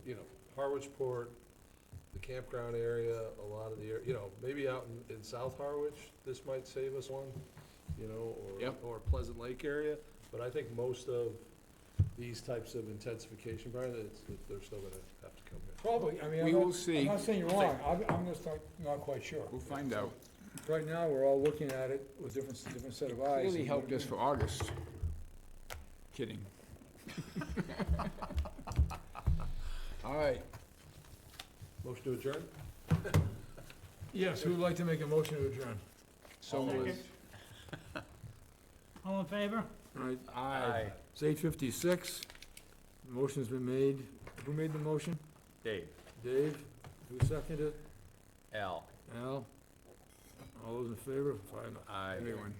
you know, Harwichport, the campground area, a lot of the, you know, maybe out in South Harwich, this might save us one, you know, Yep. or Pleasant Lake area, but I think most of these types of intensification, Brian, they're still gonna have to come here. Probably, I mean, We will see. I'm not saying you're wrong, I'm just not quite sure. We'll find out. Right now, we're all looking at it with different set of eyes. Really and- helped us for August. Kidding. All right. Motion to adjourn? Yes, who would like to make a motion to adjourn? So moved. All in favor? All right, Aye. it's 8:56. Motion's been made. Who made the motion? Dave, Dave? Who seconded it? Al, Al? All those in favor? Five. aye. Everyone.